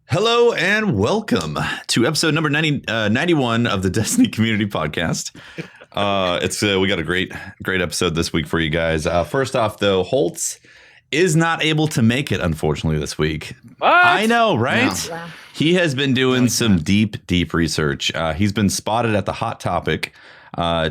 Hello and welcome to episode number 91 of the Destiny Community Podcast. We got a great episode this week for you guys. First off, though, Holtz is not able to make it, unfortunately, this week. What? I know, right? No. Wow. He has been doing some deep research. He's been spotted at the Hot Topic,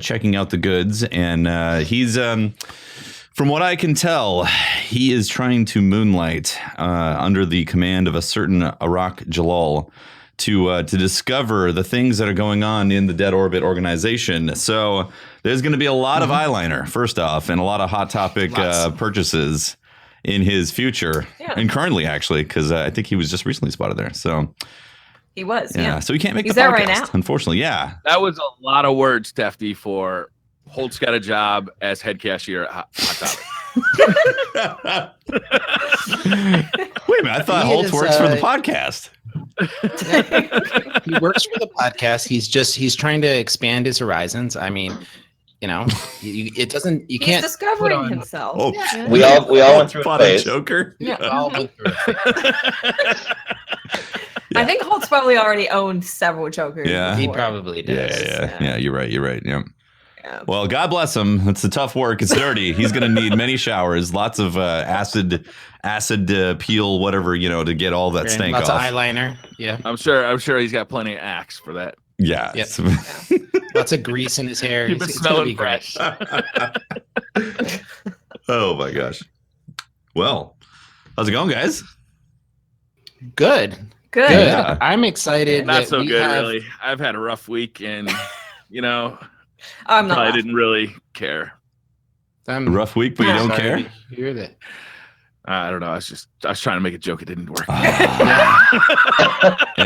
checking out the goods, and he's from what I can tell, he is trying to moonlight under the command of a certain Iraq Jalal to discover the things that are going on in the Dead Orbit organization. So there's going to be a lot of eyeliner, first off, and a lot of Hot Topic purchases in his future, and currently, actually, because I think he was just recently spotted there. So he was, yeah. So he can't make He's the there podcast, right now? unfortunately. Yeah. That was a lot of words, Tefty, for Holtz got a job as head cashier at Hot Topic. Wait a minute, I thought Holtz works for the podcast. He works for the podcast. He's trying to expand his horizons. I mean, you know, you can't. He's discovering himself. Oh, Yeah. We all went through a Fought a phase. Joker. Yeah. We all went through it. I think Holtz probably already owned several Jokers. Yeah. He before. probably does. Yeah. You're right. Yeah. Yeah. Well, God bless him. It's a tough work. It's dirty. He's going to need many showers, lots of acid peel, whatever, to get all that stank Lots off. of eyeliner. Yeah. I'm sure he's got plenty of axe for that. Yeah. Yep. Lots of grease in his hair. Keep it It's gonna be smelling great. fresh. Oh my gosh. Well, how's it going, guys? Good. Good. Yeah. I'm excited. Not that so we good, have- really. I've had a rough week, and I'm not. I laughing. didn't really care. I'm A rough week, but you don't sorry care? to hear that. I don't know. I was trying to make a joke. It didn't work. I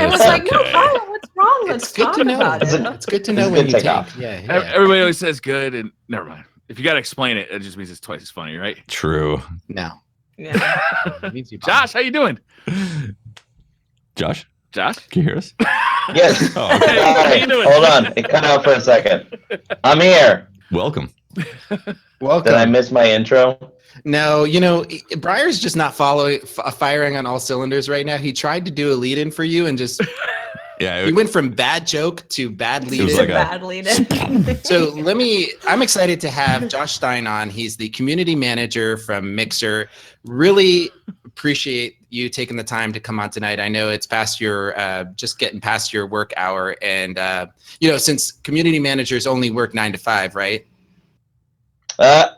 was like, no, Kyle, what's wrong? Let's It's good talk to know. about it. It's good to know It's a when good you take. takeoff. Yeah. Everybody always says good, and never mind. If you got to explain it, it just means it's twice as funny, right? True. No. Yeah. It means you- Josh, how you doing? Josh, Josh? can you hear us? Yes. Oh, okay. Hey, how you doing? Hold on. It cut out for a second. I'm here. Welcome. Welcome. Did I miss my intro? No, Briar's just not firing on all cylinders right now. He tried to do a lead-in for you and just Yeah. he went from bad joke to bad was lead-in. like a- Bad lead-in. So I'm excited to have Josh Stein on. He's the community manager from Mixer. Really appreciate you taking the time to come on tonight. I know it's past your just getting past your work hour, and since community managers only work 9 to 5, right? On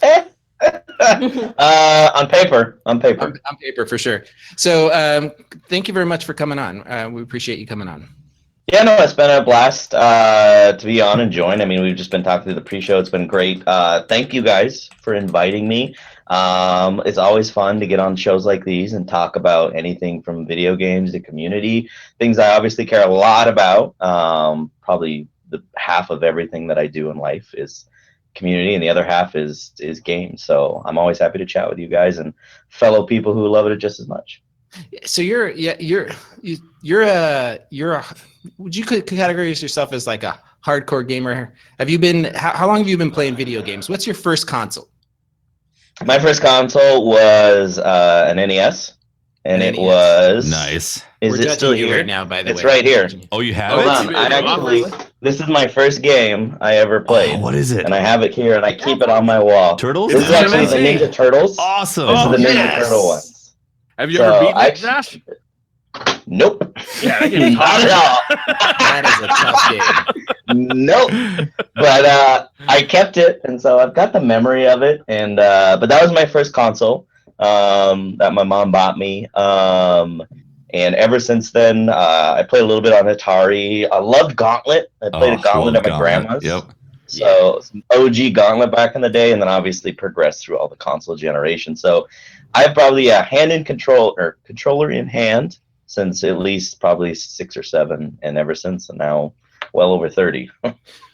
paper. On paper, for sure. So thank you very much for coming on. We appreciate you coming on. Yeah, no, it's been a blast to be on and join. I mean, we've just been talking through the pre-show. It's been great. Thank you guys for inviting me. It's always fun to get on shows like these and talk about anything from video games to community, things I obviously care a lot about. Probably the half of everything that I do in life is community, and the other half is games. So I'm always happy to chat with you guys and fellow people who love it just as much. So you're a would you categorize yourself as like a hardcore gamer? Have you been how long have you been playing video games? What's your first console? My first console was an NES, and An it NES. was Nice. Is We're it judging still you here? right now, by the way. It's right here. Oh, you have Hold it? on. This is my first game I ever played. Oh, what is it? And I have it here, and I keep it on my wall. Turtles? This is actually the amazing. Ninja Turtles. Awesome. This Oh, is the Ninja yes. Turtle ones. Have you So, ever beaten I- it, Josh? Nope. Yeah, that game's Not at all. That is a tough game. Nope. But I kept it, and so I've got the memory of it. And but that was my first console that my mom bought me. And ever since then, I played a little bit on Atari. I loved Gauntlet. I played a Gauntlet at my grandma's. Yep. So some OG Gauntlet back in the day, and then obviously progressed through all the console generations. So I've probably controller in hand since at least probably 6 or 7, and ever since, and now well over 30.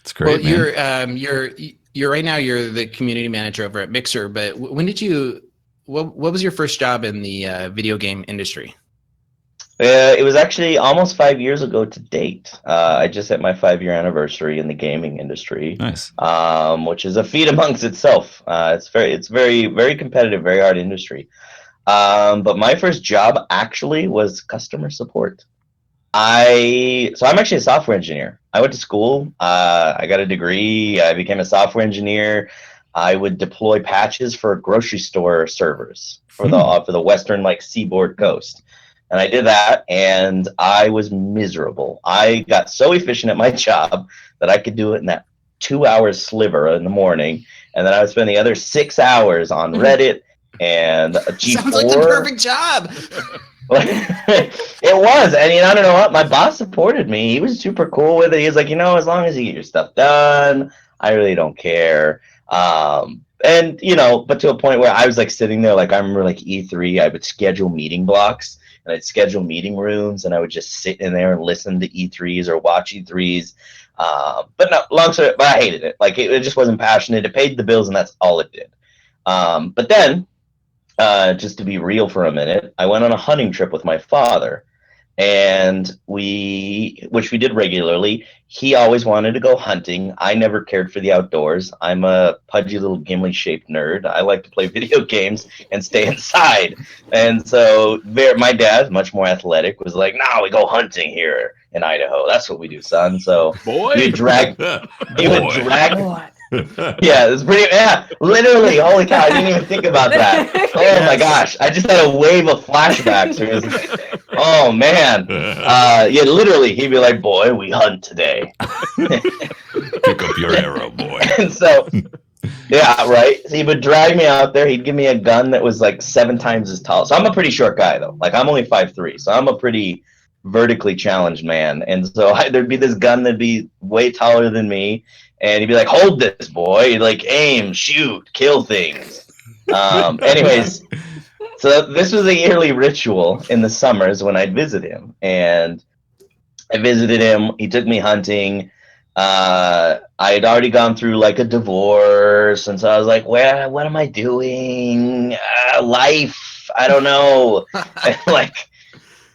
It's great, Well, man. you're right now. You're the community manager over at Mixer. But when did you? What was your first job in the video game industry? It was actually almost 5 years ago to date. I just hit my 5-year anniversary in the gaming industry, Nice. which is a feat amongst itself. It's very, very competitive, very hard industry. But my first job actually was customer support. I'm actually a software engineer. I went to school. I got a degree. I became a software engineer. I would deploy patches for grocery store servers for the western like seaboard coast. And I did that, and I was miserable. I got so efficient at my job that I could do it in that 2 hour sliver in the morning, and then I would spend the other 6 hours on Reddit and G4. Sounds like the perfect job. It was, and I don't know what, my boss supported me. He was super cool with it. He was like, as long as you get your stuff done, I really don't care. And but to a point where I was like sitting there, like I remember like E3, I would schedule meeting blocks and I'd schedule meeting rooms, and I would just sit in there and listen to E3s or watch E3s. But no, long story, but I hated it. Like it just wasn't passionate. It paid the bills, and that's all it did. But then just to be real for a minute, I went on a hunting trip with my father, and which we did regularly. He always wanted to go hunting. I never cared for the outdoors. I'm a pudgy little Gimli-shaped nerd. I like to play video games and stay inside. And so my dad, much more athletic, was like, "No, we go hunting here in Idaho. That's what we do, son." So Boy. he would drag. Boy. Yeah, it's pretty. Yeah, literally. Holy cow! I didn't even think about that. Oh my gosh! I just had a wave of flashbacks. Oh man! Yeah, literally. He'd be like, "Boy, we hunt today." Pick up your arrow, boy. And so, yeah, right. So he would drag me out there. He'd give me a gun that was like 7 times as tall. So I'm a pretty short guy, though. Like I'm only 5'3", so I'm a pretty vertically challenged man. And so there'd be this gun that'd be way taller than me. And he'd be like, "Hold this, boy." He'd like aim, shoot, kill things. Anyways, so this was a yearly ritual in the summers when I'd visit him. And I visited him. He took me hunting. I had already gone through like a divorce. And so I was like, what am I doing? Life. I don't know. Like,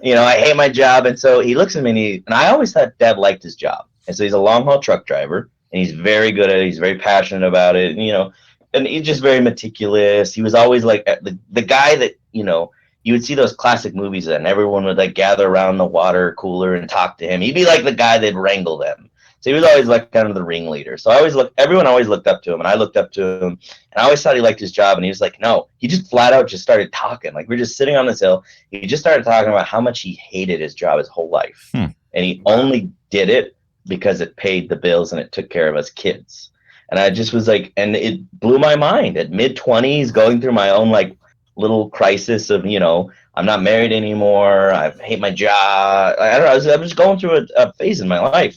I hate my job. And so he looks at me and I always thought Dad liked his job. And so he's a long haul truck driver. And he's very good at it. He's very passionate about it. And he's just very meticulous. He was always like the guy that, you would see those classic movies and everyone would like gather around the water cooler and talk to him. He'd be like the guy that'd wrangle them. So he was always like kind of the ringleader. So everyone always looked up to him, and I looked up to him, and I always thought he liked his job. And he was like, no, he just flat out just started talking. Like we're just sitting on this hill. He just started talking about how much he hated his job his whole life. And he only did it because it paid the bills and it took care of us kids. And I just was like, and it blew my mind at mid-20s, going through my own like little crisis of, I'm not married anymore. I hate my job. I don't know. I was going through a phase in my life,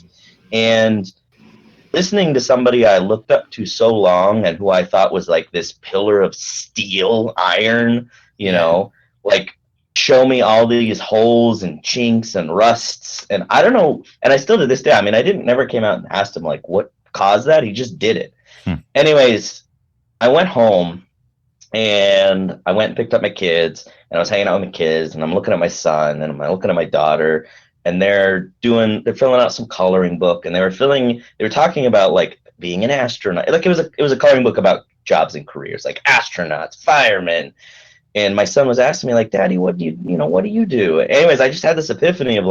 and listening to somebody I looked up to so long and who I thought was like this pillar of steel, iron, like show me all these holes and chinks and rusts. And I don't know. And I still to this day, I mean, I never came out and asked him like what caused that. He just did it. Anyways, I went home and I went and picked up my kids, and I was hanging out with my kids, and I'm looking at my son and I'm looking at my daughter, and they're filling out some coloring book, and they were talking about like being an astronaut. Like it was a coloring book about jobs and careers, like astronauts, firemen. And my son was asking me like, "Daddy, what do you do?" Anyways, I just had this epiphany of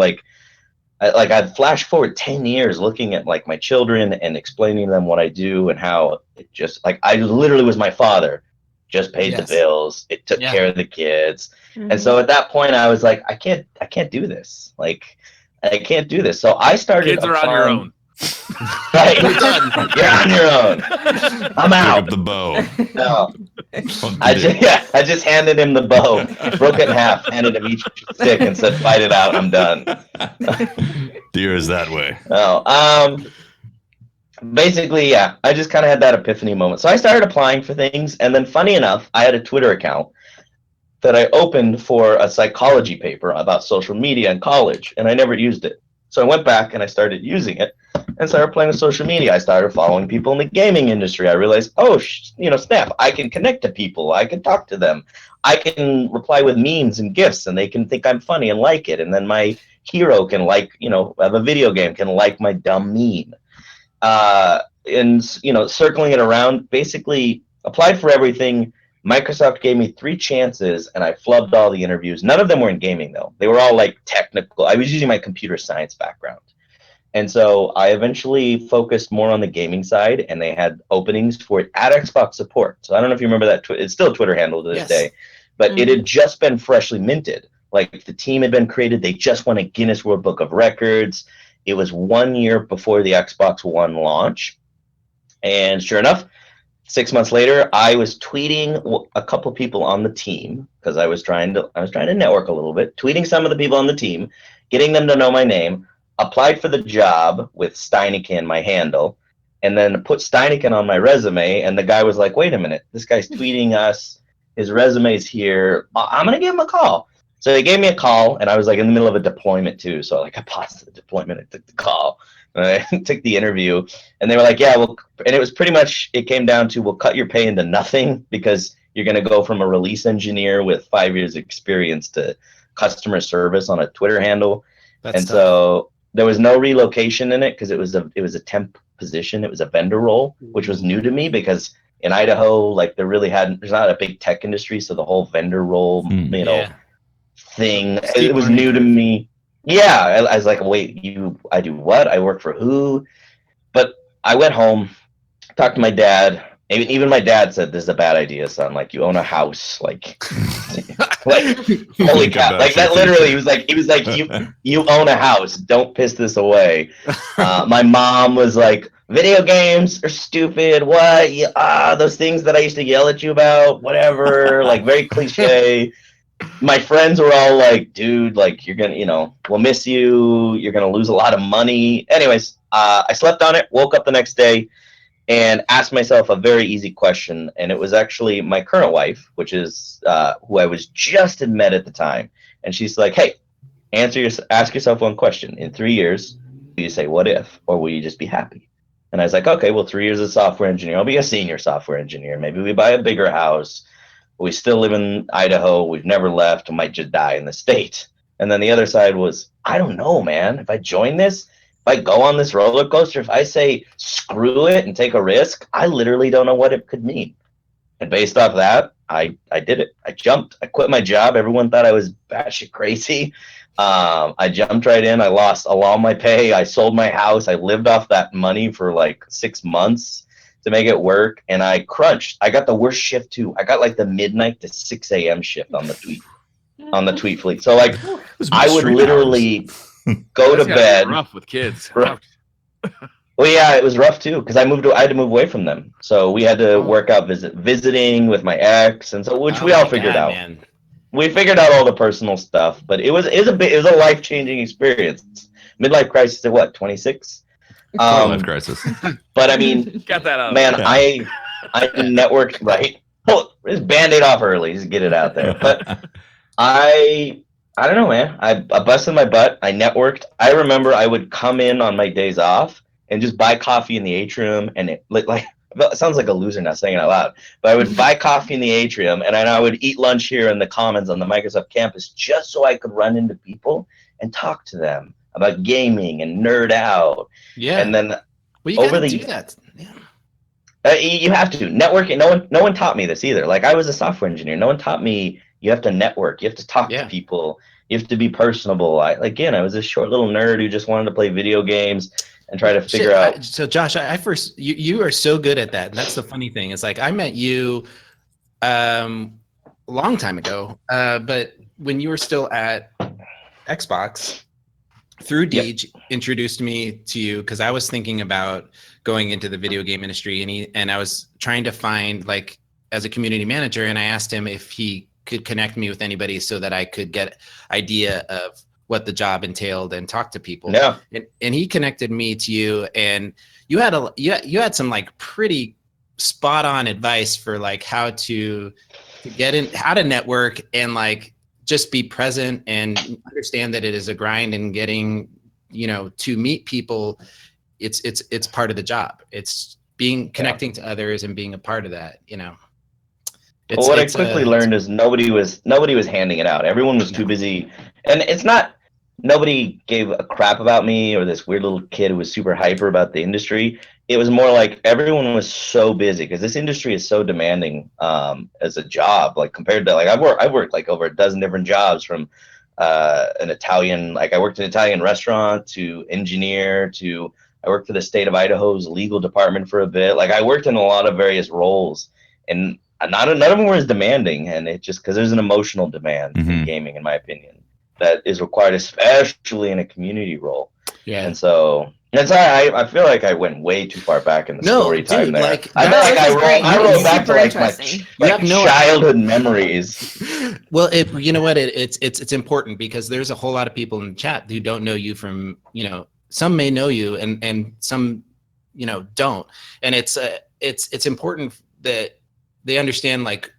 I'd flash forward 10 years looking at like my children and explaining to them what I do and how it just like I literally was my father, just paid the bills. It took care of the kids. And so at that point I was like, I can't do this. Like I can't do this. So I started Kids are on your own. Right. You're done. You're on your own. I'm out. Pick up the bow. No. I just handed him the bow, broke it in half, handed him each stick, and said, "Fight it out. I'm done." Deer is that way. Oh, basically, yeah. I just kind of had that epiphany moment. So I started applying for things, and then, funny enough, I had a Twitter account that I opened for a psychology paper about social media in college, and I never used it. So I went back and I started using it and started playing with social media. I started following people in the gaming industry. I realized, snap, I can connect to people. I can talk to them. I can reply with memes and GIFs, and they can think I'm funny and like it. And then my hero can of a video game can like my dumb meme. And circling it around, basically applied for everything, Microsoft gave me 3 chances and I flubbed all the interviews. None of them were in gaming though. They were all like technical. I was using my computer science background. And so I eventually focused more on the gaming side, and they had openings for at Xbox support. So I don't know if you remember that. It's still a Twitter handle to this day, but it had just been freshly minted. Like the team had been created. They just won a Guinness World Book of Records. It was 1 year before the Xbox One launch. And sure enough, 6 months later, I was tweeting a couple people on the team because I was trying to network a little bit, tweeting some of the people on the team, getting them to know my name, applied for the job with Steineken, my handle, and then put Steineken on my resume. And the guy was like, wait a minute, this guy's tweeting us. His resume's here. I'm going to give him a call. So they gave me a call, and I was like in the middle of a deployment too. So like I paused the deployment and took the call. And I took the interview, and they were like, yeah, well, and it was pretty much, it came down to, we'll cut your pay into nothing because you're going to go from a release engineer with 5 years experience to customer service on a Twitter handle. And so there was no relocation in it because it was a temp position. It was a vendor role, which was new to me because in Idaho, like there's not a big tech industry. So the whole vendor role, thing, it was new to me. Yeah, I was like, wait, I do what? I work for who? But I went home, talked to my dad. Even my dad said, this is a bad idea, son. Like, you own a house. Like holy cow. Like, that literally, he was like, you own a house. Don't piss this away. My mom was like, video games are stupid. What? Those things that I used to yell at you about, whatever. Like, very cliche. My friends were all like, dude, like, you're gonna, we'll miss you. You're gonna lose a lot of money. Anyways, I slept on it, woke up the next day, and asked myself a very easy question. And it was actually my current wife, which is who I was just had met at the time. And she's like, hey, ask yourself one question. In 3 years, will you say what if, or will you just be happy? And I was like, okay, well, 3 years as a software engineer, I'll be a senior software engineer. Maybe we buy a bigger house. We still live in Idaho. We've never left. We might just die in the state. And then the other side was, I don't know, man. If I join this, if I go on this roller coaster, if I say screw it and take a risk, I literally don't know what it could mean. And based off that, I did it. I jumped. I quit my job. Everyone thought I was batshit crazy. I jumped right in. I lost all my pay. I sold my house. I lived off that money for like 6 months to make it work, and I crunched. I got the worst shift too. I got like the midnight to 6 a.m. shift on the tweet fleet. So like I would literally go to bed. Rough with kids. Well, yeah, it was rough too because I had to move away from them. So we had to work out visiting with my ex, and so which we all figured out. Man. We figured out all the personal stuff, but it was a life-changing experience. Midlife crisis at what, 26? Life crisis. But I mean, got that out. Man, yeah. I networked right. Oh, just Band-Aid off early, just get it out there. But I don't know, man. I busted my butt. I networked. I remember I would come in on my days off and just buy coffee in the atrium, and it sounds like a loser now saying it out loud. But I would buy coffee in the atrium, and I would eat lunch here in the Commons on the Microsoft campus just so I could run into people and talk to them about gaming and nerd out. Yeah. And then you gotta do that. Yeah. You have to networking. No one taught me this either. Like I was a software engineer. No one taught me you have to network. You have to talk to people. You have to be personable. I was this short little nerd who just wanted to play video games and try to figure out. So Josh, I first you are so good at that. And that's the funny thing. It's like I met you a long time ago, but when you were still at Xbox. Through Deej introduced me to you because I was thinking about going into the video game industry, and I was trying to find like as a community manager, and I asked him if he could connect me with anybody so that I could get idea of what the job entailed and talk to people. Yeah. And he connected me to you, and you had some like pretty spot on advice for like how to get in, how to network and like just be present and understand that it is a grind and getting, to meet people. It's part of the job. It's connecting to others and being a part of that, Well, what I quickly learned is nobody was handing it out. Everyone was too busy. And it's not, nobody gave a crap about me or this weird little kid who was super hyper about the industry. It was more like everyone was so busy because this industry is so demanding as a job. Like compared to like I've worked like over a dozen different jobs from an Italian, like I worked in an Italian restaurant to engineer to I worked for the state of Idaho's legal department for a bit. Like I worked in a lot of various roles, and none of them were as demanding. And it just because there's an emotional demand in gaming, in my opinion, that is required, especially in a community role. Yeah. And so that's why I feel like I went way too far back in the story time there. Like, I feel like I wrote back to like my childhood memories. Well, you know what? It's important because there's a whole lot of people in the chat who don't know you from, some may know you and some, don't. And it's important that they understand like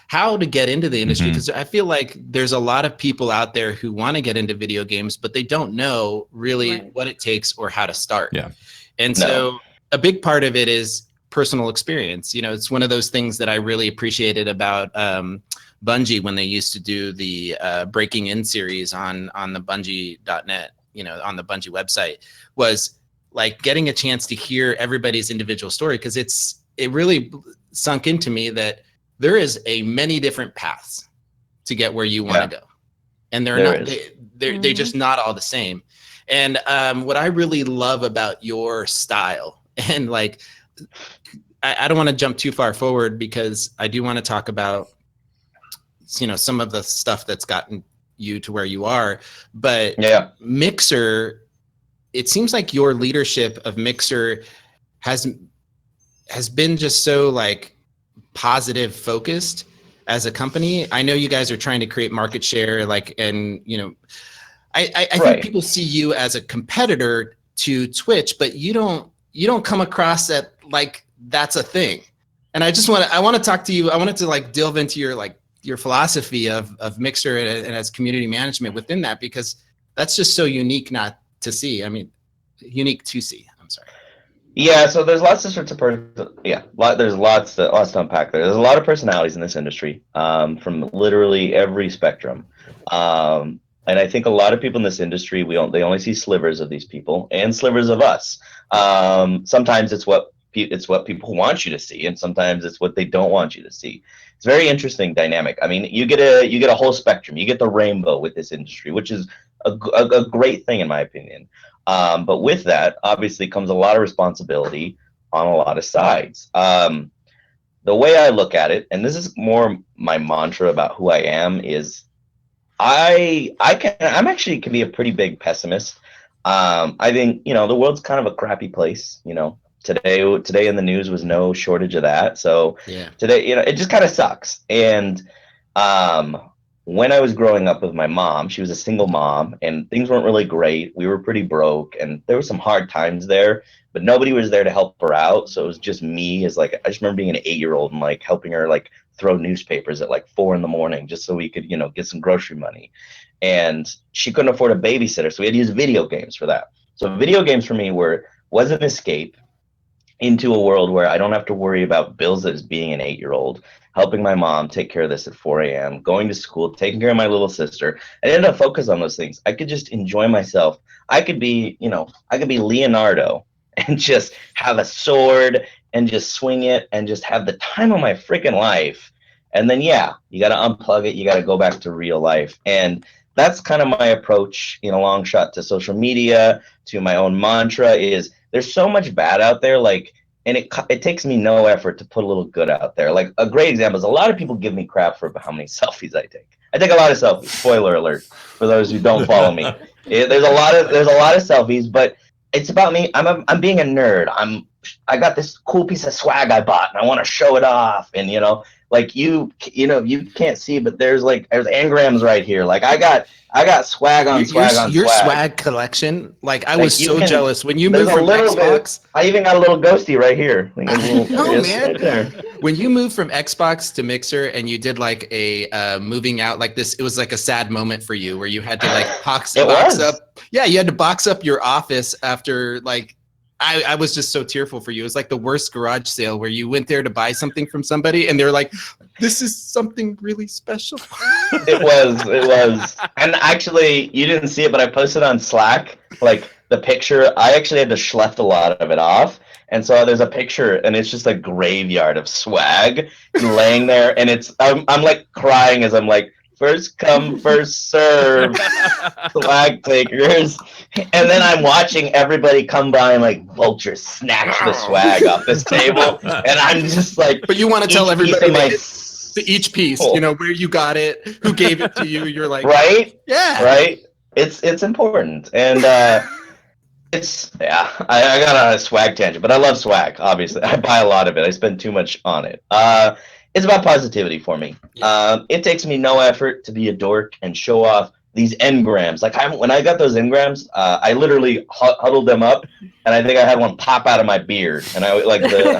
how to get into the industry, because I feel like there's a lot of people out there who want to get into video games, but they don't know really what it takes or how to start. Yeah. And so a big part of it is personal experience. It's one of those things that I really appreciated about Bungie when they used to do the Breaking In series on the Bungie.net, on the Bungie website, was like getting a chance to hear everybody's individual story, because it really sunk into me that there is many different paths to get where you want to go, and they're just not all the same. And what I really love about your style, and like, I don't want to jump too far forward because I do want to talk about, some of the stuff that's gotten you to where you are, but Mixer, it seems like your leadership of Mixer has been just so like positive focused as a company. I know you guys are trying to create market share, like, and I think people see you as a competitor to Twitch, but you don't come across that like that's a thing. And I want to talk to you. I wanted to like delve into your philosophy of Mixer and as community management within that, because that's just so unique not to see. I mean, unique to see. I'm sorry. Yeah, so there's lots of sorts of there's lots to unpack there. There's a lot of personalities in this industry, from literally every spectrum, and I think a lot of people in this industry they only see slivers of these people and slivers of us. Sometimes it's what people want you to see, and sometimes it's what they don't want you to see. It's a very interesting dynamic. I mean, you get a whole spectrum. You get the rainbow with this industry, which is a great thing in my opinion. But with that, obviously, comes a lot of responsibility on a lot of sides. The way I look at it, and this is more my mantra about who I am, is I'm actually can be a pretty big pessimist. I think the world's kind of a crappy place. Today in the news was no shortage of that. So today, it just kind of sucks. And when I was growing up with my mom, she was a single mom and things weren't really great. We were pretty broke and there were some hard times there, but nobody was there to help her out. So it was just me as like, I just remember being an 8-year-old and like helping her like throw newspapers at like 4 a.m. just so we could, get some grocery money. And she couldn't afford a babysitter. So we had to use video games for that. So video games for me was an escape into a world where I don't have to worry about bills as being an 8-year-old, helping my mom take care of this at 4 a.m., going to school, taking care of my little sister. I didn't have to focus on those things. I could just enjoy myself. I could be Leonardo and just have a sword and just swing it and just have the time of my freaking life. And then, you got to unplug it. You got to go back to real life. And that's kind of my approach in a long shot to social media, to my own mantra is there's so much bad out there, and it takes me no effort to put a little good out there. Like a great example is a lot of people give me crap for how many selfies I take. I take a lot of selfies. Spoiler alert for those who don't follow me. There's a lot of selfies, but it's about me. I'm being a nerd. I got this cool piece of swag I bought and I want to show it off. And like you can't see, but there's engrams right here. Like I got swag on swag. Your swag collection, like I was so jealous when you moved from Xbox. I even got a little ghosty right here. Man. Right, when you moved from Xbox to Mixer and you did like a moving out like this, it was like a sad moment for you where you had to like box up. Yeah, you had to box up your office after like I was just so tearful for you. It was like the worst garage sale where you went there to buy something from somebody and they're like, this is something really special. It was. And actually, you didn't see it, but I posted on Slack, like the picture. I actually had to schlepp a lot of it off. And so there's a picture, and it's just a graveyard of swag laying there. And I'm like crying as I'm like, first come, first serve, swag takers. And then I'm watching everybody come by and like vultures snatch the swag off this table. And I'm just like, but you want to tell each piece everybody of my each piece, you know, where you got it, who gave it to you. You're like, right? yeah. Right? It's important. And I got on a swag tangent, but I love swag, obviously. I buy a lot of it. I spend too much on it. It's about positivity for me. It takes me no effort to be a dork and show off these engrams. Like when I got those engrams, I literally huddled them up, and I think I had one pop out of my beard. And I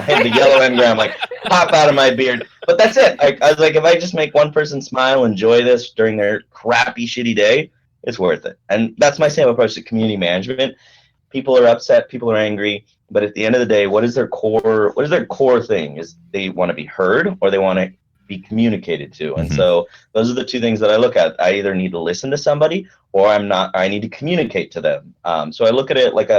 had the yellow engram like pop out of my beard. But that's it. I was like, if I just make one person smile, enjoy this during their crappy, shitty day, it's worth it. And that's my same approach to community management. People are upset, people are angry, but at the end of the day, what is their core thing? Is they want to be heard or they want to be communicated to. And so those are the two things that I look at. I either need to listen to somebody or I need to communicate to them. So I look at it like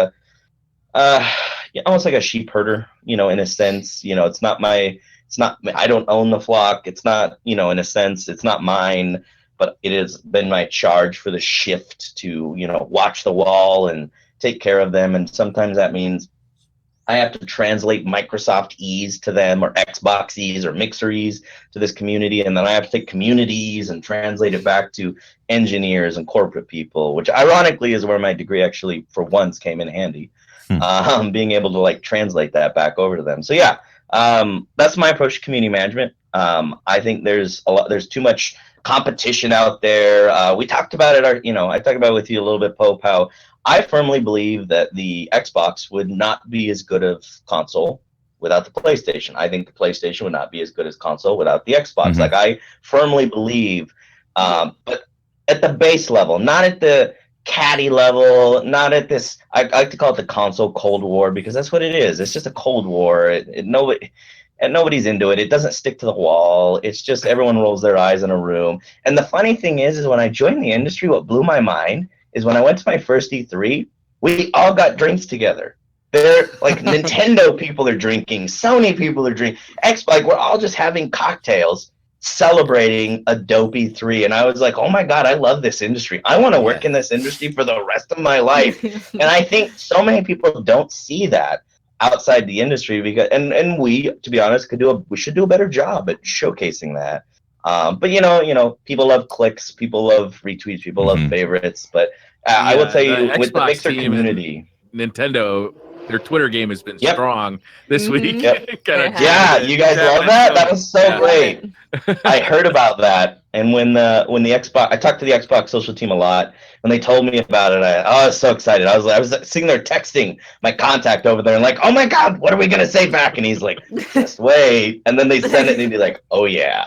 almost like a sheep herder, in a sense. I don't own the flock. It's not, in a sense, it's not mine, but it has been my charge for the shift to, watch the wall and take care of them. And sometimes that means I have to translate Microsoft E's to them, or Xbox E's, or Mixer E's to this community. And then I have to take communities and translate it back to engineers and corporate people, which ironically is where my degree actually for once came in handy. Being able to like translate that back over to them. So yeah, that's my approach to community management. I think there's too much competition out there. We talked about it, I talked about it with you a little bit, Pope, how I firmly believe that the Xbox would not be as good of console without the PlayStation. I think the PlayStation would not be as good as console without the Xbox. Like I firmly believe, but at the base level, not at the catty level, not at this. I like to call it the console Cold War, because that's what it is. It's just a Cold War. Nobody's into it. It doesn't stick to the wall. It's just everyone rolls their eyes in a room. And the funny thing is when I joined the industry, what blew my mind is when I went to my first E3, we all got drinks together. They're like Nintendo people are drinking, Sony people are drinking, Xbox. We're all just having cocktails, celebrating a dope E3. And I was like, oh my God, I love this industry. I want to work in this industry for the rest of my life. And I think so many people don't see that outside the industry, because and we, to be honest, we should do a better job at showcasing that. But people love clicks, people love retweets, people love favorites. But I will tell you, with the Mixer community, Nintendo, their Twitter game has been strong this week. Yep. Yeah, you guys love that? That was so great. I heard about that, and when the Xbox, I talked to the Xbox social team a lot. When they told me about it, I was so excited. I was sitting there texting my contact over there and like, oh my God, what are we gonna say back? And he's like, just wait. And then they send it and he'd be like, oh yeah.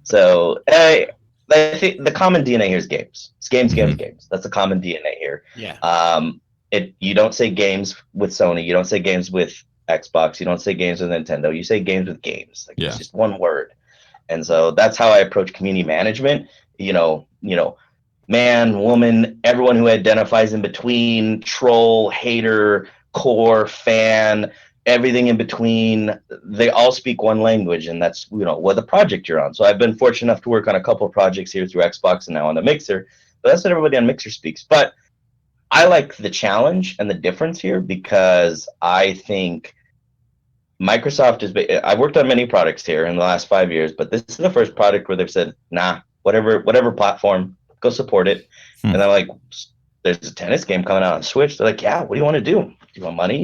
So I think the common DNA here is games. It's games. That's the common DNA here. Yeah. You don't say games with Sony. You don't say games with Xbox. You don't say games with Nintendo. You say games with games. It's just one word. And so that's how I approach community management. Man, woman, everyone who identifies in between, troll, hater, core, fan, everything in between, they all speak one language, and that's what the project you're on. So I've been fortunate enough to work on a couple of projects here through Xbox and now on the Mixer. But that's what everybody on Mixer speaks. But I like the challenge and the difference here, because I think Microsoft I've worked on many products here in the last 5 years, but this is the first product where they've said, nah, whatever platform, go support it. And they're like, there's a tennis game coming out on Switch. They're like, yeah, what do you want to do? Do you want money? How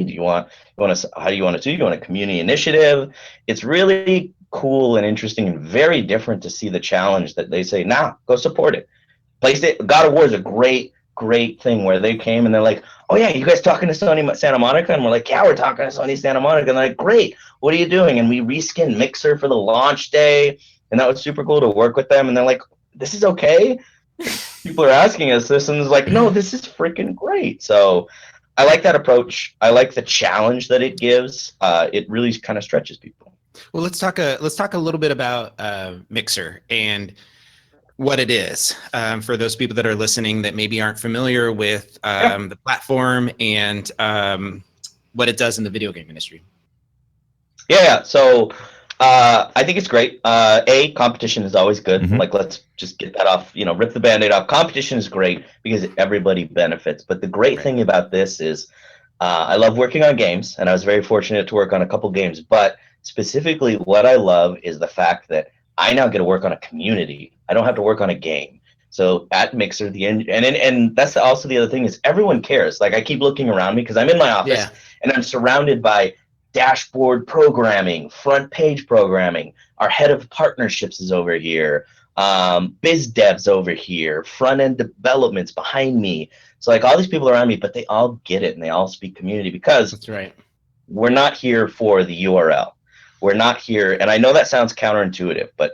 do you want to do? You want a community initiative? It's really cool and interesting and very different to see the challenge that they say, nah, go support it. PlayStation, God of War is a great thing where they came and they're like, oh yeah, you guys talking to Sony Santa Monica? And we're like, yeah, we're talking to Sony Santa Monica. And they're like, great, what are you doing? And we reskinned Mixer for the launch day, and that was super cool to work with them. And they're like, this is okay? People are asking us this, and it's like, no, this is freaking great. So I like that approach. I like the challenge that it gives. It really kind of stretches people. Well, let's talk a little bit about Mixer and what it is for those people that are listening that maybe aren't familiar with the platform and what it does in the video game industry. Yeah. So I think it's great. Competition is always good. Mhm. Like, let's just get that off. Rip the Band-Aid off. Competition is great because everybody benefits. But the great thing about this is, I love working on games, and I was very fortunate to work on a couple games. But specifically, what I love is the fact that I now get to work on a community. I don't have to work on a game. So at Mixer, and that's also the other thing is everyone cares. Like, I keep looking around me because I'm in my office and I'm surrounded by dashboard programming, front page programming. Our head of partnerships is over here. Biz devs over here, front end developments behind me. So like all these people around me, but they all get it and they all speak community because That's right. we're not here for the URL. We're not here, and I know that sounds counterintuitive, but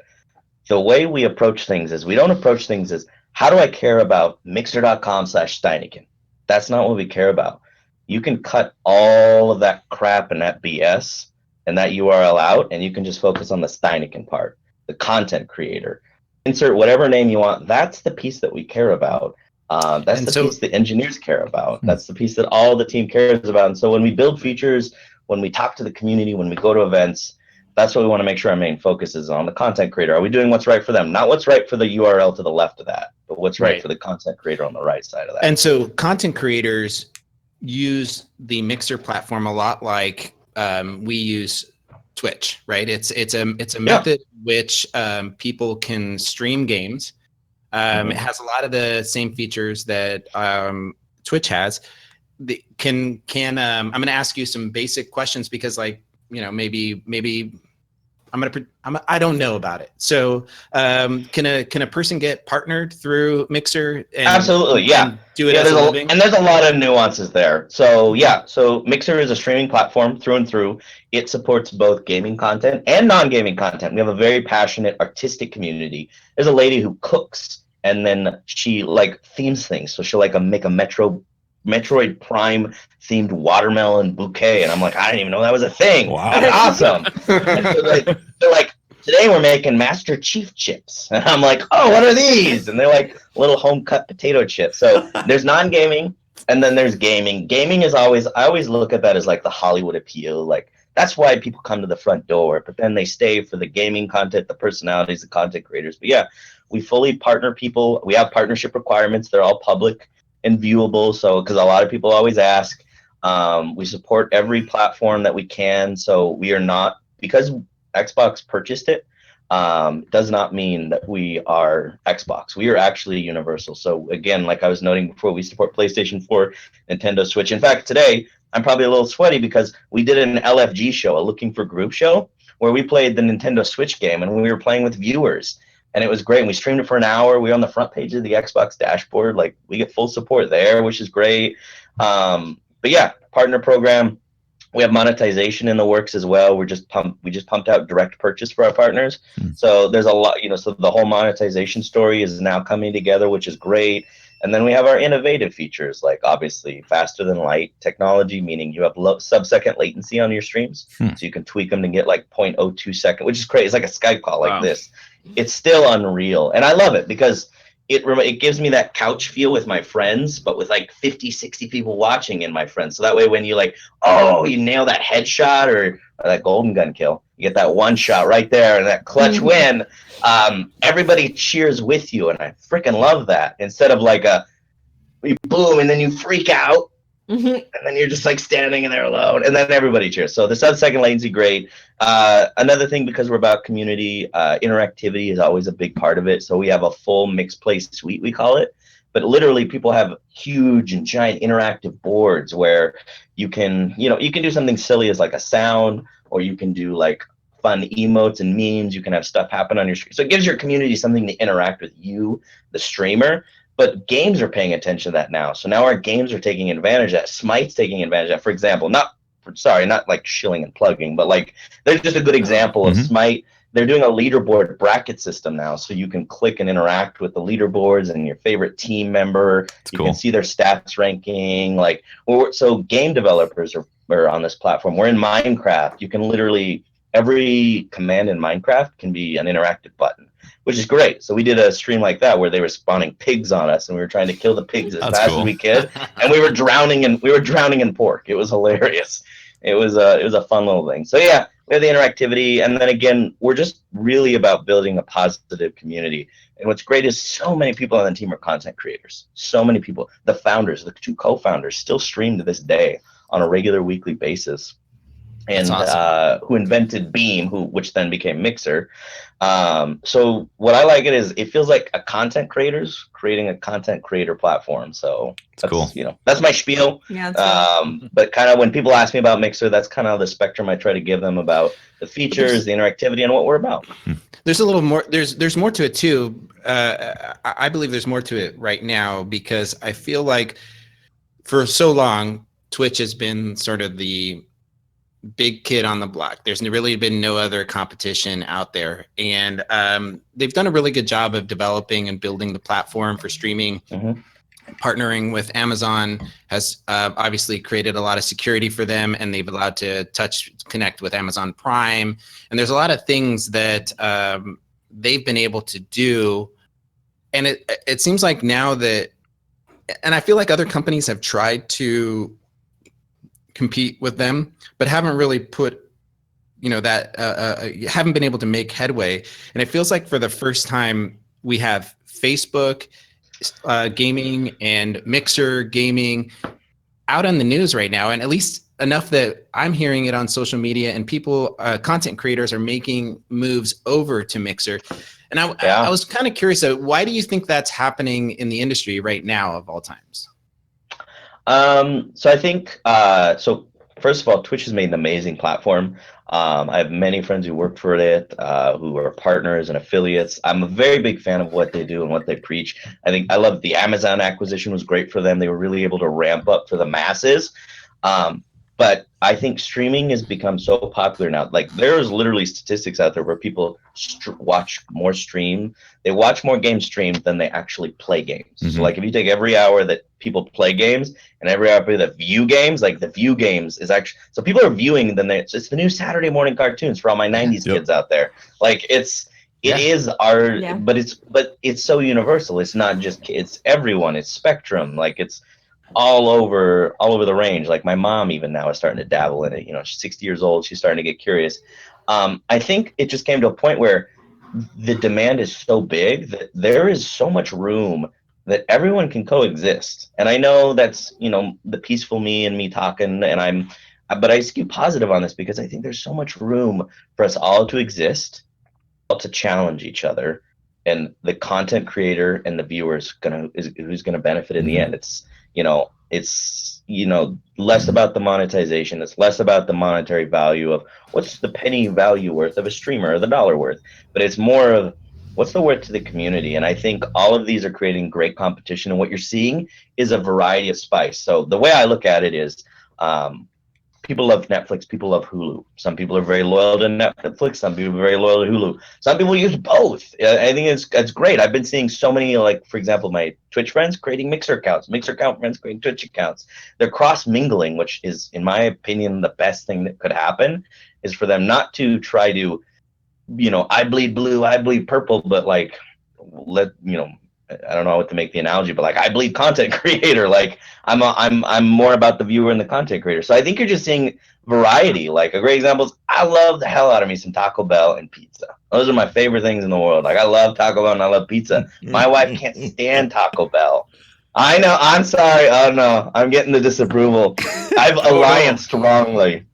the way we approach things is we don't approach things as how do I care about mixer.com/Steineken. That's not what we care about. You can cut all of that crap and that BS and that URL out, and you can just focus on the Steineken part, the content creator. Insert whatever name you want. That's the piece that we care about. That's the piece that engineers care about. That's the piece that all the team cares about. And so when we build features, when we talk to the community, when we go to events, that's what we want to make sure our main focus is on the content creator. Are we doing what's right for them? Not what's right for the URL to the left of that, but what's right for the content creator on the right side of that. And so content creators use the Mixer platform a lot like we use Twitch, right? It's a method which people can stream games. It has a lot of the same features that Twitch has. I'm going to ask you some basic questions because, like, maybe I don't know about it. So can a person get partnered through Mixer? Absolutely, yeah. Do it as a living? And there's a lot of nuances there. So yeah, so Mixer is a streaming platform through and through. It supports both gaming content and non-gaming content. We have a very passionate artistic community. There's a lady who cooks and then she like themes things. So she'll like make a Metroid Prime themed watermelon bouquet, and I'm like, I didn't even know that was a thing. Wow. That's awesome. They're like, today we're making Master Chief chips, and I'm like, oh, what are these? And they're like little home cut potato chips. So there's non-gaming, and then there's gaming. Gaming is I always look at that as like the Hollywood appeal. Like that's why people come to the front door, but then they stay for the gaming content, the personalities, the content creators. But yeah, we fully partner people. We have partnership requirements. They're all public and viewable. So, because a lot of people always ask, we support every platform that we can. So we are not, because Xbox purchased it, does not mean that we are Xbox. We are actually universal. So again, like I was noting before, we support PlayStation 4, Nintendo Switch. In fact, today I'm probably a little sweaty because we did an LFG show, a Looking for Group show, where we played the Nintendo Switch game and we were playing with viewers. And it was great. And we streamed it for an hour. We were on the front page of the Xbox dashboard. Like we get full support there, which is great. But yeah, partner program. We have monetization in the works as well. We just pumped out direct purchase for our partners. So there's a lot, so the whole monetization story is now coming together, which is great. And then we have our innovative features, like obviously faster than light technology, meaning you have sub-second latency on your streams. So you can tweak them to get like 0.02 second, which is great. It's like a Skype call like this. It's still unreal. And I love it because it gives me that couch feel with my friends, but with like 50, 60 people watching in my friends. So that way when you like, oh, you nail that headshot or that golden gun kill, you get that one shot right there and that clutch win, everybody cheers with you. And I freaking love that. Instead of like you boom and then you freak out. And then you're just like standing in there alone, and then everybody cheers. So the sub-second latency, great. Another thing, because we're about community, interactivity is always a big part of it. So we have a full mixed play suite, we call it. But literally, people have huge and giant interactive boards where you can do something silly as like a sound, or you can do like fun emotes and memes. You can have stuff happen on your screen. So it gives your community something to interact with you, the streamer. But games are paying attention to that now. So now our games are taking advantage of that. Smite's taking advantage of that. For example, not like shilling and plugging, but like there's just a good example of Smite they're doing a leaderboard bracket system now, so you can click and interact with the leaderboards and your favorite team member. It's You cool. can see their stats ranking. Like, so game developers are on this platform. We're in Minecraft. You can literally, every command in Minecraft can be an interactive button, which is great. So we did a stream like that where they were spawning pigs on us, and we were trying to kill the pigs as That's fast cool. as we could, and we were drowning in pork. It was hilarious. It was a fun little thing. So yeah, we have the interactivity, and then again, we're just really about building a positive community. And what's great is so many people on the team are content creators. So many people, the founders, the 2 co-founders, still stream to this day on a regular weekly basis. And That's awesome. who invented Beam, which then became Mixer. So what I like it feels like a content creator's creating a content creator platform. So that's cool. That's my spiel. Yeah, it's But kind of when people ask me about Mixer, that's kind of the spectrum I try to give them about the features, the interactivity, and what we're about. There's a little more. There's more to it too. I believe there's more to it right now because I feel like for so long Twitch has been sort of the big kid on the block. There's really been no other competition out there, and they've done a really good job of developing and building the platform for streaming. Mhm. Partnering with Amazon has obviously created a lot of security for them, and they've allowed to connect with Amazon Prime. And there's a lot of things that they've been able to do. And it seems like now that, and I feel like other companies have tried to compete with them, but haven't really put, haven't been able to make headway. And it feels like for the first time we have Facebook gaming and Mixer gaming out on the news right now, and at least enough that I'm hearing it on social media, and people, content creators, are making moves over to Mixer. And I was kind of curious, why do you think that's happening in the industry right now of all times? So I think, so first of all, Twitch has made an amazing platform. I have many friends who work for it, who are partners and affiliates. I'm a very big fan of what they do and what they preach. I love the Amazon acquisition was great for them. They were really able to ramp up for the masses. But I think streaming has become so popular now. Like, there's literally statistics out there where people watch more stream. They watch more games streamed than they actually play games. Mhm. So like, if you take every hour that people play games and every hour that view games, like the view games is actually, so people are viewing them. It's the new Saturday morning cartoons for all my 90s Yep. kids out there. Like, it is our, Yeah. but it's so universal. It's not just kids, everyone. It's spectrum. Like, it's all over the range. Like, my mom even now is starting to dabble in it. She's 60 years old. She's starting to get curious. I think it just came to a point where the demand is so big that there is so much room that everyone can coexist. And I know that's, the peaceful me and me talking, but I skew positive on this because I think there's so much room for us all to exist, all to challenge each other, and the content creator and the viewer is who's gonna benefit in the end. It's less about the monetization. It's less about the monetary value of what's the penny value worth of a streamer or the dollar worth, but it's more of what's the worth to the community. And I think all of these are creating great competition, and what you're seeing is a variety of spice. So the way I look at it is, people love Netflix, people love Hulu. Some people are very loyal to Netflix, some people are very loyal to Hulu. Some people use both. I think it's great. I've been seeing so many, like, for example, my Twitch friends creating Mixer accounts, Mixer account friends creating Twitch accounts. They're cross-mingling, which is, in my opinion, the best thing that could happen, is for them not to try to, I bleed blue, I bleed purple, but like, I don't know what to make the analogy, but like, I bleed content creator. Like, I'm more about the viewer and the content creator. So I think you're just seeing variety. Like, a great example is, I love the hell out of me some Taco Bell and pizza. Those are my favorite things in the world. Like, I love Taco Bell and I love pizza. My wife can't stand Taco Bell. I know. I'm sorry. Oh no, I'm getting the disapproval. I've allianced wrongly.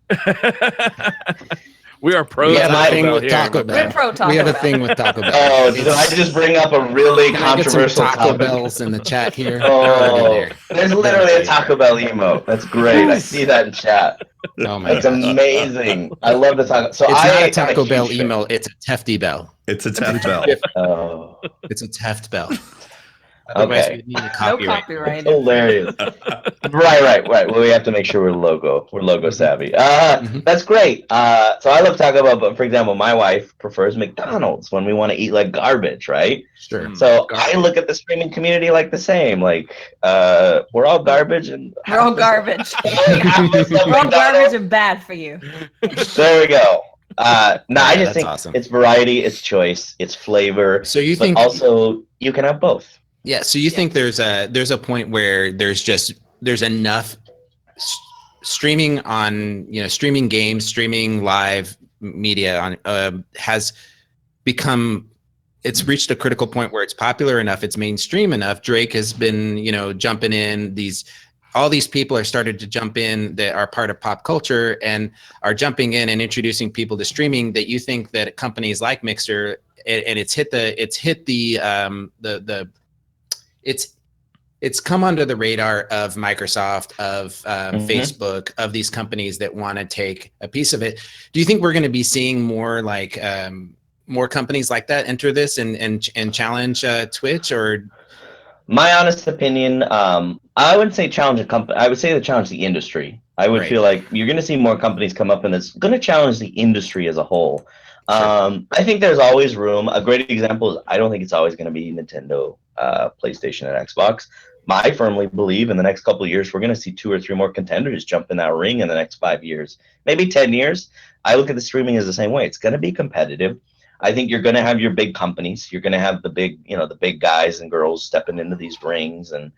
We are pro We have a Taco thing Bell with here. Taco Bell. We're pro Taco We have a Bell. thing with Taco Bell. Oh, did I just bring up a really Can I get some controversial Taco topic? Bells in the chat here? Oh, there's literally a Taco Bell emote. That's great. I see that in chat. Oh my That's gosh. amazing. I love the taco. So It's not a I'm Taco Bell huge fan. emote. It's a Tefty Bell. It's a Teft Bell. Oh, It's a Teft Bell. Otherwise, Okay. we need a No copyright. copyright. Hilarious. Right. Well, we have to make sure we're logo savvy. That's great. So I love Taco Bell, but for example, my wife prefers McDonald's when we want to eat like garbage, right? Sure. So I Garbage. look at the streaming community like the same. Like, we're all garbage and We're all half the stuff- garbage. half the stuff We're all McDonald's- garbage and bad for you. There we go. No, I Yeah, just that's think awesome. it's variety, it's choice, it's flavor, So you but think also you can have both. Yeah, so you think there's a point where there's enough streaming on, streaming games, streaming live media on has become, it's reached a critical point where it's popular enough, it's mainstream enough. Drake has been, jumping in, all these people are started to jump in that are part of pop culture and are jumping in and introducing people to streaming, that you think that companies like Mixer, and it's come under the radar of Microsoft, of Facebook, of these companies that want to take a piece of it. Do you think we're going to be seeing more like more companies like that enter this and challenge Twitch? Or My honest opinion, I wouldn't say challenge a company. I would say to challenge the industry. I would Right. feel like you're going to see more companies come up, and it's going to challenge the industry as a whole. Sure. I think there's always room. A great example is I don't think it's always going to be Nintendo, PlayStation, and Xbox. I firmly believe in the next couple of years we're going to see 2 or 3 more contenders jump in that ring in the next 5 years, maybe 10 years. I look at the streaming as the same way. It's going to be competitive. I think you're going to have your big companies. You're going to have the big guys and girls stepping into these rings and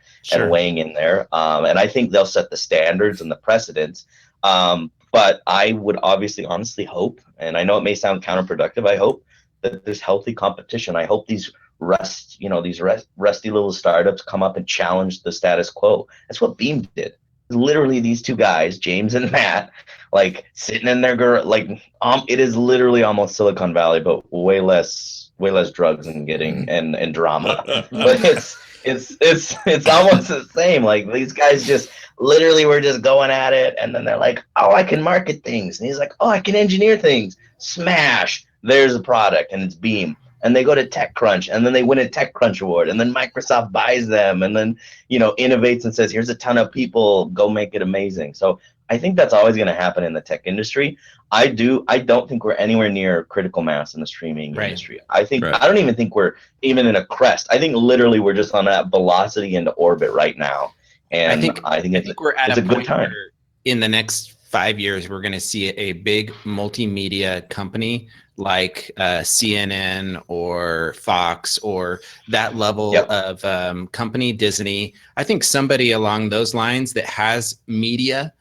weighing in there. And I think they'll set the standards and the precedents. But I would honestly hope, and I know it may sound counterproductive, I hope that there's healthy competition. I hope these rusty little startups come up and challenge the status quo. That's what Beam did. Literally, these 2 guys, James and Matt, like sitting in their it is literally almost Silicon Valley, but way less drugs and getting and drama. But it's almost the same. Like, these guys just literally were just going at it, and then they're like, oh, I can market things, and he's like, oh, I can engineer things. Smash, there's a product, and it's Beam. And they go to TechCrunch, and then they win a TechCrunch award, and then Microsoft buys them, and then innovates and says, here's a ton of people, go make it amazing. So I think that's always going to happen in the tech industry. I don't think we're anywhere near critical mass in the streaming industry. I don't even think we're even in a crest. I think literally we're just on that velocity into orbit right now. And I think we're at it's a good point time. where in the next 5 years, we're going to see a big multimedia company like CNN or Fox or that level of company, Disney. I think somebody along those lines that has media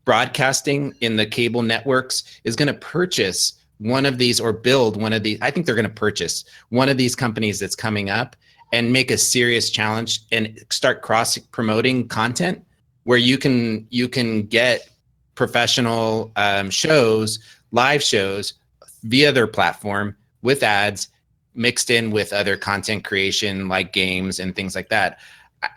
broadcasting in the cable networks is going to purchase one of these or build one of these. I think they're going to purchase one of these companies that's coming up and make a serious challenge and start cross promoting content where you can get professional shows, live shows via their platform with ads mixed in with other content creation like games and things like that.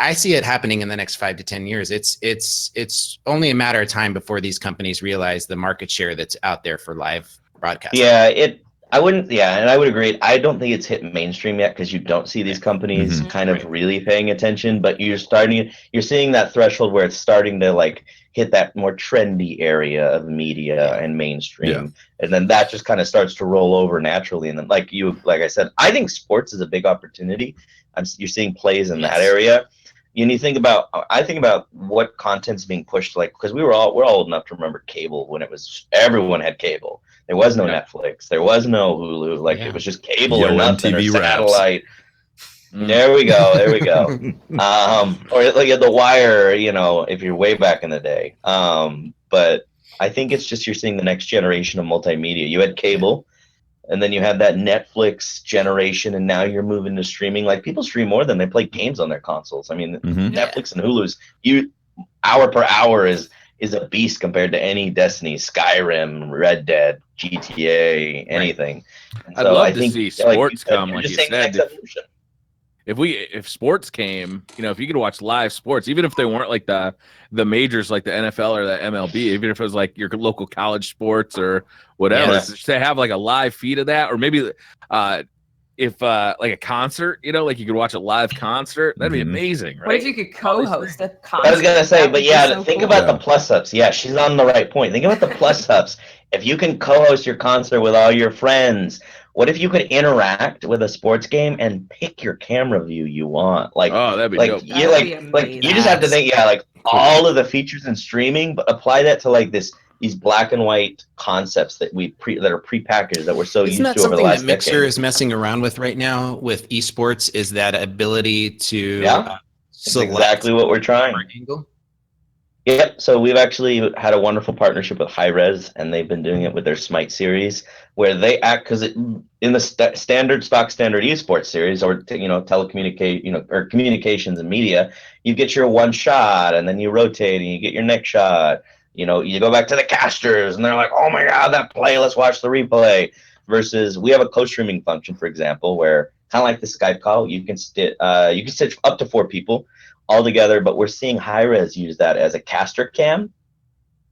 I see it happening in the next 5 to 10 years. It's only a matter of time before these companies realize the market share that's out there for live broadcasting. I would agree. I don't think it's hit mainstream yet because you don't see these companies kind of really paying attention, but you're seeing that threshold where it's starting to like hit that more trendy area of media and mainstream. And then that just kind of starts to roll over naturally. And then like I said, I think sports is a big opportunity. You're seeing plays in that area. And I think about what content's being pushed, like, because we're all old enough to remember cable when everyone had cable. There was no Netflix. There was no Hulu. Like, it was just cable or nothing, or satellite. There we go. Or like The Wire, if you're way back in the day. But I think it's just you're seeing the next generation of multimedia. You had cable, and then you had that Netflix generation, and now you're moving to streaming. Like, people stream more than they play games on their consoles. I mean, Netflix and Hulu's hour per hour is a beast compared to any Destiny, Skyrim, Red Dead, GTA, anything. I'd love to see sports come, like you said. If sports came, if you could watch live sports, even if they weren't like the majors like the NFL or the MLB, even if it was like your local college sports or whatever, to have like a live feed of that, or maybe if like a concert, like you could watch a live concert, that'd be amazing, right? What if you could co-host a concert? I was gonna say, but yeah, so think cool. about the plus ups. Yeah, she's on the right point. Think about the plus ups. If you can co-host your concert with all your friends, what if you could interact with a sports game and pick your camera view you want? Like, oh, that'd be like dope. you That'd be like you just have to think, like all of the features in streaming, but apply that to like these black and white concepts that that are prepackaged that we're so Isn't used that to over the something last that Mixer decade. is messing around with right now with esports? Is that ability to That's select exactly what we're trying. angle? Yep. So we've actually had a wonderful partnership with High Res, and they've been doing it with their Smite series, where they act because in the standard esports series, or telecommunicate, or communications and media, you get your one shot, and then you rotate, and you get your next shot. You go back to the casters, and they're like, "Oh my god, that play! Let's watch the replay." Versus, we have a co-streaming function, for example, where kind of like the Skype call, you can sit up to 4 people all together, but we're seeing Hi-Res use that as a caster cam.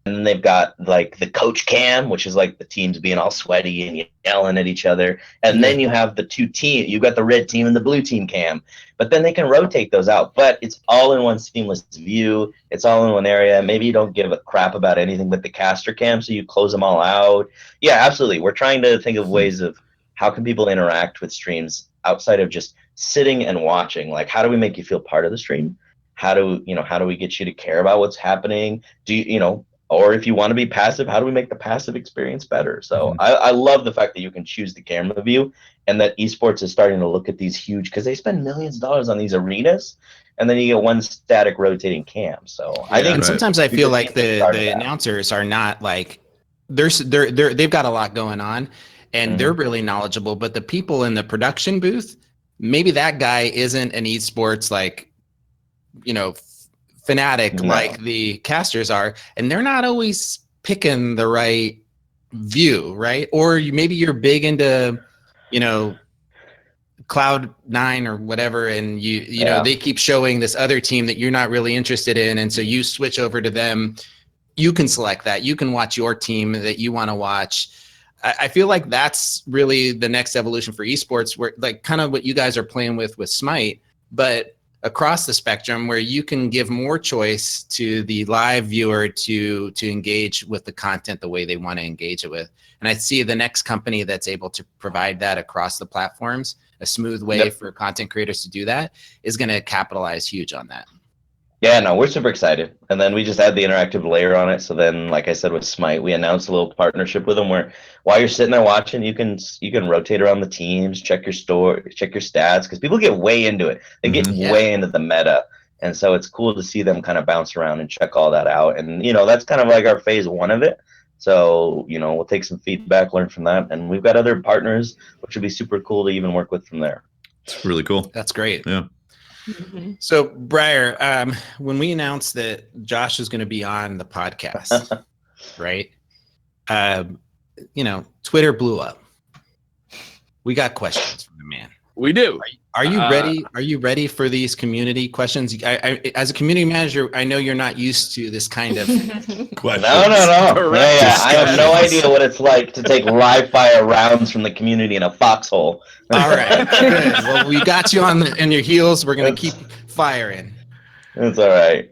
And then they've got like the coach cam, which is like the teams being all sweaty and yelling at each other. And then you have the two team, you've got the red team and the blue team cam. But then they can rotate those out. But it's all in one seamless view. It's all in one area. Maybe you don't give a crap about anything but the caster cam, so you close them all out. Yeah, absolutely. We're trying to think of ways of how can people interact with streams outside of just sitting and watching. Like, how do we make you feel part of the stream? How do we get you to care about what's happening? Or if you want to be passive, how do we make the passive experience better? So I love the fact that you can choose the camera view, and that esports is starting to look at these huge, because they spend millions of dollars on these arenas, and then you get one static rotating cam. So I think, and sometimes I feel like the announcers are not like they've got a lot going on, and they're really knowledgeable, but the people in the production booth, maybe that guy isn't an esports fanatic like the casters are, and they're not always picking the right view, right? Or maybe you're big into Cloud9 or whatever, and you know they keep showing this other team that you're not really interested in, and so you switch over to them. You can select that. You can watch your team that you want to watch. I feel like that's really the next evolution for esports, where like kind of what you guys are playing with Smite, but across the spectrum, where you can give more choice to the live viewer to engage with the content the way they want to engage it with. And I see the next company that's able to provide that across the platforms, a smooth way for content creators to do that, is going to capitalize huge on that. Yeah, no, we're super excited. And then we just add the interactive layer on it. So then, like I said, with Smite, we announced a little partnership with them where while you're sitting there watching, you can rotate around the teams, check your stats, because people get way into it. They get way into the meta. And so it's cool to see them kind of bounce around and check all that out. And, that's kind of like our phase one of it. So, we'll take some feedback, learn from that. And we've got other partners, which would be super cool to even work with from there. It's really cool. That's great. Yeah. So, Briar, when we announced that Josh is going to be on the podcast, right? Twitter blew up. We got questions from the man. We do. Are you ready? Are you ready for these community questions? I, as a community manager, I know you're not used to this kind of questions. No. Yeah, I have no idea what it's like to take live fire rounds from the community in a foxhole. All right. Good. Well, we got you on your heels. We're going to keep firing. It's all right.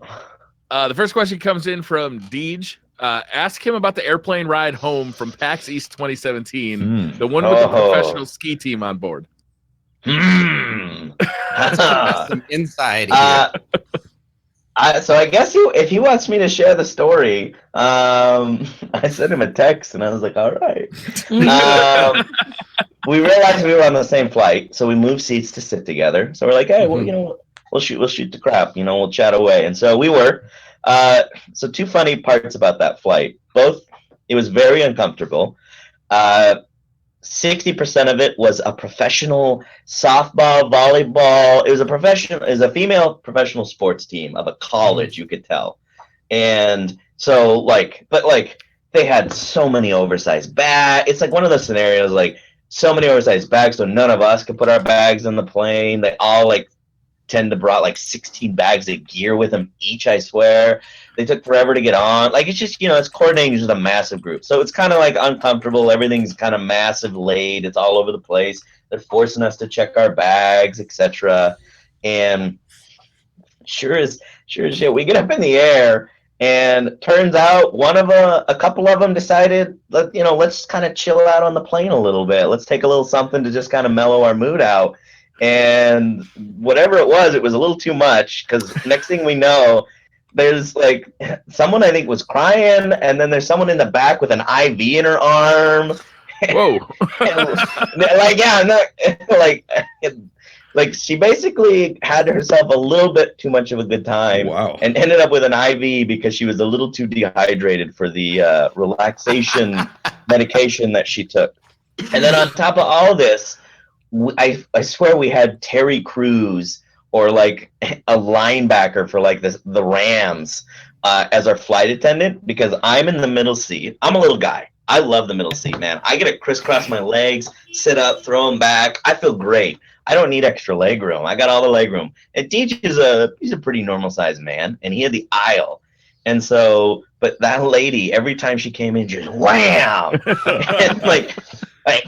The first question comes in from Deej. Ask him about the airplane ride home from PAX East 2017, the one with the professional ski team on board. That's some inside here. So I guess if he wants me to share the story, I sent him a text and I was like, all right. We realized we were on the same flight, so we moved seats to sit together. So we're like, hey, well, we'll shoot the crap, we'll chat away. And so we were. So two funny parts about that flight. Both, it was very uncomfortable. 60% of it was a professional softball, volleyball. It was a female professional sports team of a college, you could tell. And so they had so many oversized bags. It's like one of those scenarios, like so many oversized bags, so none of us could put our bags on the plane. They all tend to brought 16 bags of gear with them each, I swear. They took forever to get on. It's just, it's coordinating just a massive group. So it's kind of uncomfortable. Everything's kind of massive laid. It's all over the place. They're forcing us to check our bags, etc. And sure as shit, we get up in the air, and turns out a couple of them decided, let's kind of chill out on the plane a little bit. Let's take a little something to just kind of mellow our mood out. And whatever it was a little too much, because next thing we know, there's like someone I think was crying, and then there's someone in the back with an IV in her arm. Whoa. Like she basically had herself a little bit too much of a good time. Wow. And ended up with an IV because she was a little too dehydrated for the relaxation medication that she took. And then on top of all this, I swear we had Terry Crews or like a linebacker for like the Rams as our flight attendant, because I'm in the middle seat. I'm a little guy. I love the middle seat, man. I get to crisscross my legs, sit up, throw them back. I feel great. I don't need extra leg room. I got all the leg room. And Deej he's a pretty normal sized man, and he had the aisle. And so, but that lady, every time she came in, just wham! And like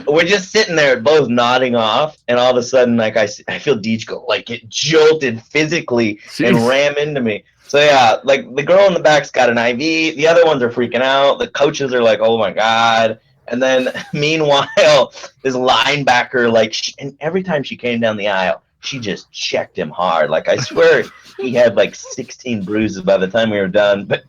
we're just sitting there both nodding off, and all of a sudden, like I feel Deej go, like it jolted physically and ram into me. So yeah, like the girl in the back's got an IV. The other ones are freaking out. The coaches are like, "Oh my god!" And then meanwhile, this linebacker, and every time she came down the aisle, she just checked him hard. Like I swear, he had like 16 bruises by the time we were done. But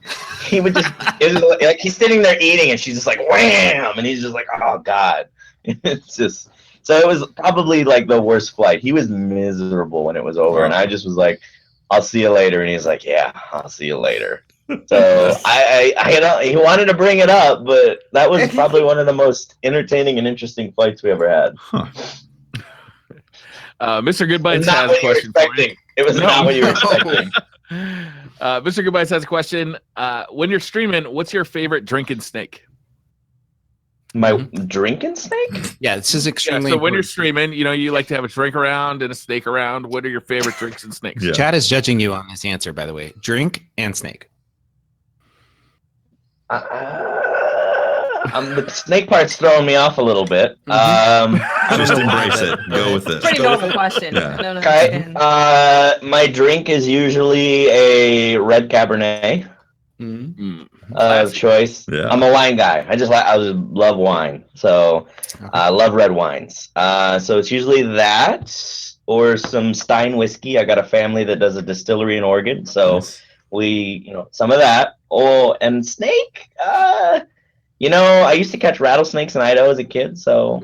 he would it was like he's sitting there eating, and she's just like wham, and he's just like, "Oh god!" It's just so it was probably like the worst flight. He was miserable when it was over, and I just was like, "I'll see you later," and he's like, "Yeah, I'll see you later." So he wanted to bring it up, but that was probably one of the most entertaining and interesting flights we ever had. Huh. Mr. Goodbites has a question for you. It was not what you were expecting. Mr. Goodbites has a question. When you're streaming, what's your favorite drinking snake? My drinking snake? Yeah, this is extremely. So when you're streaming, you like to have a drink around and a snake around. What are your favorite drinks and snakes? Yeah. Chad is judging you on this answer, by the way. Drink and snake. The snake part's throwing me off a little bit. Just embrace it. Go with it. Pretty normal question. Yeah. No, Okay. My drink is usually a red Cabernet of choice. Yeah. I'm a wine guy. I love wine, so I love red wines. So it's usually that or some Stein whiskey. I got a family that does a distillery in Oregon, so Nice. we, some of that. Oh, and snake. I used to catch rattlesnakes in Idaho as a kid, so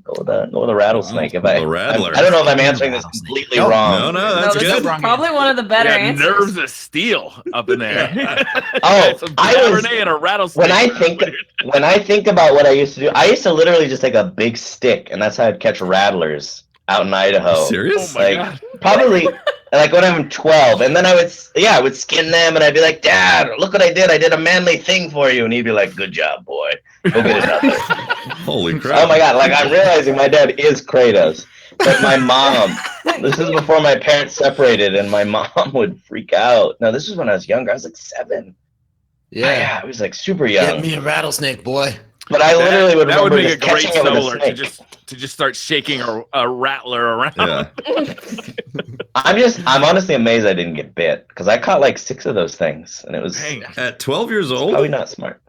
go with a rattlesnake. The rattler. I don't know if I'm answering this completely wrong. No, that's this good. is probably one of the better Yeah, answers. nerves of steel up in there. Some I was Cabernet and a rattlesnake. when I think about what I used to do, I used to literally just take a big stick, and that's how I'd catch rattlers out in Idaho. Serious? Oh my God. Probably like when I'm 12, and then I would skin them, and I'd be like, "Dad, look what I did! I did a manly thing for you," and he'd be like, "Good job, boy. Go get another." Holy crap. Oh my God! Like I'm realizing my dad is Kratos, but my mom. This is before my parents separated, and my mom would freak out. No, this was when I was younger. I was like 7. Yeah, I was like super young. Get me a rattlesnk, boy. But I literally would That would remember make a just great catching it with a solar snake. to just start shaking a rattler around. Yeah. I'm honestly amazed I didn't get bit, because I caught like 6 of those things, and it was At 12 years old? probably not smart.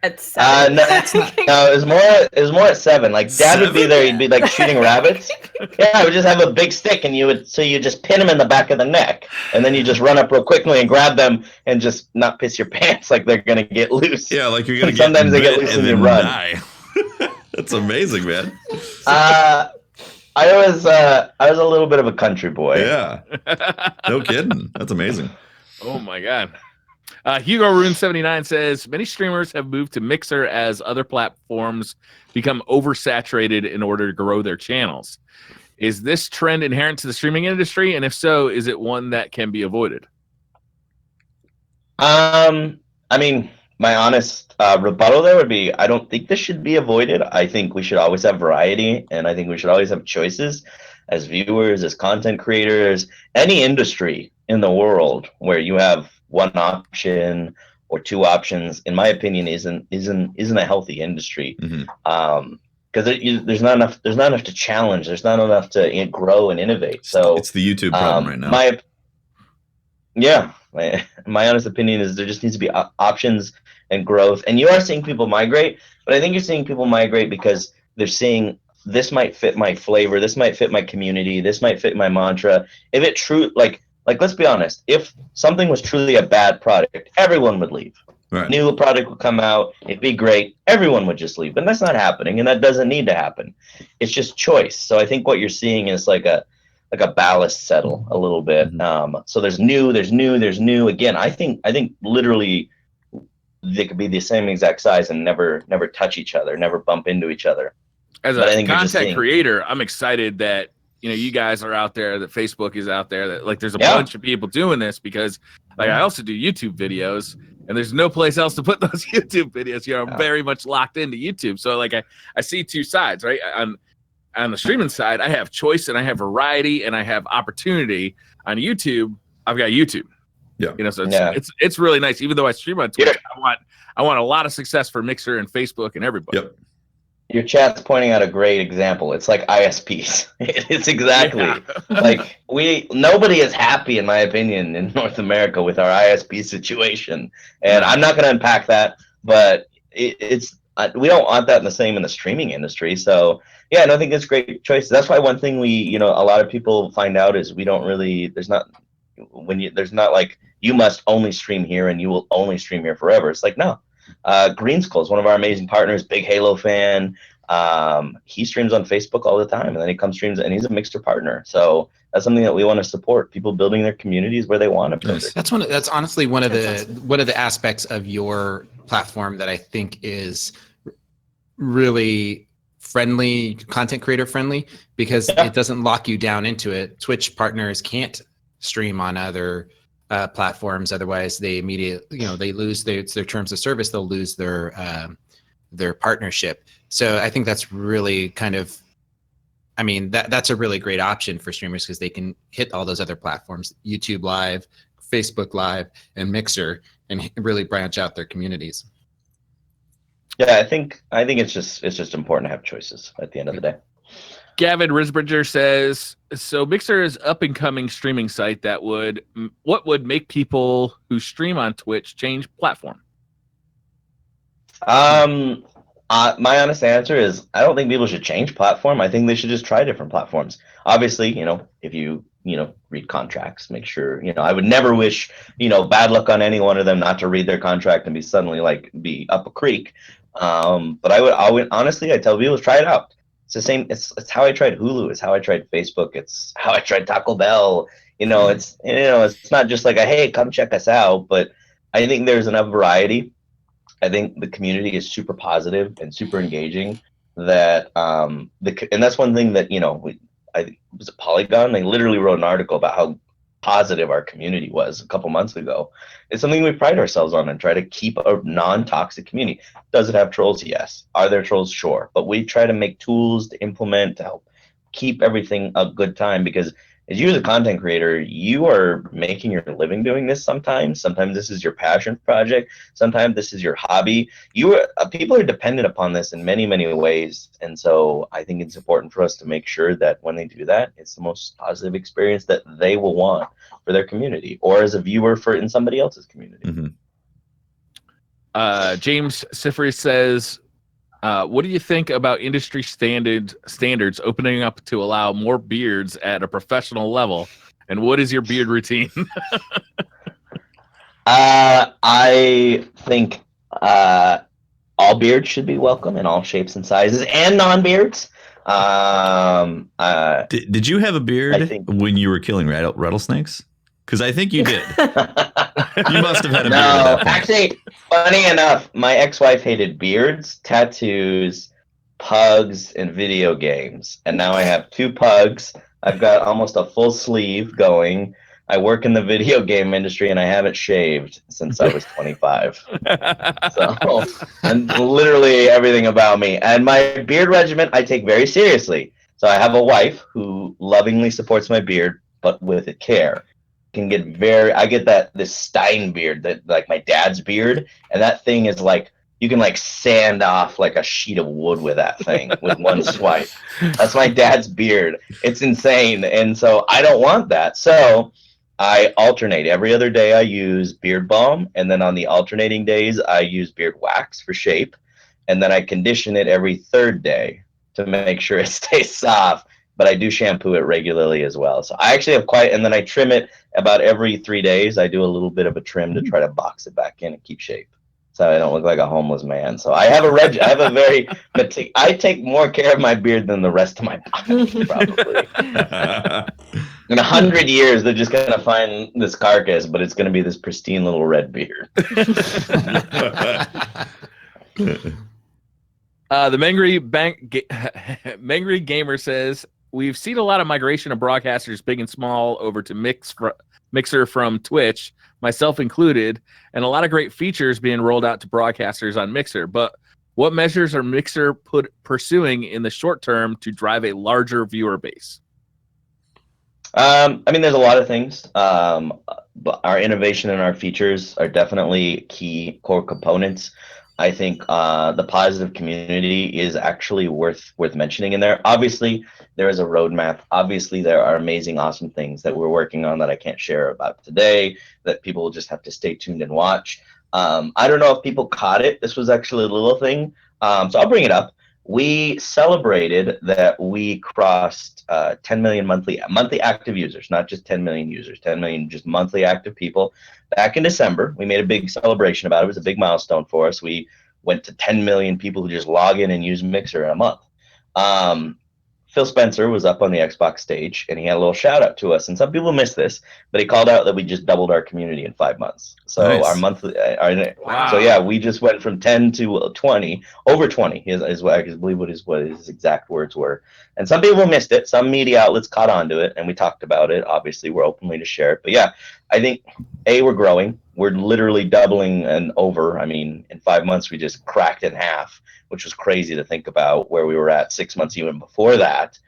At 7. No, it was more at 7. Like Dad would be there, he'd be like shooting rabbits. Yeah, I would just have a big stick, and you just pin them in the back of the neck, and then you just run up real quickly and grab them, and just not piss your pants like they're gonna get loose. Yeah, like you're gonna get Sometimes they get bit loose and and you then run. die. That's amazing, man. I was a little bit of a country boy. Yeah. No kidding. That's amazing. Oh my God. Hugo Rune 79 says many streamers have moved to Mixer as other platforms become oversaturated in order to grow their channels. Is this trend inherent to the streaming industry? And if so, is it one that can be avoided? I mean, my honest rebuttal there would be, I don't think this should be avoided. I think we should always have variety, and I think we should always have choices as viewers, as content creators, any industry in the world where you have one option or 2 options, in my opinion, isn't a healthy industry. Mm-hmm. Because because there's not enough. There's not enough to challenge. There's not enough to grow and innovate. So it's the YouTube problem right now. My honest opinion is there just needs to be options and growth. And you are seeing people migrate, but I think you're seeing people migrate because they're seeing this might fit my flavor, this might fit my community, this might fit my mantra. If it true like let's be honest, if something was truly a bad product, everyone would leave. Right. New product would come out, it'd be great, everyone would just leave. But that's not happening, and that doesn't need to happen. It's just choice. So I think what you're seeing is like a ballast settle a little bit. So there's new. Again, I think literally they could be the same exact size and never touch each other, never bump into each other. As a content creator, I'm excited that you guys are out there, that Facebook is out there, that like there's a bunch of people doing this, because like I also do YouTube videos and there's no place else to put those YouTube videos. I'm very much locked into YouTube. So like I see two sides, right? On the streaming side, I have choice and I have variety and I have opportunity. On YouTube, I've got YouTube. Yeah. So it's really nice. Even though I stream on Twitch, I want a lot of success for Mixer and Facebook and everybody. Yep. Your chat's pointing out a great example. It's like ISPs. It's exactly like nobody is happy, in my opinion, in North America with our ISP situation. And I'm not going to unpack that, but it's we don't want that in the streaming industry. So yeah, I think it's great choices. That's why one thing a lot of people find out is we don't really, there's not like you must only stream here and you will only stream here forever. It's like, no. Green Skull is one of our amazing partners, big Halo fan. He streams on Facebook all the time, and then he comes streams, and he's a Mixer partner. So that's something that we want to support. People building their communities where they want to build. That's honestly one of the aspects of your platform that I think is really friendly, content creator friendly, because it doesn't lock you down into it. Twitch partners can't stream on other platforms, otherwise they immediately they lose their terms of service. They'll lose their partnership. So I think that's really that's a really great option for streamers, because they can hit all those other platforms, YouTube Live, Facebook Live, and Mixer, and really branch out their communities. Yeah, I think it's just important to have choices at the end of the day. Gavin Risbridger says, so Mixer is up-and-coming streaming site what would make people who stream on Twitch change platform? My honest answer is I don't think people should change platform. I think they should just try different platforms. Obviously, if you read contracts, make sure, I would never wish, bad luck on any one of them not to read their contract and be suddenly be up a creek. But I would honestly, I tell people to try it out. It's the same. It's how I tried Hulu. It's how I tried Facebook. It's how I tried Taco Bell. It's not just like hey, come check us out. But I think there's enough variety. I think the community is super positive and super engaging. That and that's one thing that I was a Polygon. They literally wrote an article about how positive our community was a couple months ago. It's something we pride ourselves on and try to keep a non-toxic community. Does it have trolls? Yes. Are there trolls? Sure. But we try to make tools to implement to help keep everything a good time, because as you as a content creator, you are making your living doing this sometimes. Sometimes this is your passion project. Sometimes this is your hobby. People are dependent upon this in many, many ways. And so I think it's important for us to make sure that when they do that, it's the most positive experience that they will want for their community, or as a viewer in somebody else's community. Mm-hmm. James Sifri says, what do you think about industry standards opening up to allow more beards at a professional level? And what is your beard routine? I think all beards should be welcome in all shapes and sizes, and non-beards. Did you have a beard when you were killing rattlesnakes? Because I think you did. You must have had a beard at that point. Actually, funny enough, my ex-wife hated beards, tattoos, pugs, and video games. And now I have 2 pugs. I've got almost a full sleeve going. I work in the video game industry, and I haven't shaved since I was 25. So, and literally everything about me. And my beard regimen, I take very seriously. So I have a wife who lovingly supports my beard, but with care. Can get I get this Stein beard, that like my dad's beard, and that thing is like you can like sand off like a sheet of wood with that thing with one swipe. That's my dad's beard. It's insane. And so I don't want that. So I alternate. Every other day I use beard balm, and then on the alternating days I use beard wax for shape, and then I condition it every third day to make sure it stays soft. But I do shampoo it regularly as well. So I actually have quite, and then I trim it about every 3 days. I do a little bit of a trim to try to box it back in and keep shape, so I don't look like a homeless man. So I have I have a very, I take more care of my beard than the rest of my body, probably. In 100 years, they're just gonna find this carcass, but it's gonna be this pristine little red beard. The Mangry Gamer says, we've seen a lot of migration of broadcasters, big and small, over to Mixer from Twitch, myself included, and a lot of great features being rolled out to broadcasters on Mixer. But what measures are Mixer pursuing in the short term to drive a larger viewer base? I mean, there's a lot of things. But our innovation and our features are definitely key core components. I think the positive community is actually worth mentioning in there. Obviously, there is a roadmap. Obviously, there are amazing, awesome things that we're working on that I can't share about today, that people will just have to stay tuned and watch. I don't know if people caught it. This was actually a little thing. So I'll bring it up. We celebrated that we crossed 10 million monthly active users, not just 10 million users, 10 million just monthly active people. Back in December, we made a big celebration about it. It was a big milestone for us. We went to 10 million people who just log in and use Mixer in a month. Phil Spencer was up on the Xbox stage, and he had a little shout out to us. And some people miss this, but he called out that we just doubled our community in 5 months. So Nice. our monthly, Wow. so yeah, we just went from 10 to 20, over 20 is what I believe what his exact words were. And some people missed it. Some media outlets caught on to it, and we talked about it. Obviously, we're openly to share it. But yeah, I think we're growing. We're literally doubling and over. I mean, in 5 months, we just cracked in half, which was crazy to think about where we were at 6 months even before that.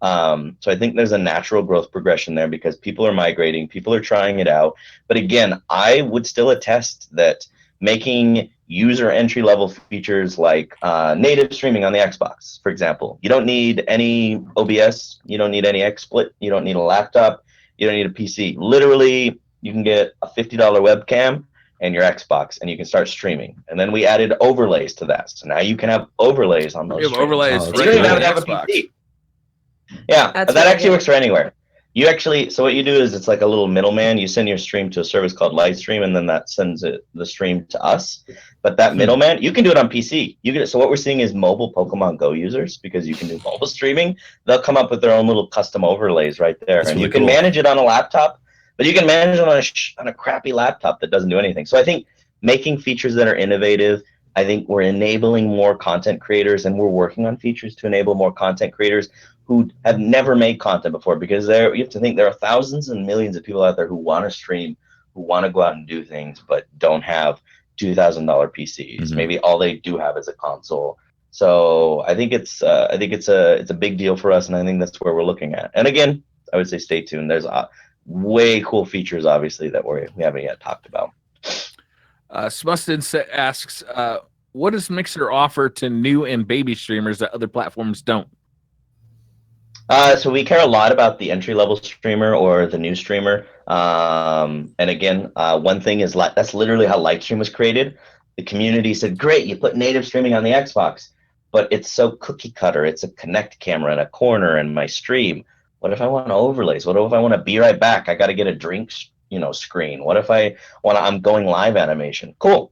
So I think there's a natural growth progression there because people are migrating, people are trying it out. But again, I would still attest that making user entry level features like native streaming on the Xbox, for example, you don't need any OBS, you don't need any XSplit, you don't need a laptop, you don't need a PC. Literally, you can get a $50 webcam and your Xbox, and you can start streaming. And then we added overlays to that, so now you can have overlays on those. We have overlays. Oh, You don't even have to have a Xbox. PC. Yeah, That's that really actually good. works for anywhere. You actually, so what you do is it's like a little middleman. You send your stream to a service called Livestream, and then that sends the stream to us. But that middleman, you can do it on PC. You can. So what we're seeing is mobile Pokemon Go users, because you can do mobile streaming. They'll come up with their own little custom overlays right there, That's and really you can cool. manage it on a laptop. But you can manage it on a crappy laptop that doesn't do anything. So I think making features that are innovative. I think we're enabling more content creators, and we're working on features to enable more content creators who have never made content before, because you have to think there are thousands and millions of people out there who want to stream, who want to go out and do things, but don't have $2,000 PCs. Mhm. Maybe all they do have is a console. So I think it's a big deal for us, and I think that's where we're looking at. And again, I would say stay tuned. There's way cool features, obviously, that we haven't yet talked about. Smustin asks, what does Mixer offer to new and baby streamers that other platforms don't? So we care a lot about the entry-level streamer or the new streamer. And again, one thing is that's literally how Livestream was created. The community said, great, you put native streaming on the Xbox, but it's so cookie cutter. It's a Connect camera in a corner in my stream. What if I want overlays? What if I want to be right back? I got to get a drink, screen. What if I'm going live animation? Cool.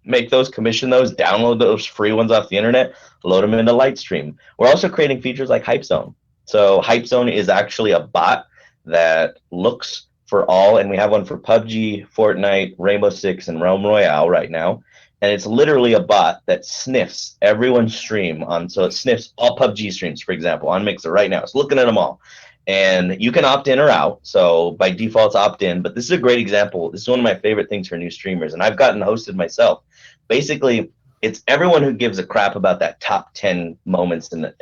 Make those, commission those, download those free ones off the internet, load them into Lightstream. We're also creating features like Hype Zone. So Hype Zone is actually a bot that looks for all, and we have one for PUBG, Fortnite, Rainbow Six, and Realm Royale right now. And it's literally a bot that sniffs everyone's stream so it sniffs all PUBG streams, for example, on Mixer right now. It's looking at them all. And you can opt in or out. So by default, it's opt in. But this is a great example. This is one of my favorite things for new streamers. And I've gotten hosted myself. Basically, it's everyone who gives a crap about that top 10 moments in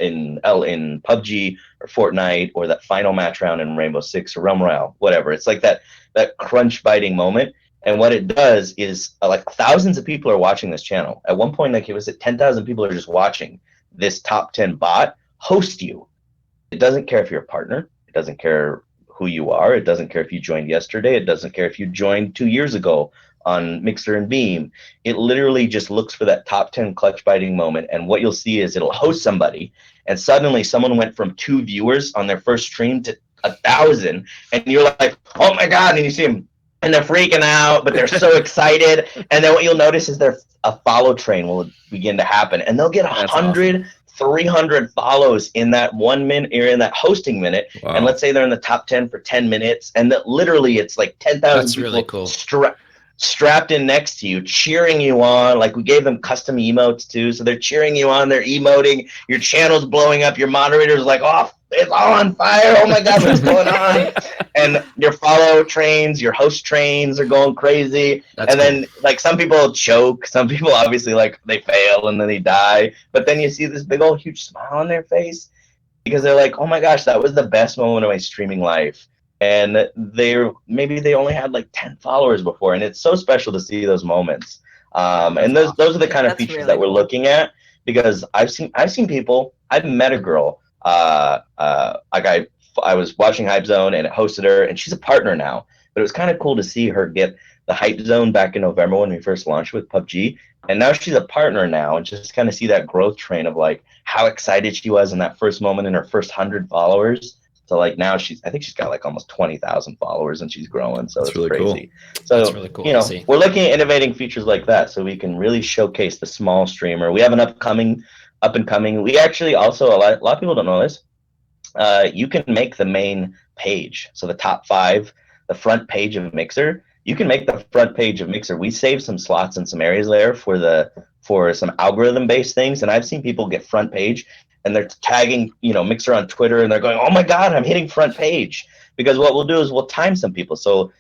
PUBG or Fortnite, or that final match round in Rainbow Six or Realm Royale, whatever. It's like that crunch biting moment. And what it does is like thousands of people are watching this channel. At one point, like it was at 10,000 people are just watching this top 10 bot host you. It doesn't care if you're a partner. It doesn't care who you are. It doesn't care if you joined yesterday. It doesn't care if you joined 2 years ago on Mixer and Beam. It literally just looks for that top 10 clutch biting moment. And what you'll see is it'll host somebody. And suddenly someone went from 2 viewers on their first stream to 1,000. And you're like, oh my God. And you see them and they're freaking out, but they're so excited. And then what you'll notice is a follow train will begin to happen. And they'll get 100, 300 follows in that 1 minute or in that hosting minute. Wow. And let's say they're in the top 10 for 10 minutes. And that literally it's like 10,000 people really cool. strapped in next to you, cheering you on. Like we gave them custom emotes too. So they're cheering you on, they're emoting, your channel's blowing up, your moderator's like, oh, it's all on fire. Oh my God, what's going on? And your follow trains, your host trains are going crazy. That's and then like some people choke, some people obviously like they fail and then they die. But then you see this big old huge smile on their face because they're like, oh my gosh, that was the best moment of my streaming life. And maybe they only had like 10 followers before, and it's so special to see those moments. And those are the kind of features really that we're looking at, because I've seen people. I've met a girl. I was watching Hype Zone and it hosted her, and she's a partner now. But it was kind of cool to see her get the Hype Zone back in November when we first launched with PUBG, and now she's a partner now, and just kind of see that growth train of like how excited she was in that first moment in her first 100 followers. So like now I think she's got like almost 20,000 followers and she's growing. So it's really crazy. Cool. So that's really cool. You know, we're looking at innovating features like that so we can really showcase the small streamer. We have an up and coming. We actually also a lot of people don't know this. You can make the main page. So the top 5, the front page of Mixer. You can make the front page of Mixer. We saved some slots in some areas there for some algorithm based things, and I've seen people get front page and they're tagging, Mixer on Twitter, and they're going, oh my God, I'm hitting front page. Because what we'll do is we'll time some people. So,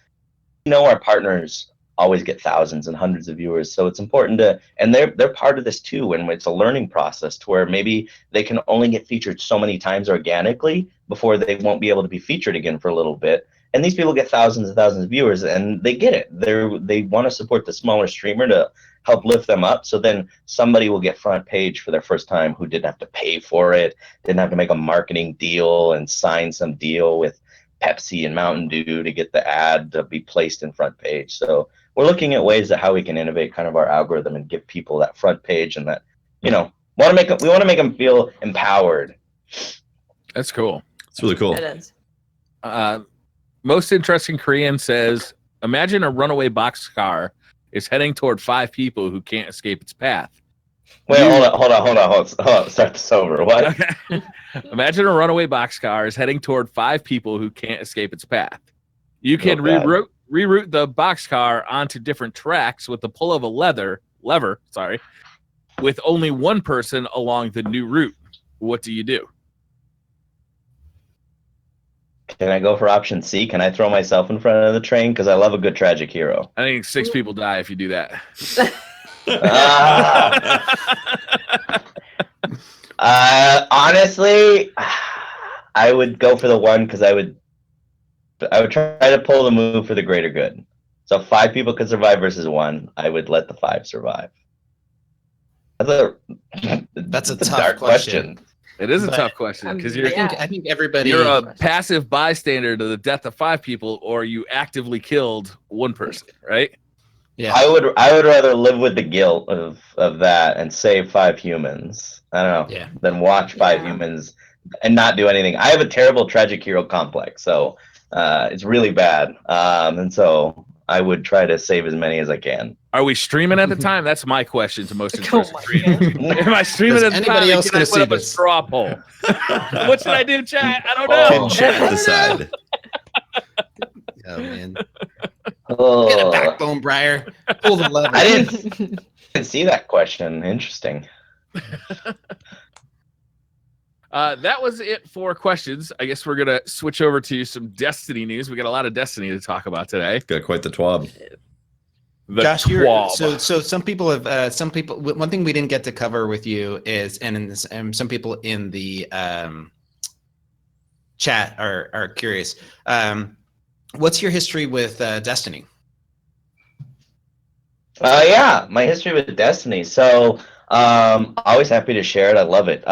our partners always get thousands and hundreds of viewers. So it's important and they're part of this too, when it's a learning process to where maybe they can only get featured so many times organically before they won't be able to be featured again for a little bit. And these people get thousands and thousands of viewers, and they get it. They want to support the smaller streamer to help lift them up. So then somebody will get front page for their first time who didn't have to pay for it, didn't have to make a marketing deal and sign some deal with Pepsi and Mountain Dew to get the ad to be placed in front page. So we're looking at ways that how we can innovate kind of our algorithm and give people that front page, and that, we want to make them feel empowered. That's cool. It's really cool. It is. Most interesting Korean says, imagine a runaway boxcar is heading toward 5 people who can't escape its path. Wait, hold on. Start this over. What? Okay. Imagine a runaway boxcar is heading toward 5 people who can't escape its path. You can reroute the boxcar onto different tracks with the pull of a lever, with only one person along the new route. What do you do? Can I go for option C? Can I throw myself in front of the train? Because I love a good tragic hero. I think 6 people die if you do that. Honestly, I would go for the one, because I would try to pull the move for the greater good. So 5 people could survive versus 1. I would let the 5 survive. That's a tough dark question. It is a tough question, because I think everybody. You're a passive bystander to the death of 5 people, or you actively killed 1 person, right? Yeah. I would rather live with the guilt of that and save 5 humans. I don't know. Yeah. Than watch 5 humans and not do anything. I have a terrible tragic hero complex, so it's really bad. And so I would try to save as many as I can. Are we streaming at the time? That's my question to most interesting. Am I streaming at the time? Anybody else going to put up a straw poll? What should I do, chat? I don't know. Can chat decide? Oh man. Get a backbone, Briar. Pull the lever. I didn't see that question. Interesting. That was it for questions. I guess we're going to switch over to some Destiny news. We got a lot of Destiny to talk about today. Got quite the twab. Josh, so some people have one thing we didn't get to cover with you is, and some people in the chat are curious. What's your history with Destiny? Yeah, my history with Destiny. So, always happy to share it. I love it.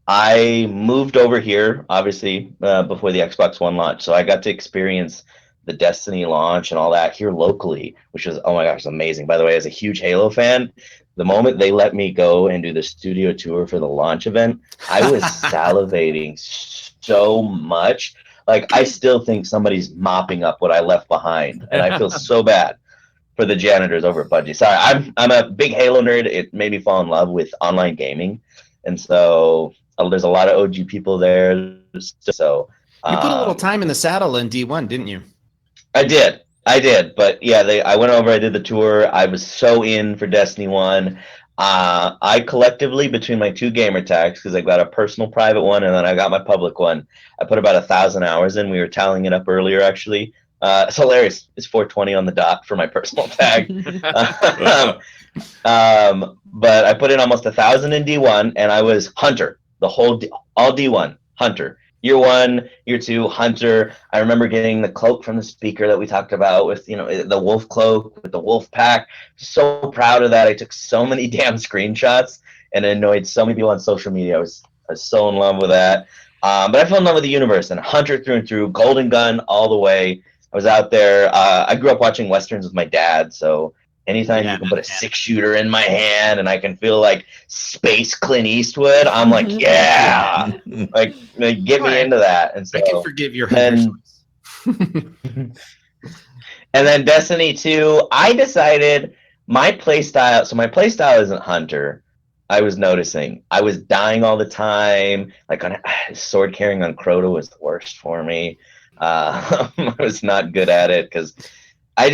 I moved over here, obviously, before the Xbox One launch, so I got to experience the Destiny launch and all that here locally, which was, oh my gosh, amazing. By the way, as a huge Halo fan, the moment they let me go and do the studio tour for the launch event, I was salivating so much. Like, I still think somebody's mopping up what I left behind, and I feel so bad for the janitors over at Bungie. Sorry, I'm a big Halo nerd. It made me fall in love with online gaming, and so there's a lot of OG people there. So You put a little time in the saddle in D1, didn't you? I did, but yeah, I went over. I did the tour. I was so in for Destiny 1. I collectively, between my two gamer tags, because I got a personal private one and then I got my public one, I put about 1,000 hours in. We were tallying it up earlier, actually. It's hilarious. It's 420 on the dot for my personal tag. But I put in almost 1,000 in D1, and I was Hunter the whole all D1 Hunter. Year 1, year 2, Hunter. I remember getting the cloak from the speaker that we talked about with, the wolf cloak with the wolf pack. So proud of that. I took so many damn screenshots and annoyed so many people on social media. I was so in love with that. But I fell in love with the universe and Hunter through and through. Golden Gun all the way. I was out there. I grew up watching Westerns with my dad, so anytime you can put a 6-shooter in my hand and I can feel like space Clint Eastwood, I'm like, yeah, like get me into that. And so I can forgive your Hunter choice. And then Destiny 2, I decided my playstyle. So my playstyle isn't Hunter. I was noticing I was dying all the time. Like sword carrying on Crota was the worst for me. I was not good at it because I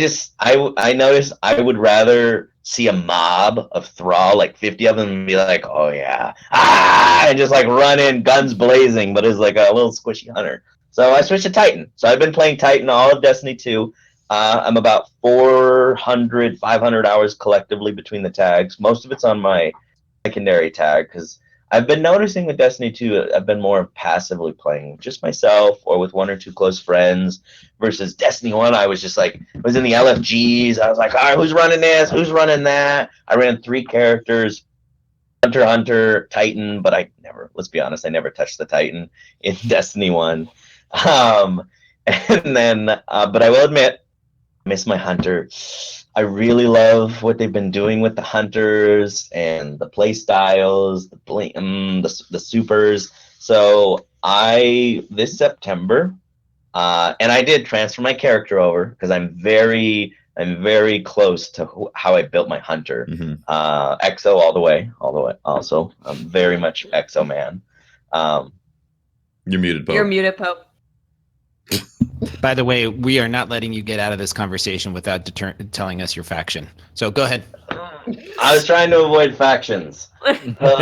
noticed I would rather see a mob of Thrall, like 50 of them, and be like, oh yeah, and just like run in, guns blazing, but it's like a little squishy Hunter. So I switched to Titan. So I've been playing Titan all of Destiny 2. I'm about 400, 500 hours collectively between the tags. Most of it's on my secondary tag because I've been noticing with Destiny 2, I've been more passively playing just myself or with one or two close friends versus Destiny 1. I was just like, I was in the LFGs. I was like, all right, who's running this? Who's running that? I ran 3 characters, Hunter, Titan, but let's be honest, I never touched the Titan in Destiny 1. And then, but I will admit, I miss my Hunter. I really love what they've been doing with the Hunters and the play styles, the supers. So this September, and I did transfer my character over because I'm very close to how I built my Hunter. EXO all the way. Also, I'm very much EXO man. You're muted, Pope. You're muted, Pope. By the way, we are not letting you get out of this conversation without telling us your faction. So go ahead. I was trying to avoid factions. But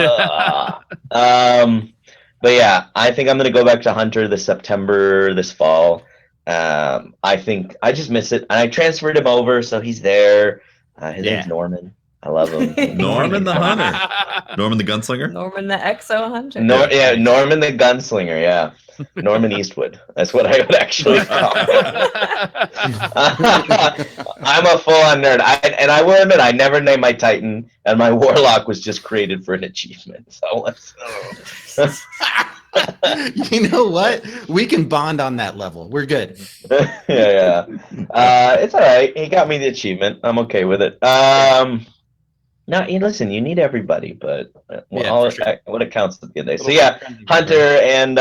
yeah, I think I'm going to go back to Hunter this fall. I think I just miss it. And I transferred him over, so he's there. His name's Norman. I love him. Norman the Hunter. Norman the Gunslinger? Norman the Exo Hunter. Norman the Gunslinger, yeah. Norman Eastwood. That's what I would actually call him. I'm a full-on nerd. I will admit, I never named my Titan, and my Warlock was just created for an achievement. So You know what? We can bond on that level. We're good. yeah. It's all right. He got me the achievement. I'm okay with it. No, listen, you need everybody, but what it counts at the end of the day. So yeah, Hunter and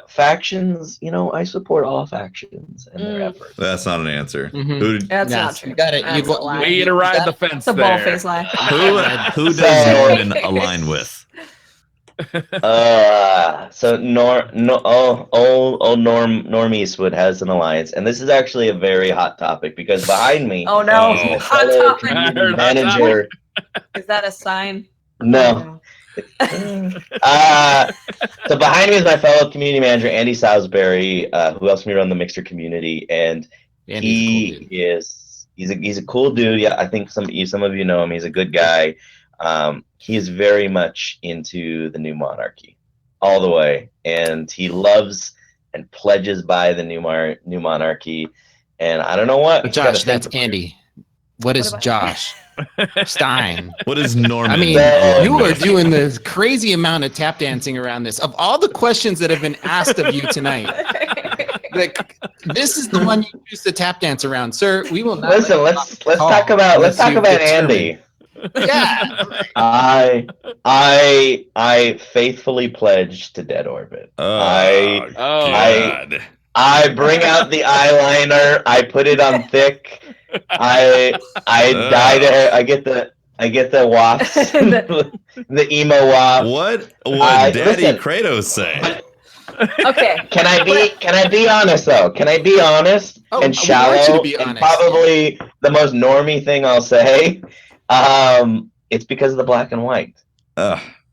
factions, I support all factions and their efforts. That's not an answer. That's not true. You got it. Way to ride the fence. It's a bald-faced lie. Who does Norman align with? So Norm Eastwood has an alliance, and this is actually a very hot topic because behind me, oh no, is my hot fellow topic. community manager. Is that a sign? No. So behind me is my fellow community manager Andy Salisbury, who helps me run the Mixer community, and he's a cool dude. Yeah, I think some of you know him. He's a good guy. He is very much into the new monarchy all the way, and he loves and pledges by the new monarchy. And I don't know what. But Josh, that's Andy. What is Josh Stein? What is Norman? I mean, along you are with? doing this crazy amount of tap dancing around this. Of all the questions that have been asked of you tonight, like this is the one you choose to tap dance around, sir. We will not. Listen, let's talk about Andy. Yeah, I faithfully pledged to Dead Orbit. Oh, God. I bring out the eyeliner. I put it on thick. I dye it. I get the wafts, the emo waft. What would Daddy listen, Kratos say? Okay. Can I be honest though? Can I be honest and shallow? We want you to be honest. And probably the most normie thing I'll say. It's because of the black and white.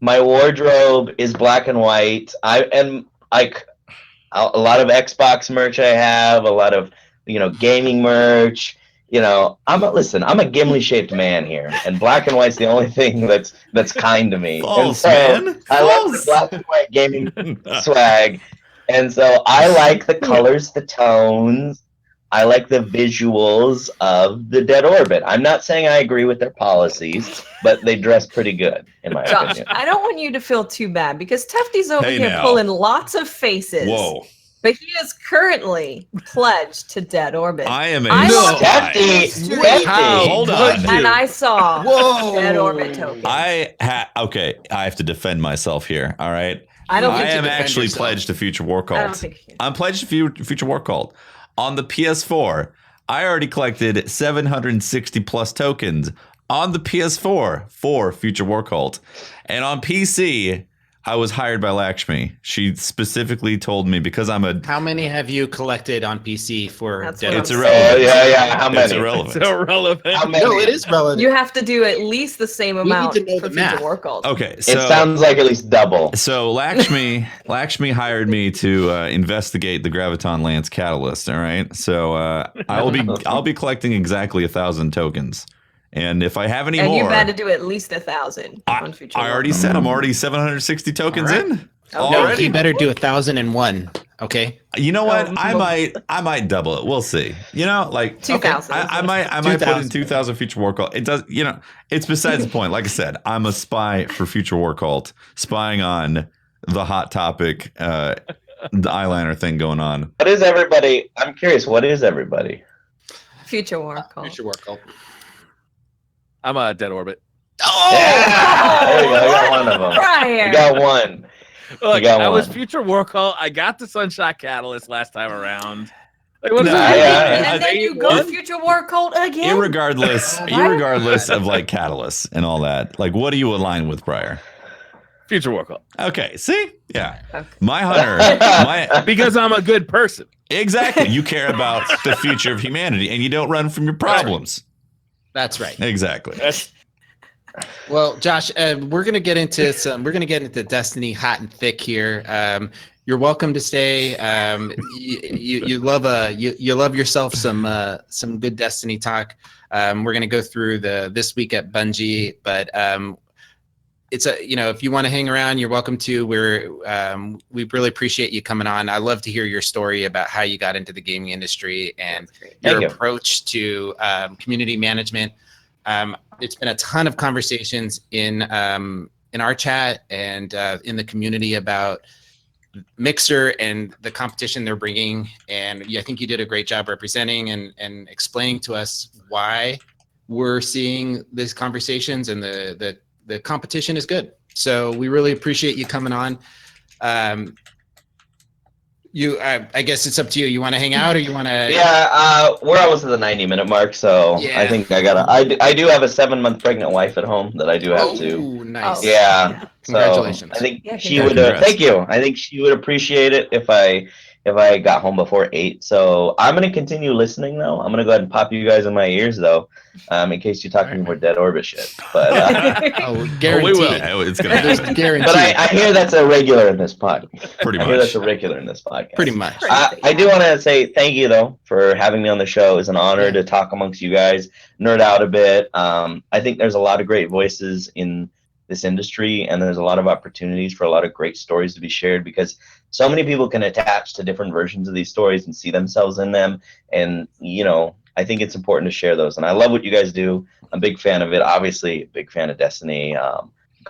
My wardrobe is black and white. I am like a lot of Xbox merch. I have a lot of gaming merch. I'm a Gimli shaped man here, and black and white's the only thing that's kind to me. False, and so man. I like the black and white gaming swag, and so I like the colors, the tones. I like the visuals of the Dead Orbit. I'm not saying I agree with their policies, but they dress pretty good, in my Josh, opinion. I don't want you to feel too bad because Tefty's over Hey, here now. pulling lots of faces. Whoa. But he is currently pledged to Dead Orbit. I am a Tefty, spy. Hold on. And I saw Dead Orbit token. I have to defend myself here. All right. I don't I think you am defend actually yourself. pledged to Future War Cult. I don't think you I'm pledged to Future War Cult. On the PS4, I already collected 760 plus tokens on the PS4 for Future War Cult. And on PC, I was hired by Lakshmi. She specifically told me because I'm a... How many have you collected on PC for That's Dead what It's I'm Orbit? irrelevant. Yeah. How many? It's irrelevant. It's irrelevant. How many? No, it is relevant. You have to do at least the same amount to know for the math. Future War Cult. Okay, It so... sounds like at least double. So Lakshmi hired me to investigate the Graviton Lance Catalyst. All right, so I'll be collecting exactly 1,000 tokens, and if I have any And more, you've had to do at least 1,000 on Future I War already Cult. said I'm already 760 tokens All right. in. Okay. No, Already, he better do 1,001. Okay. you know what? Oh, I might double it. We'll see. Like 2,000. I might put in 2,000. 2,000 Future War Cult. It does. It's besides the point. Like I said, I'm a spy for Future War Cult, spying on the hot topic, the eyeliner thing going on. What is everybody? I'm curious. What is everybody? Future War Cult. Future War Cult. I'm a Dead Orbit. Yeah! There you go. I got one of them. Brian. You got one. Look, got I was one. Future War Cult. I got the Sunshot Catalyst last time around. Like, what No, does yeah, that mean? And then you go Future War Cult again? Irregardless of like catalysts and all that, like what do you align with, Briar? Future War Cult. Okay, see, yeah, Okay. my hunter, Because I'm a good person. exactly. You care about the future of humanity, and you don't run from your problems. That's right. Exactly. Well, Josh, we're gonna get into Destiny hot and thick here. You're welcome to stay. You love yourself some good Destiny talk. We're gonna go through this week at Bungie, but it's if you want to hang around, you're welcome to. We really appreciate you coming on. I love to hear your story about how you got into the gaming industry and your approach to community management. It's been a ton of conversations in our chat and in the community about Mixer and the competition they're bringing. And I think you did a great job representing and explaining to us why we're seeing these conversations, and the competition is good. So we really appreciate you coming on. I guess it's up to you. You want to hang out or you want to? Yeah, we're almost at the 90-minute mark, so Yeah. I think I do have a 7-month pregnant wife at home that I do have to. Oh, nice. Oh. Yeah. So Congratulations. I think Yeah, she would. congrats. Thank you. I think she would appreciate it if I got home before 8. So I'm gonna continue listening though. I'm gonna go ahead and pop you guys in my ears though, in case you talk to me more Dead Orbit shit. But Oh, guaranteed. we will. Yeah, it's gonna There's happen. guaranteed. but I hear that's a regular in this podcast. Pretty I hear that's much. a regular in this podcast. Pretty much. I do want to say thank you though for having me on the show. It's an honor to talk amongst you guys, nerd out a bit. I think there's a lot of great voices in this industry, and there's a lot of opportunities for a lot of great stories to be shared, because so many people can attach to different versions of these stories and see themselves in them, and I think it's important to share those. And I love what you guys do. I'm a big fan of it. Obviously, big fan of Destiny,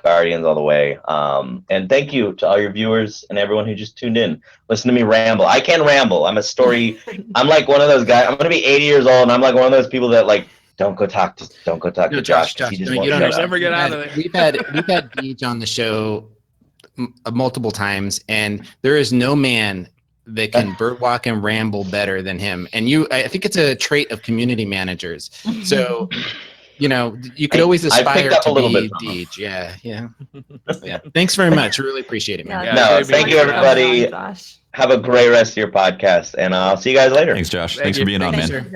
Guardians all the way. And thank you to all your viewers and everyone who just tuned in. Listen to me ramble. I can ramble. I'm like one of those guys. I'm going to be 80 years old, and I'm like one of those people that like, don't go talk to Josh. Josh, He just no, won't you don't shut up. never get out of there. We've had Deej on the show multiple times, and there is no man that can birdwalk and ramble better than him. And I think it's a trait of community managers. So, you could always aspire to be Deej. Yeah. Thanks very much. Really appreciate it, man. No, thank you, everybody. Have a great rest of your podcast, and I'll see you guys later. Thanks, Josh. Thanks for being on, man.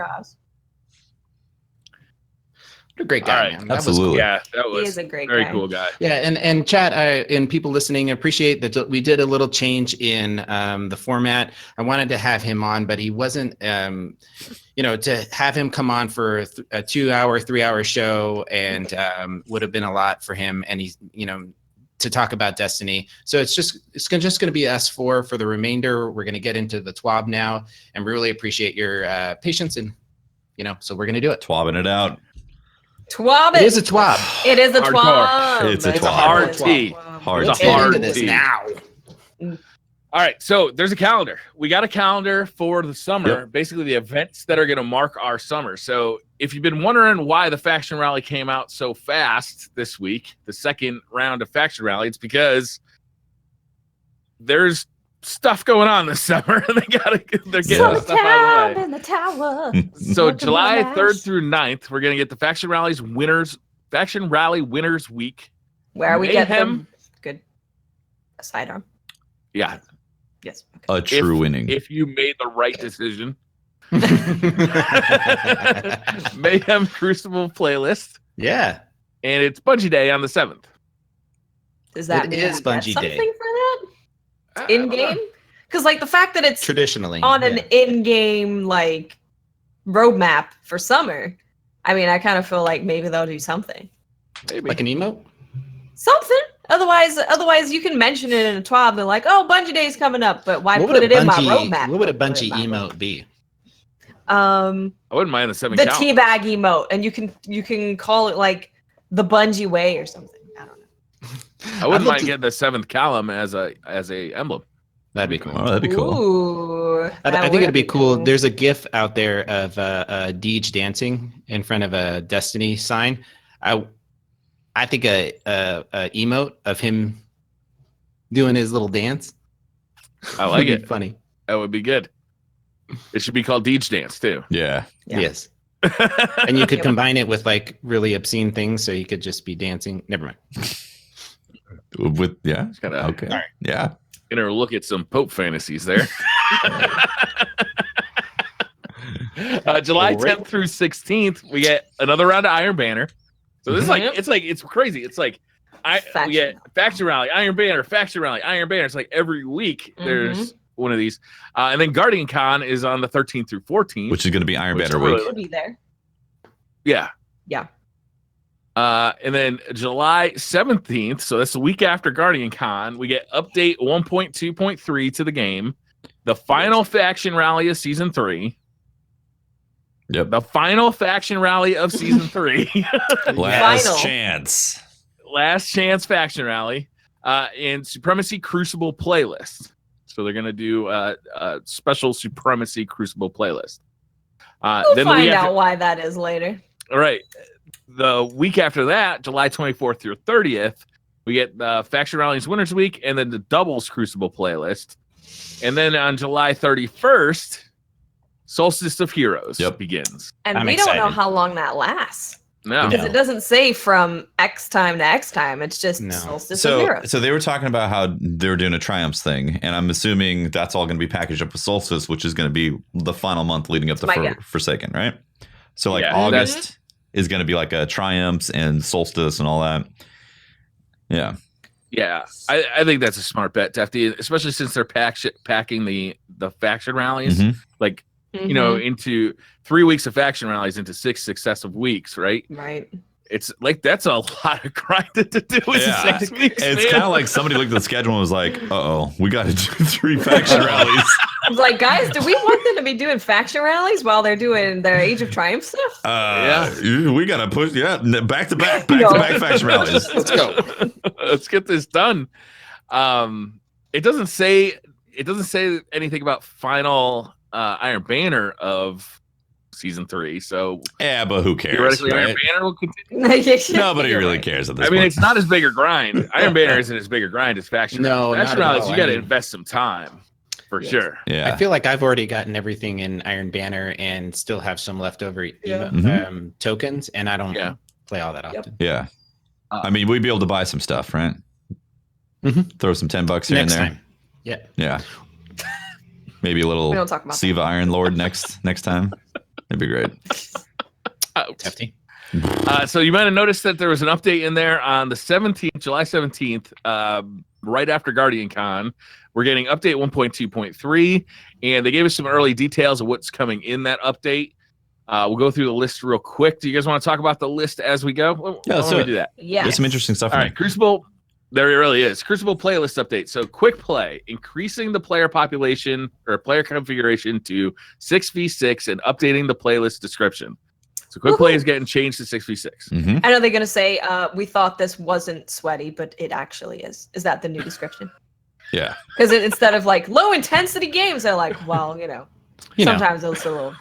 What a great guy, right. man. Absolutely. Yeah, that He was is a great very guy. cool guy. Yeah, and chat and people listening, appreciate that we did a little change in the format. I wanted to have him on, but he wasn't. To have him come on for a 2-hour, 3-hour show, and would have been a lot for him. And he's to talk about Destiny. So it's just going to be us four for the remainder. We're going to get into the TWAB now, and we really appreciate your patience. And so we're going to do it. Twabbing it out. TWAB It is a TWAB. It is a Hardcore. TWAB. It's a It's a TWAB. hard T. Hard It's a T. hard Into this T. now. All right, so there's a calendar. We got a calendar for the summer, basically the events that are going to mark our summer. So if you've been wondering why the Faction Rally came out so fast this week, the second round of Faction Rally, it's because there's stuff going on this summer. They're getting stuff out of the way. In the tower. So July 3rd through 9th, we're going to get the Faction Rally Winners Week. Where we get Mayhem. them. Good. A sidearm. Yeah. Yes. A true winning. If you made the right decision. Mayhem Crucible playlist. Yeah. And it's Bungie Day on the 7th. Does that It mean is we get Bungie something Day. for that? In-game? Because, the fact that it's Traditionally. on an in-game, roadmap for summer, I kind of feel like maybe they'll do something. Maybe. Like an emote? Something. Otherwise, you can mention it in a TWAB. They're like, "Oh, Bungie Day's coming up," but why What put would it a in my Bungie- roadmap? What would a Put it Bungie in my emote be? roadmap. I wouldn't mind the 7 The count. teabag emote, and you can call it the Bungie way or something. I don't know. I wouldn't I'd love mind to- getting the 7th column as a emblem. That'd be cool. Oh, that'd be cool. Ooh, I that think would it'd be cool. There's a GIF out there of Deej dancing in front of a Destiny sign. I think a emote of him doing his little dance. I like would be it. Funny. That would be good. It should be called Deej Dance too. Yeah. Yeah. Yes. And you could combine it with really obscene things, so you could just be dancing. Never mind. Yeah. Kinda, Okay. All right. Yeah. Gonna look at some Pope fantasies there. July 10th through 16th, we get another round of Iron Banner. So this is it's crazy. It's we get Faction Rally, Iron Banner, Faction Rally, Iron Banner. It's like every week there's one of these. And then Guardian Con is on the 13th through 14th. Which is going to be Iron Which Banner is week. We'll be there. Yeah. Yeah. And then July 17th, so that's the week after Guardian Con, we get update 1.2.3 to the game. The final Faction Rally of Season 3. Yep. The final Faction Rally of Season 3. Last Final. chance. Last chance Faction Rally. And Supremacy Crucible playlist. So they're going to do a special Supremacy Crucible playlist. We'll find out why that is later. All right. The week after that, July 24th through 30th, we get the Faction Rallies Winners Week and then the Doubles Crucible playlist. And then on July 31st, Solstice of Heroes begins. And I'm we don't know excited. how long that lasts. No. Because it doesn't say from X time to X time. It's just Solstice of Heroes. So they were talking about how they were doing a Triumphs thing, and I'm assuming that's all going to be packaged up with Solstice, which is going to be the final month leading up to Forsaken, right? So August is going to be like a Triumphs and Solstice and all that. Yeah. Yeah, I think that's a smart bet, Tefty, especially since they're packing the faction rallies, into 3 weeks of faction rallies into 6 successive weeks, right? Right. It's like that's a lot of grinding to do in 6 weeks. It's kind of like somebody looked at the schedule and was like, "Uh-oh, we got to do 3 faction rallies." It's like, guys, do we want them to be doing faction rallies while they're doing their Age of Triumph stuff? We got to push. Yeah, back to back faction rallies. Let's go. Let's get this done. It doesn't say anything about final Iron Banner of season 3. So yeah, but who cares? Theoretically, right? Iron Banner will continue. Nobody really cares at this I mean, point. it's not as big a grind. Iron Banner isn't as big a grind as faction. No, faction not at rallies, all. you got to I mean- invest some time for sure. Yeah, I feel like I've already gotten everything in Iron Banner and still have some leftover tokens, and I don't play all that often. yeah. I mean, we'd be able to buy some stuff, right? Mhm. Throw some $10 here Next and there. time. Yeah. Yeah. Maybe a little We don't talk about Siva Iron Lord next time. That'd be great. Hefty. So you might have noticed that there was an update in there on the 17th, July 17th, right after Guardian Con. We're getting update 1.2.3, and they gave us some early details of what's coming in that update. We'll go through the list real quick. Do you guys want to talk about the list as we go? Yeah, let's Why don't we do do that. Yeah. There's some interesting stuff. All in right, Crucible. There it really is. Crucible playlist update. So quick play, increasing the player population or player configuration to 6v6 and updating the playlist description. So quick play is getting changed to 6v6. Mm-hmm. I know they're going to say, we thought this wasn't sweaty, but it actually is. Is that the new description? Yeah. Because instead of like low intensity games, they're like, well, sometimes it's a little.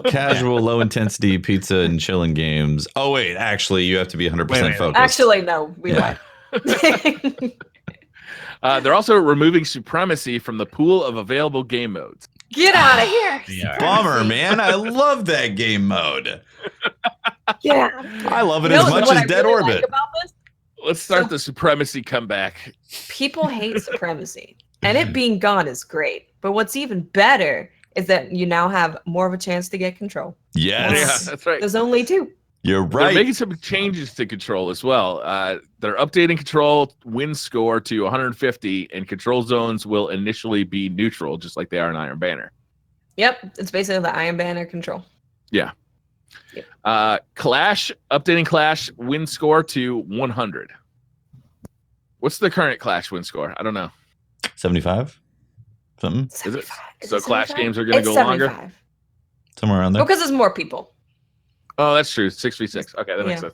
Casual, low intensity pizza and chilling games. Oh wait, actually, you have to be 100% focused. Actually, no, we lied. They're also removing Supremacy from the pool of available game modes. Get out of here. Yeah. Bummer, man. I love that game mode. Yeah. I love it You know as much what as I Dead really Orbit. like about this? Let's start the Supremacy comeback. People hate supremacy, and it being gone is great. But what's even better is that you now have more of a chance to get control. Yes. Yeah, that's right. There's only 2. You're They're right. making some changes to control as well. They're updating control win score to 150, and control zones will initially be neutral, just like they are in Iron Banner. Yep, it's basically the Iron Banner control. Yeah. Yep. Clash, updating Clash win score to 100. What's the current Clash win score? I don't know. 75? Something? Is it? 75. So it Clash 75? games are going to It's go longer? 75. Somewhere around there? Because there's more people. Oh, that's true. 6v6. Okay, that makes Yeah.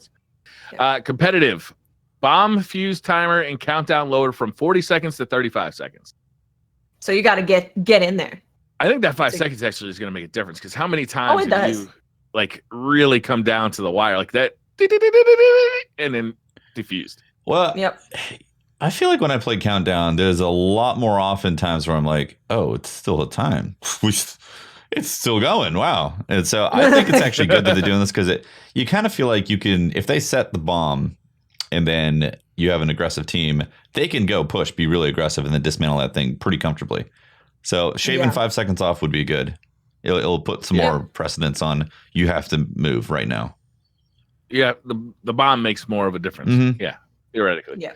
sense. Competitive. Bomb fuse timer and countdown lowered from 40 seconds to 35 seconds. So you got to get in there. I think that 5 So- seconds actually is going to make a difference, because how many times it have does. you like really come down to the wire like that and then diffused? Well, Yep. I feel like when I play Countdown, there's a lot more often times where I'm like, oh, it's still a time. It's still going. Wow. And so I think it's actually good that they're doing this, because you kind of feel like you can, if they set the bomb and then you have an aggressive team, they can go push, be really aggressive, and then dismantle that thing pretty comfortably. So shaving Yeah. 5 seconds off would be good. It'll put some more precedence on you have to move right now. Yeah, the bomb makes more of a difference. Mhm. Yeah, theoretically. Yeah.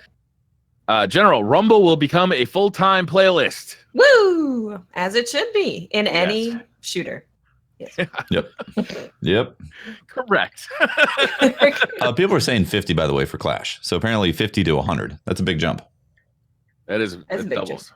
General, Rumble will become a full-time playlist. Woo! As it should be in any shooter. Yes. Yep. Correct. People are saying 50, by the way, for Clash. So apparently 50 to 100. That's a big jump. That's a that big doubles.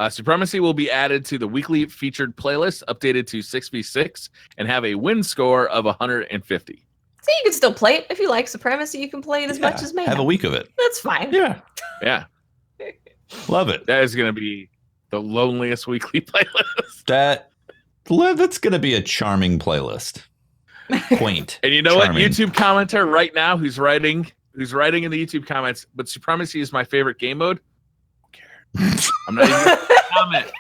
Supremacy will be added to the weekly featured playlist, updated to 6v6, and have a win score of 150. So you can still play it. If you like Supremacy, you can play it as much as Mayhem. Have a week of it. That's fine. Yeah. Yeah, Love it. that is going to be the loneliest weekly playlist. That's going to be a charming playlist. Quaint. And you know charming. what? YouTube commenter right now who's writing in the YouTube comments, but Supremacy is my favorite game mode. I don't care. I'm not even gonna comment.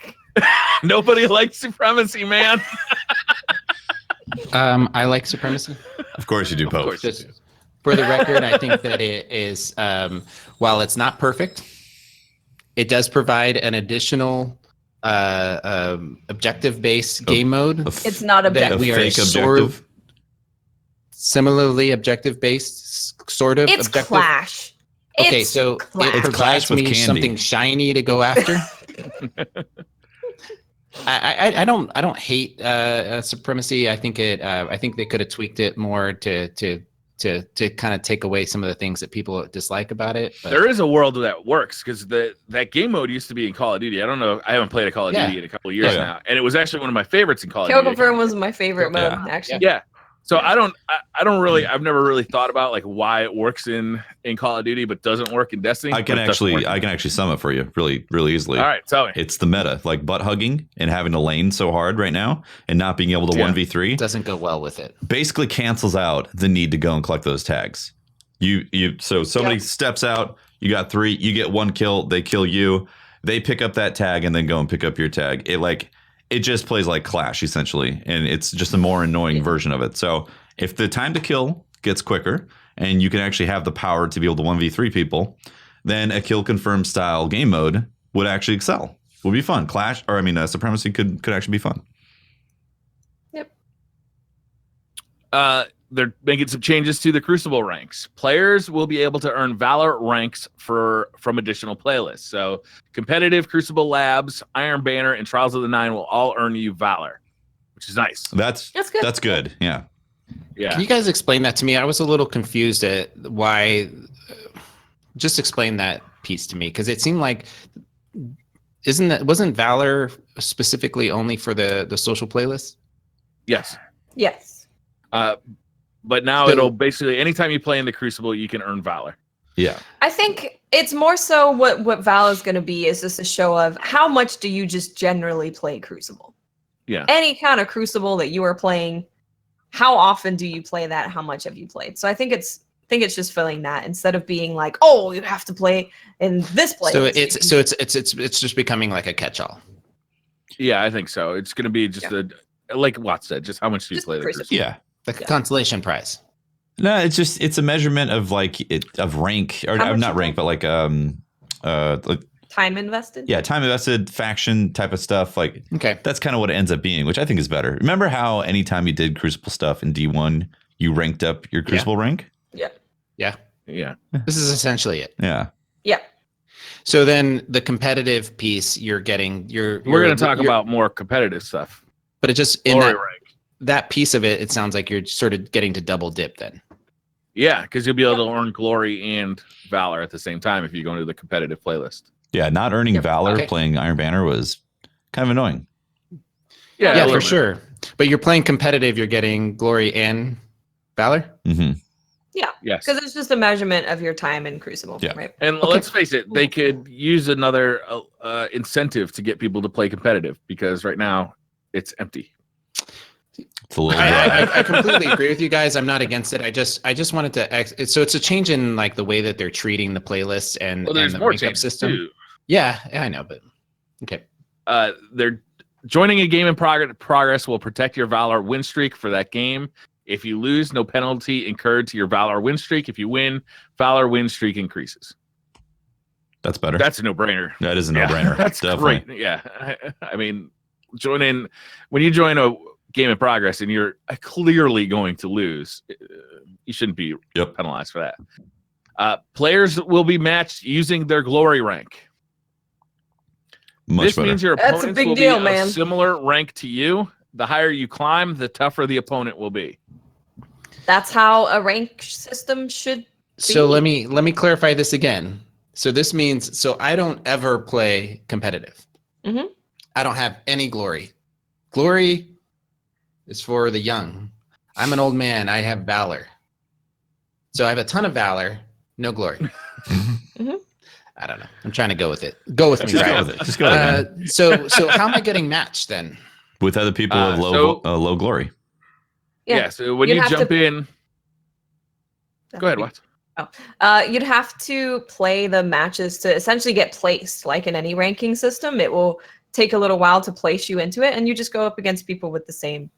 Nobody likes Supremacy, man. I like Supremacy. Of course you do, Pope. course. Just for the record, I think that it is, while it's not perfect, it does provide an additional objective-based game mode. It's not A objective. we are fake sort of objective. similarly objective-based, sort of It's objective. Clash. Okay, It's so Clash. it It's provides Clash with me candy. something shiny to go after. I don't hate Supremacy. I think they could have tweaked it more to to kind of take away some of the things that people dislike about it. But there is a world that works because that game mode used to be in Call of Duty. I don't know. I haven't played a Call of Duty in a couple of years now, and it was actually one of my favorites in Call of Kill Duty. Confirm was my favorite mode, actually. Yeah. So I don't really, I've never really thought about like why it works in Call of Duty but doesn't work in Destiny. I can actually sum it for you really easily. All right, tell me. It's the meta, like butt hugging and having to lane so hard right now and not being able to 1v3 doesn't go well with it. Basically cancels out the need to go and collect those tags. So somebody steps out, you got 3, you get 1 kill, they kill you, they pick up that tag and then go and pick up your tag. It just plays like Clash, essentially, and it's just a more annoying version of it. So if the time to kill gets quicker and you can actually have the power to be able to 1v3 people, then a kill confirm style game mode would actually excel. Would be fun. Supremacy could actually be fun. Yep. They're making some changes to the Crucible ranks. Players will be able to earn Valor ranks from additional playlists. So competitive, Crucible Labs, Iron Banner, and Trials of the Nine will all earn you Valor, which is nice. That's good. That's good. Yeah. Yeah. Can you guys explain that to me? I was a little confused at why. Just explain that piece to me, because it seemed like wasn't Valor specifically only for the social playlist? Yes. Yes. But now it'll basically, anytime you play in the Crucible, you can earn Valor. Yeah. I think it's more so what Valor is going to be is just a show of how much do you just generally play Crucible. Yeah. Any kind of Crucible that you are playing, how often do you play that? How much have you played? So I think it's just filling that instead of being like, oh, you have to play in this place. So it's just becoming like a catch-all. Yeah, I think so. It's going to be just like Watt said, just how much do you play the Crucible? Yeah. Like a consolation prize. No, it's a measurement of of rank, or not rank, but like time invested. Yeah, time invested, faction type of stuff. Like, okay, that's kind of what it ends up being, which I think is better. Remember how anytime you did Crucible stuff in D1, you ranked up your Crucible rank? Yeah. This is essentially it. Yeah. So then the competitive piece, we're going to talk about more competitive stuff, but it just in that piece of it sounds like you're sort of getting to double dip then. Yeah, because you'll be able to earn glory and Valor at the same time if you go into the competitive playlist. Yeah, not earning Valor playing Iron Banner was kind of annoying. Yeah, for sure. But you're playing competitive, you're getting glory and Valor? Mm-hmm. Yeah. Yes. Because it's just a measurement of your time in Crucible. Yeah. Right? And let's face it, they could use another incentive to get people to play competitive because right now it's empty. It's a little I completely agree with you guys. I'm not against it. I just wanted to so it's a change in like the way that they're treating the playlist and the makeup system. Too. Yeah, I know, but okay. They're joining a game in progress will protect your Valor win streak for that game. If you lose, no penalty incurred to your Valor win streak. If you win, Valor win streak increases. That's better. That's a no-brainer. That is a no-brainer. That's definitely great. Yeah. I mean, when you join a game in progress and you're clearly going to lose, you shouldn't be penalized for that. Players will be matched using their glory rank. This means your opponents will be man. a similar rank to you. The higher you climb, the tougher the opponent will be. That's how a rank system should be. So let me clarify this again. So this means I don't ever play competitive. Mm-hmm. I don't have any glory. Glory is for the young. I'm an old man. I have Valor. So I have a ton of Valor, no glory. Mm-hmm. I don't know. I'm trying to go with it. Go with me, Just right? go with it. Just go with it. So how am I getting matched then? With other people of low glory. Yeah. So when you jump in, go ahead, Watts. You'd have to play the matches to essentially get placed. Like in any ranking system, it will take a little while to place you into it, and you just go up against people with the same.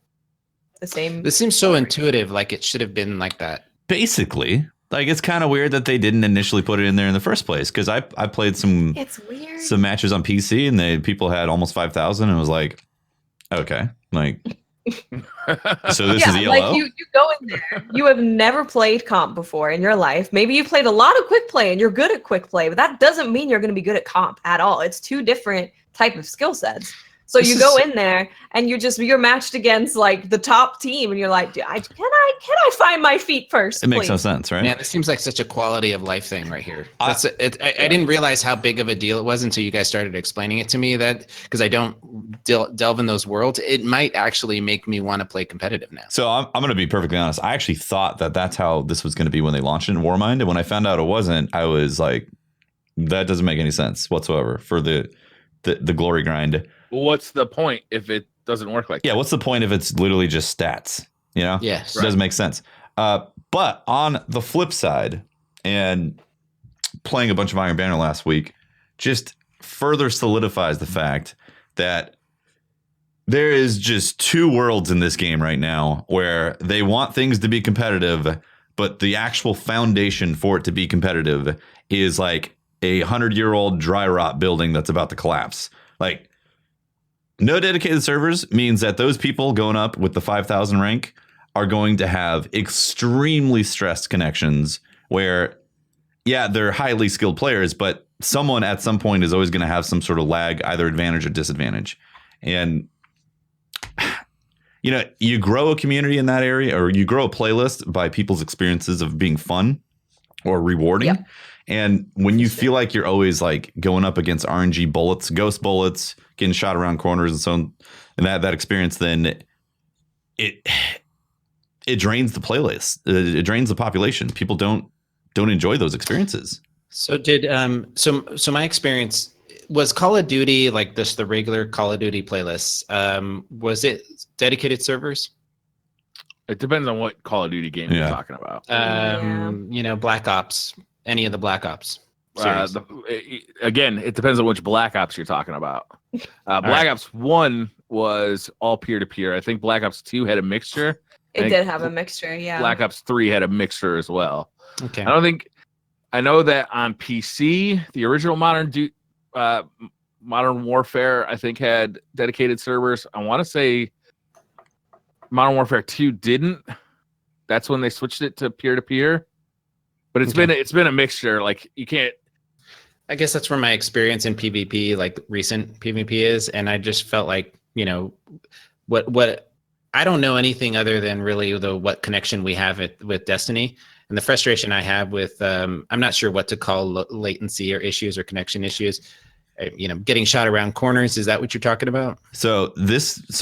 This seems so intuitive, like it should have been like that. Basically, like it's kind of weird that they didn't initially put it in there in the first place. Because I played some matches on PC, and people had almost 5,000, and it was like, okay, like. So this is ELO? Like you go in there, you have never played comp before in your life. Maybe you played a lot of quick play and you're good at quick play, but that doesn't mean you're going to be good at comp at all. It's two different type of skill sets. So you go in there and you're matched against like the top team, and you're like, can I find my feet first? It makes no please? sense, right? Man, this seems like such a quality of life thing right here. I didn't realize how big of a deal it was until you guys started explaining it to me. That because I don't delve in those worlds, it might actually make me want to play competitive now. So I'm going to be perfectly honest. I actually thought that that's how this was going to be when they launched it in Warmind, and when I found out it wasn't, I was like, that doesn't make any sense whatsoever for the glory grind. What's the point if it doesn't work like that? Yeah, what's the point if it's literally just stats? You know? Yes. It doesn't make sense. But on the flip side, and playing a bunch of Iron Banner last week just further solidifies the fact that there is just two worlds in this game right now where they want things to be competitive, but the actual foundation for it to be competitive is like a 100-year-old dry rot building that's about to collapse. Like, no dedicated servers means that those people going up with the 5,000 rank are going to have extremely stressed connections where, yeah, they're highly skilled players, but someone at some point is always going to have some sort of lag, either advantage or disadvantage. And, you know, you grow a community in that area, or you grow a playlist by people's experiences of being fun or rewarding. Yep. And when you feel like you're always like going up against RNG bullets, ghost bullets, getting shot around corners and so on, and that experience, then it drains the playlist. It drains the population. People don't enjoy those experiences. So did so my experience was Call of Duty, like this, the regular Call of Duty playlists. Was it dedicated servers? It depends on what Call of Duty game you're talking about. You know, Black Ops, any of the Black Ops series. Again, it depends on which Black Ops you're talking about. Black Ops 1 was all peer-to-peer. I think Black Ops 2 had a mixture. It did have a mixture, yeah. Black Ops 3 had a mixture as well. Okay. I know that on PC, the original Modern Warfare, I think, had dedicated servers. I want to say Modern Warfare 2 didn't. That's when they switched it to peer-to-peer. But it's been a mixture. Like, you can't. I guess that's where my experience in PvP, like recent PvP, is, and I just felt like, you know, what I don't know anything other than really what connection we have with Destiny, and the frustration I have with I'm not sure what to call latency or issues or connection issues. You know, getting shot around corners. Is that what you're talking about? So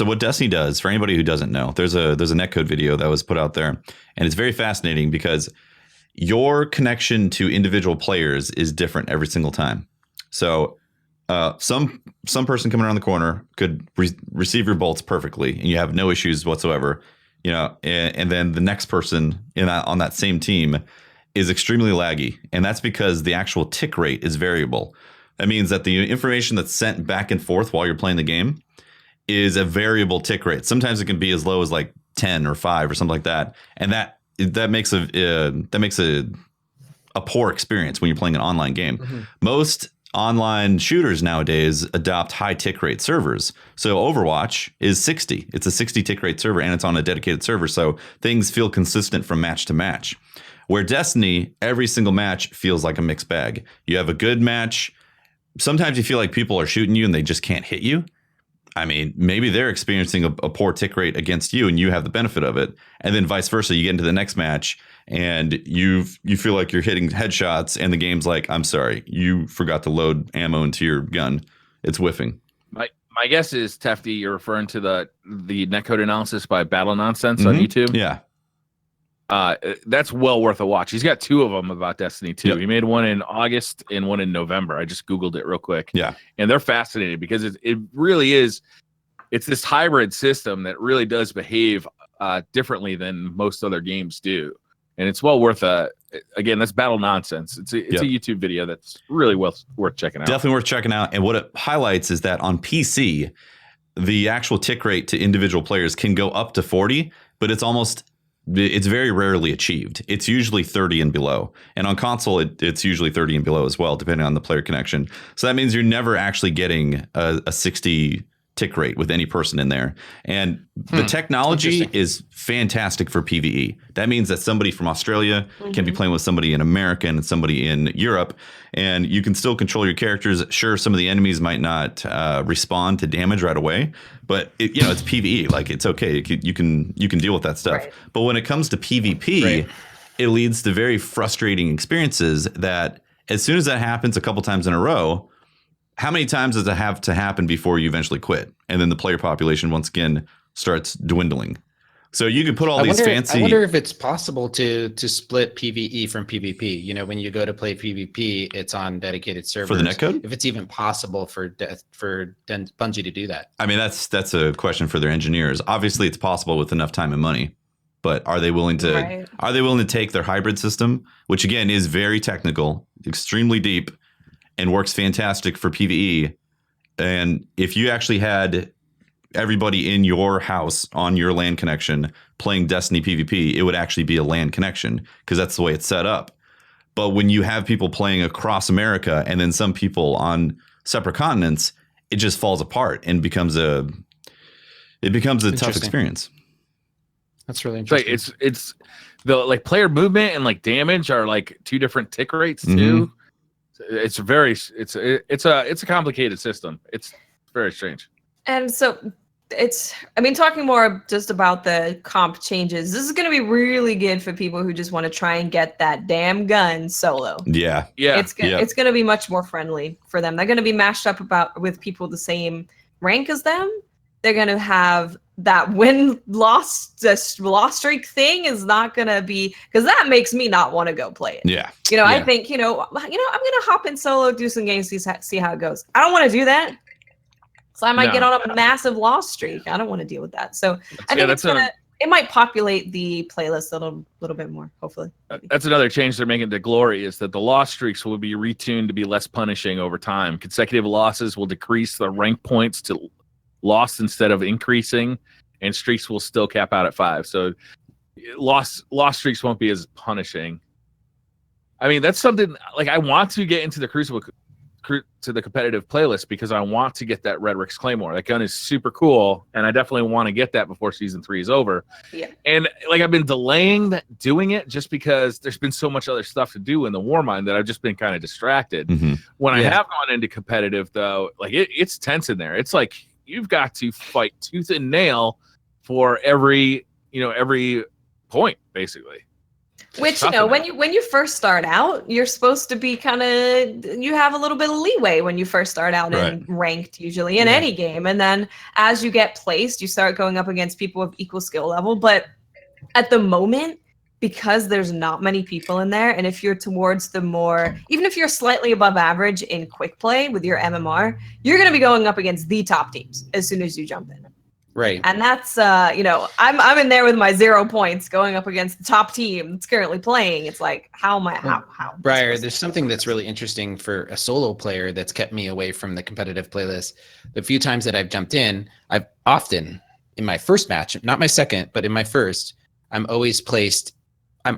what Destiny does, for anybody who doesn't know, there's a netcode video that was put out there, and it's very fascinating because your connection to individual players is different every single time. So some person coming around the corner could receive your bolts perfectly, and you have no issues whatsoever. You know, and then the next person on that same team is extremely laggy, and that's because the actual tick rate is variable. That means that the information that's sent back and forth while you're playing the game is a variable tick rate. Sometimes it can be as low as like 10 or 5 or something like that, and that makes a poor experience when you're playing an online game. Mm-hmm. Most online shooters nowadays adopt high tick rate servers. So Overwatch is 60. It's a 60 tick rate server, and it's on a dedicated server, so things feel consistent from match to match. Where Destiny, every single match feels like a mixed bag. You have a good match. Sometimes you feel like people are shooting you and they just can't hit you. I mean, maybe they're experiencing a poor tick rate against you and you have the benefit of it. And then vice versa, you get into the next match and you feel like you're hitting headshots and the game's like, I'm sorry, you forgot to load ammo into your gun. It's whiffing. My guess is, Tefty, you're referring to the netcode analysis by Battle Nonsense on YouTube? Yeah. That's well worth a watch. He's got 2 of them about Destiny 2. Yep. He made one in August and one in November. I just Googled it real quick. Yeah. And they're fascinating because it really is. It's this hybrid system that really does behave differently than most other games do. And it's well worth again, that's Battle Nonsense. It's a YouTube video that's really worth checking out. Definitely worth checking out. And what it highlights is that on PC, the actual tick rate to individual players can go up to 40, but it's very rarely achieved. It's usually 30 and below. And on console, it's usually 30 and below as well, depending on the player connection. So that means you're never actually getting a 60 tick rate with any person in there. And the technology is fantastic for PvE. That means that somebody from Australia can be playing with somebody in America and somebody in Europe, and you can still control your characters. Sure, some of the enemies might not respond to damage right away, but it's PvE. Like, it's okay. You can deal with that stuff. Right. But when it comes to PvP, it leads to very frustrating experiences that as soon as that happens a couple times in a row, how many times does it have to happen before you eventually quit? And then the player population once again starts dwindling. So you can put all these fancy. I wonder if it's possible to split PvE from PvP. You know, when you go to play PvP, it's on dedicated servers. For the netcode? If it's even possible for Bungie to do that. I mean, that's a question for their engineers. Obviously, it's possible with enough time and money. But are they willing to take their hybrid system, which again is very technical, extremely deep, and works fantastic for PvE? And if you actually had everybody in your house on your LAN connection playing Destiny PvP, it would actually be a LAN connection because that's the way it's set up. But when you have people playing across America and then some people on separate continents, it just falls apart and becomes a tough experience. That's really interesting. Like it's the like player movement and like damage are like two different tick rates too. It's a complicated system. It's very strange. And so talking more just about the comp changes, this is going to be really good for people who just want to try and get that damn gun solo. Yeah. It's going to be much more friendly for them. They're going to be mashed up with people the same rank as them. They're going to have that win-loss streak thing is not going to be, because that makes me not want to go play it. Yeah. I think, I'm going to hop in solo, do some games, see how it goes. I don't want to do that. So I might get on a massive loss streak. I don't want to deal with that. So I think it might populate the playlist a little bit more, hopefully. That's another change they're making to Glory, is that the loss streaks will be retuned to be less punishing over time. Consecutive losses will decrease the rank points to lost instead of increasing, and streaks will still cap out at 5. So lost streaks won't be as punishing. I mean, that's something like I want to get into the Crucible to the competitive playlist because I want to get that Redrick's Claymore. That gun is super cool, and I definitely want to get that before season 3 is over. Yeah. And like I've been delaying doing it just because there's been so much other stuff to do in the Warmind that I've just been kind of distracted. When I have gone into competitive though, like it's tense in there. It's like you've got to fight tooth and nail for every point, basically. Which, when you first start out, you're supposed to be you have a little bit of leeway when you first start out in ranked, usually in any game. And then as you get placed, you start going up against people of equal skill level. But at the moment, because there's not many people in there, and if you're towards the more, even if you're slightly above average in quick play with your MMR, you're going to be going up against the top teams as soon as you jump in. Right. And that's, I'm in there with my 0 points going up against the top team that's currently playing. It's like, how? Briar, there's something that's really interesting for a solo player that's kept me away from the competitive playlist. The few times that I've jumped in, I've often, in my first match, not my second, but in my first, I'm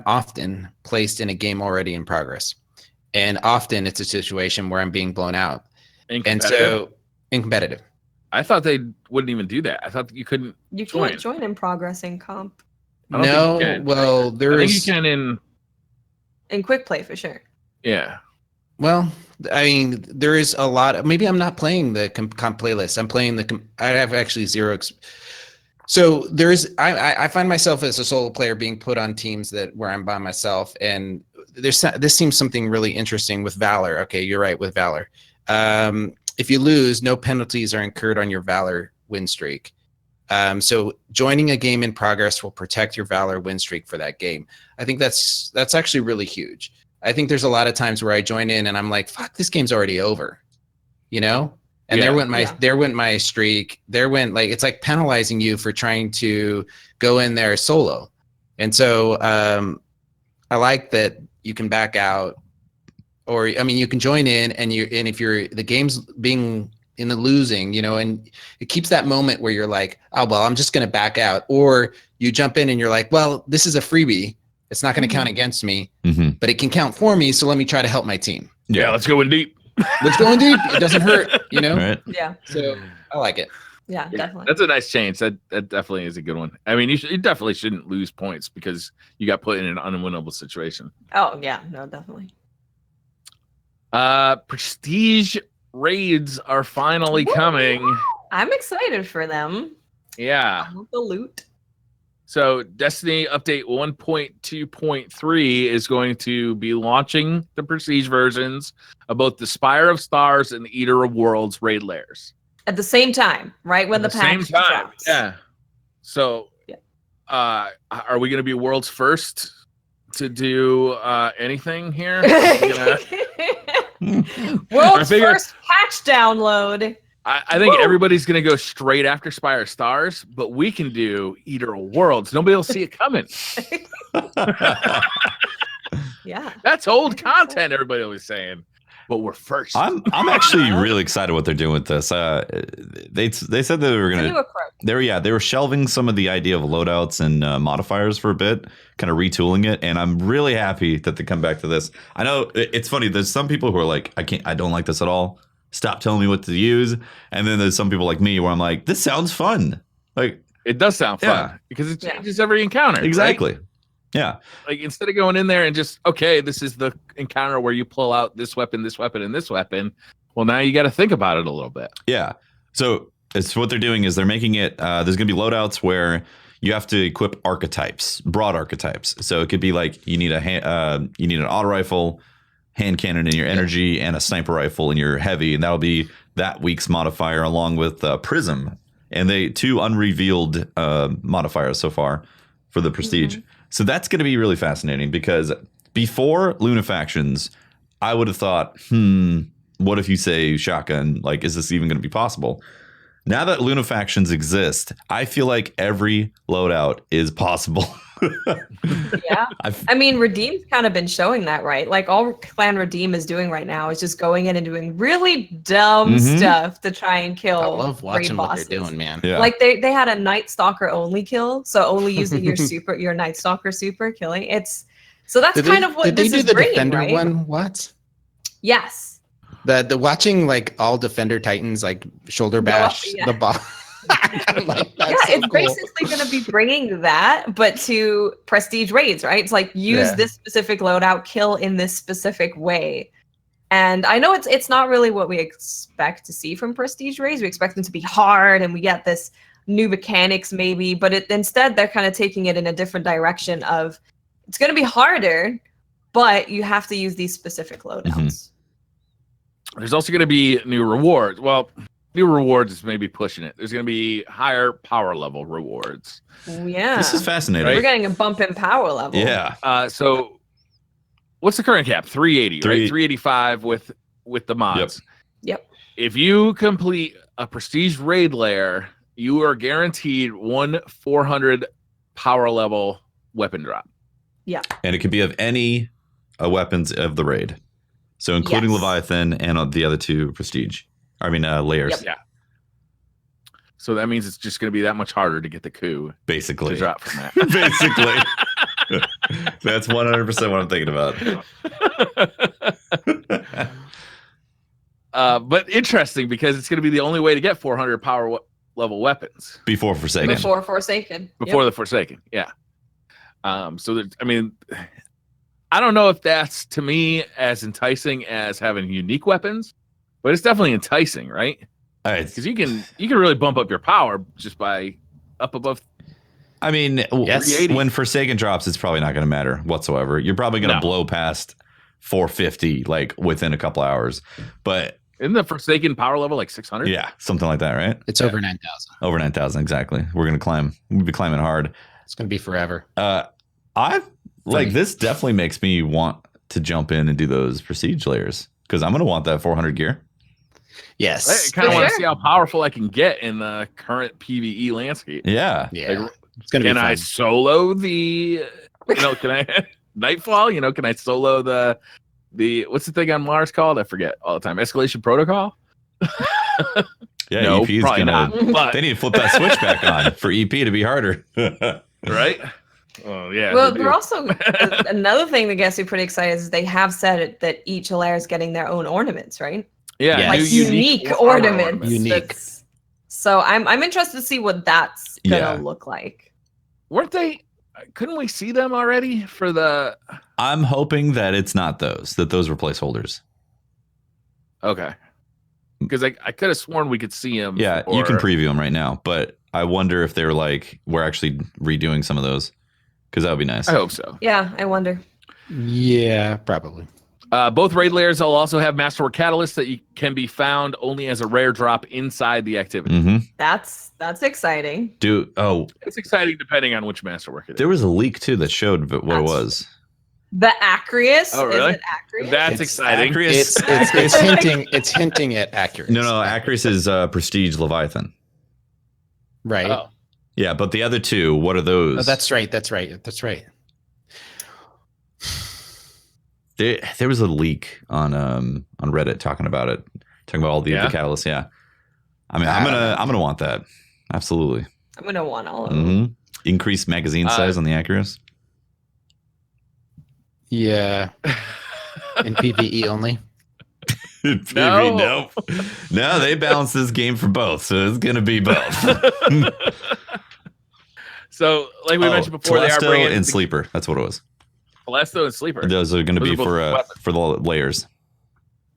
often placed in a game already in progress. And often it's a situation where I'm being blown out. And so, in competitive. I thought they wouldn't even do that. I thought that you couldn't. You can't join in progress in comp. No, well, I think you can in quick play for sure. Yeah. Well, I mean, there is a lot. Maybe I'm not playing the comp playlist. I'm playing I have actually zero. So I find myself as a solo player being put on teams where I'm by myself, and this seems something really interesting with Valor. Okay, you're right with Valor. If you lose, no penalties are incurred on your Valor win streak. So joining a game in progress will protect your Valor win streak for that game. I think that's actually really huge. I think there's a lot of times where I join in and I'm like, fuck, this game's already over, And there went my streak. It's like penalizing you for trying to go in there solo. And so I like that you can back out. Or you can join in, and if the game's being in the losing, and it keeps that moment where you're like, oh well, I'm just gonna back out. Or you jump in and you're like, well, this is a freebie. It's not gonna count against me, but it can count for me. So let me try to help my team. Yeah, let's go in deep. Let's go in deep. It doesn't hurt, Right. Yeah. So I like it. Yeah, definitely. That's a nice change. That definitely is a good one. I mean, you definitely shouldn't lose points because you got put in an unwinnable situation. Oh yeah, no, definitely. Prestige raids are finally coming. I'm excited for them. Yeah. I love the loot. So Destiny update 1.2.3 is going to be launching the Prestige versions of both the Spire of Stars and the Eater of Worlds raid lairs. At the same time, right when the patch drops. Yeah. So, are we going to be world's first to do anything here? World's first patch download. I think everybody's going to go straight after Spire of Stars, but we can do Eater of Worlds. Nobody will see it coming. Yeah. That's old content, everybody was saying. But we're first. I'm actually really excited what they're doing with this. They said they were gonna they were shelving some of the idea of loadouts and modifiers for a bit, kind of retooling it, and I'm really happy that they come back to this. I know it's funny. There's some people who are like, I don't like this at all. Stop telling me what to use. And then there's some people like me where I'm like, this sounds fun. Like it does sound fun because it changes every encounter. Exactly. Right? Yeah. Like instead of going in there and just, okay, this is the encounter where you pull out this weapon, this weapon, and this weapon. Well, now you got to think about it a little bit. Yeah. So it's what they're doing is they're making it, there's going to be loadouts where you have to equip archetypes, broad archetypes. So it could be like you need an auto rifle, hand cannon in your energy, and a sniper rifle in your heavy. And that'll be that week's modifier along with Prism. And they 2 unrevealed modifiers so far for the Prestige. Mm-hmm. So that's going to be really fascinating because before Lunafactions, I would have thought, what if you say shotgun? Like, is this even going to be possible? Now that Lunafactions exist, I feel like every loadout is possible. Yeah. I mean, Redeem's kind of been showing that, right? Like all Clan Redeem is doing right now is just going in and doing really dumb stuff to try and kill. I love watching what they're doing, man. Yeah. Like they had a Night Stalker only kill, so only using your Night Stalker super killing. So that's kind of what this is bringing, right? Did they do the Defender one? What? Yes. The watching like all Defender Titans like shoulder bash the boss. It's basically going to be bringing that, but to Prestige raids, right? It's like use this specific loadout, kill in this specific way. And I know it's not really what we expect to see from Prestige raids. We expect them to be hard, and we get this new mechanics maybe, but instead they're kind of taking it in a different direction of it's going to be harder, but you have to use these specific loadouts. Mm-hmm. There's also going to be new rewards. Well, new rewards is maybe pushing it. There's going to be higher power level rewards. Yeah. This is fascinating. Right? We're getting a bump in power level. Yeah. So what's the current cap? 380, right? 385 with the mods. Yep. If you complete a Prestige raid lair, you are guaranteed 1 400 power level weapon drop. Yeah. And it could be of any weapons of the raid. So including Leviathan and the other 2 Prestige. Layers. Yep. Yeah. So that means it's just going to be that much harder to get the coup. Basically. To drop from that. Basically. That's 100% what I'm thinking about. But interesting because it's going to be the only way to get 400 power level weapons. Before Forsaken. Before the Forsaken. Yeah. I don't know if that's to me as enticing as having unique weapons, but it's definitely enticing, right? Because you can really bump up your power just by up above. I mean, when Forsaken drops, it's probably not going to matter whatsoever. You're probably going to blow past 450 like within a couple hours, but isn't the Forsaken power level like 600? Yeah, something like that, right? It's over 9,000. Over 9,000, exactly. We're going to climb. We'll be climbing hard. It's going to be forever. This definitely makes me want to jump in and do those Prestige layers because I'm going to want that 400 gear. Yes. I kind of want to see how poureful I can get in the current PvE landscape. Yeah. Like, it's gonna be fun. I solo the, can I Nightfall? Can I solo the what's the thing on Mars called? I forget all the time. Escalation Protocol? Yeah, no, EP is probably gonna. Not, but they need to flip that switch back on for EP to be harder. Right? Oh yeah. Well, they're also another thing that gets me pretty excited is they have said that each layer is getting their own ornaments, right? Yeah, like unique ornaments. Unique. That's So I'm interested to see what that's gonna look like. Weren't they? Couldn't we see them already for the? I'm hoping that it's not those were placeholders. Okay. Because I could have sworn we could see them. Yeah, you can preview them right now, but I wonder if they're like we're actually redoing some of those because that would be nice. I hope so. Yeah, I wonder. Yeah, probably. Both raid layers will also have Masterwork Catalyst that can be found only as a rare drop inside the activity. Mm-hmm. That's exciting. It's exciting depending on which Masterwork it is. There was a leak too that showed what it was. The Acreus. Oh, really? Is it Acreus? That's exciting. Acreus. It's hinting at Acreus. No, Acreus is Prestige Leviathan. Right. Oh. Yeah, but the other two, what are those? Oh, that's right. There was a leak on Reddit talking about all the catalysts. Yeah, I mean, I'm gonna want that. Absolutely. I'm gonna want all of them. Increased magazine size on the Acreus. Yeah. In PvE only. No, they balance this game for both, so it's gonna be both. So, like we mentioned before, they are bringing and Sleeper. That's what it was. Telesto and Sleeper. Those are going to be for the layers.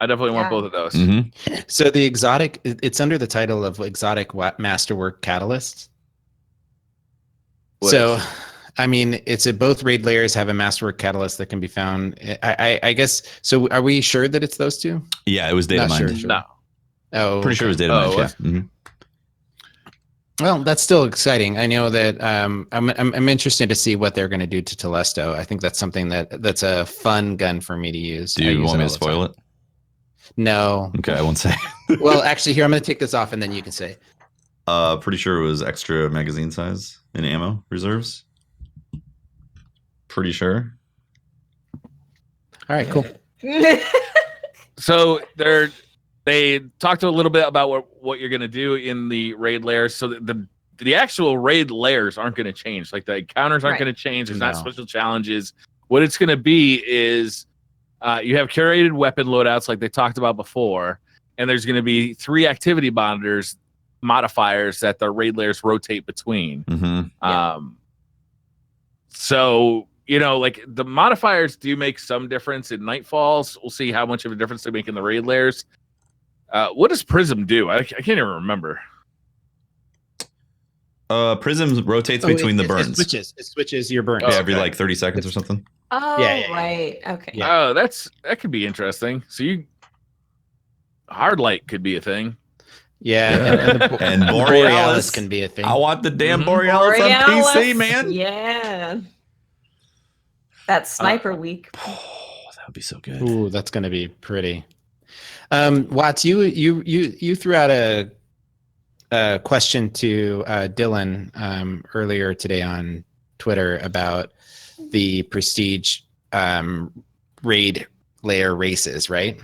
I definitely want both of those. Mm-hmm. So the exotic, it's under the title of Exotic Masterwork Catalyst. I mean, both raid layers have a Masterwork Catalyst that can be found. I guess. So are we sure that it's those two? Yeah, it was data mined. Sure. No. Oh, pretty sure it was data mined. Yeah. Mm-hmm. Well, that's still exciting. I know that I'm interested to see what they're going to do to Telesto. I think that's something that's a fun gun for me to use. Do you want me to spoil it? No. Okay, I won't say. Well, actually, here I'm going to take this off, and then you can say. Pretty sure it was extra magazine size and ammo reserves. Pretty sure. All right, cool. So they talked a little bit about what you're going to do in the raid layers. So the actual raid layers aren't going to change. Like the encounters aren't going to change. There's not special challenges. What it's going to be is you have curated weapon loadouts like they talked about before. And there's going to be 3 activity modifiers that the raid layers rotate between. Mm-hmm. So, like the modifiers do make some difference in Nightfalls. We'll see how much of a difference they make in the raid layers. What does Prism do? I can't even remember. Prism rotates between the burns. It switches your burns. Every like 30 seconds or something. Oh, Yeah. right. Okay. Yeah. Oh, that could be interesting. So hard light could be a thing. Yeah. And Borealis can be a thing. I want the damn Borealis on PC, man. Yeah. That's Sniper Week. Oh, that would be so good. Ooh, that's going to be pretty. Watts, you threw out a question to Dylan earlier today on Twitter about the Prestige raid layer races, right?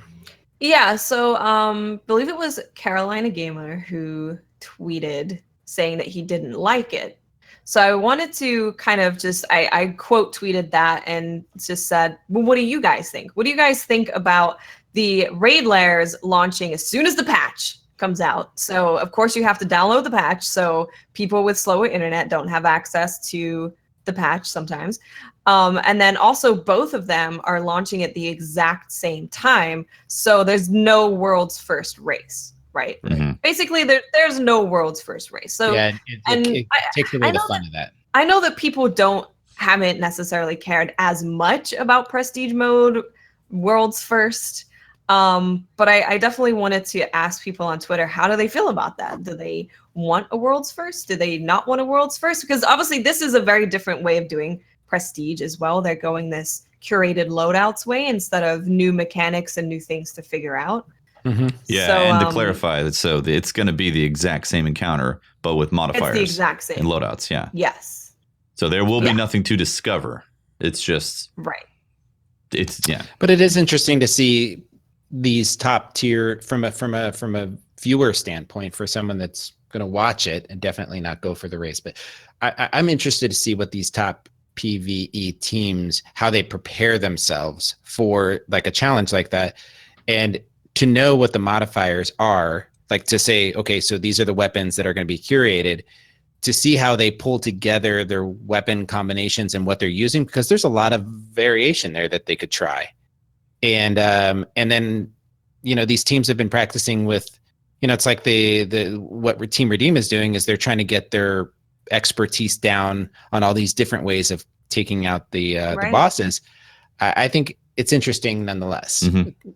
Yeah, so believe it was Carolina Gamer who tweeted saying that he didn't like it. So I wanted to kind of just, I quote tweeted that and just said, well, what do you guys think? What do you guys think about the raid layers launching as soon as the patch comes out? So of course you have to download the patch. So people with slower internet don't have access to the patch sometimes. And then also both of them are launching at the exact same time. So there's no world's first race, right? Mm-hmm. Basically there's no world's first race. So yeah, it takes away the fun of that. I know that people haven't necessarily cared as much about prestige mode, world's first. But I definitely wanted to ask people on Twitter, how do they feel about that? Do they want a world's first? Do they not want a world's first? Because obviously this is a very different way of doing prestige as well. They're going this curated loadouts way instead of new mechanics and new things to figure out. Mm-hmm. Yeah, so, and to clarify that, so it's going to be the exact same encounter, but with modifiers. It's the exact same. And loadouts, yeah. Yes. So there will be nothing to discover. It's just right. But it is interesting to see these top tier from a viewer standpoint for someone that's going to watch it and definitely not go for the race. But I'm interested to see what these top PvE teams, how they prepare themselves for like a challenge like that, and to know what the modifiers are like to say, okay, so these are the weapons that are going to be curated, to see how they pull together their weapon combinations and what they're using, because there's a lot of variation there that they could try. And then, these teams have been practicing with, it's like what Team Redeem is doing is they're trying to get their expertise down on all these different ways of taking out the bosses. I think it's interesting nonetheless. Mm-hmm.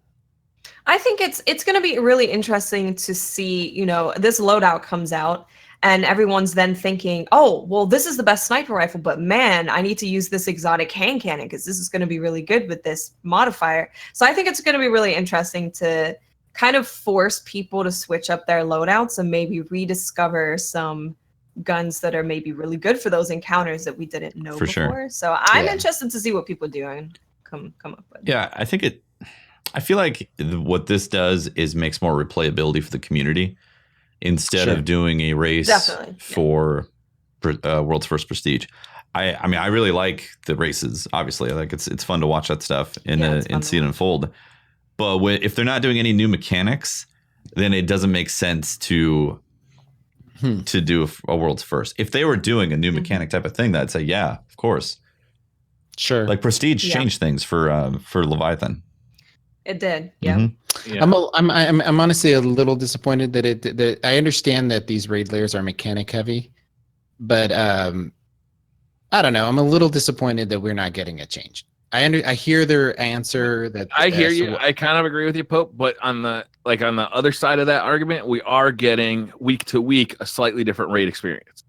I think it's going to be really interesting to see, this loadout comes out and everyone's then thinking, oh, well, this is the best sniper rifle, but man, I need to use this exotic hand cannon because this is going to be really good with this modifier. So I think it's going to be really interesting to kind of force people to switch up their loadouts and maybe rediscover some guns that are maybe really good for those encounters that we didn't know For before. sure. So I'm interested to see what people do and come up with. Yeah, I feel like what this does is makes more replayability for the community instead of doing a race for World's First Prestige. I mean, I really like the races. Obviously, like it's fun to watch that stuff and see it unfold. But if they're not doing any new mechanics, then it doesn't make sense to do a World's First. If they were doing a new mechanic type of thing, I'd say, yeah, of course. Sure. Like Prestige changed things for Leviathan. It did, yeah. Mm-hmm. Yeah. I'm honestly a little disappointed that I understand that these raid layers are mechanic heavy, but I don't know. I'm a little disappointed that we're not getting a change. I hear their answer that I hear you. I kind of agree with you, Pope. But on the other side of that argument, we are getting week to week a slightly different raid experience,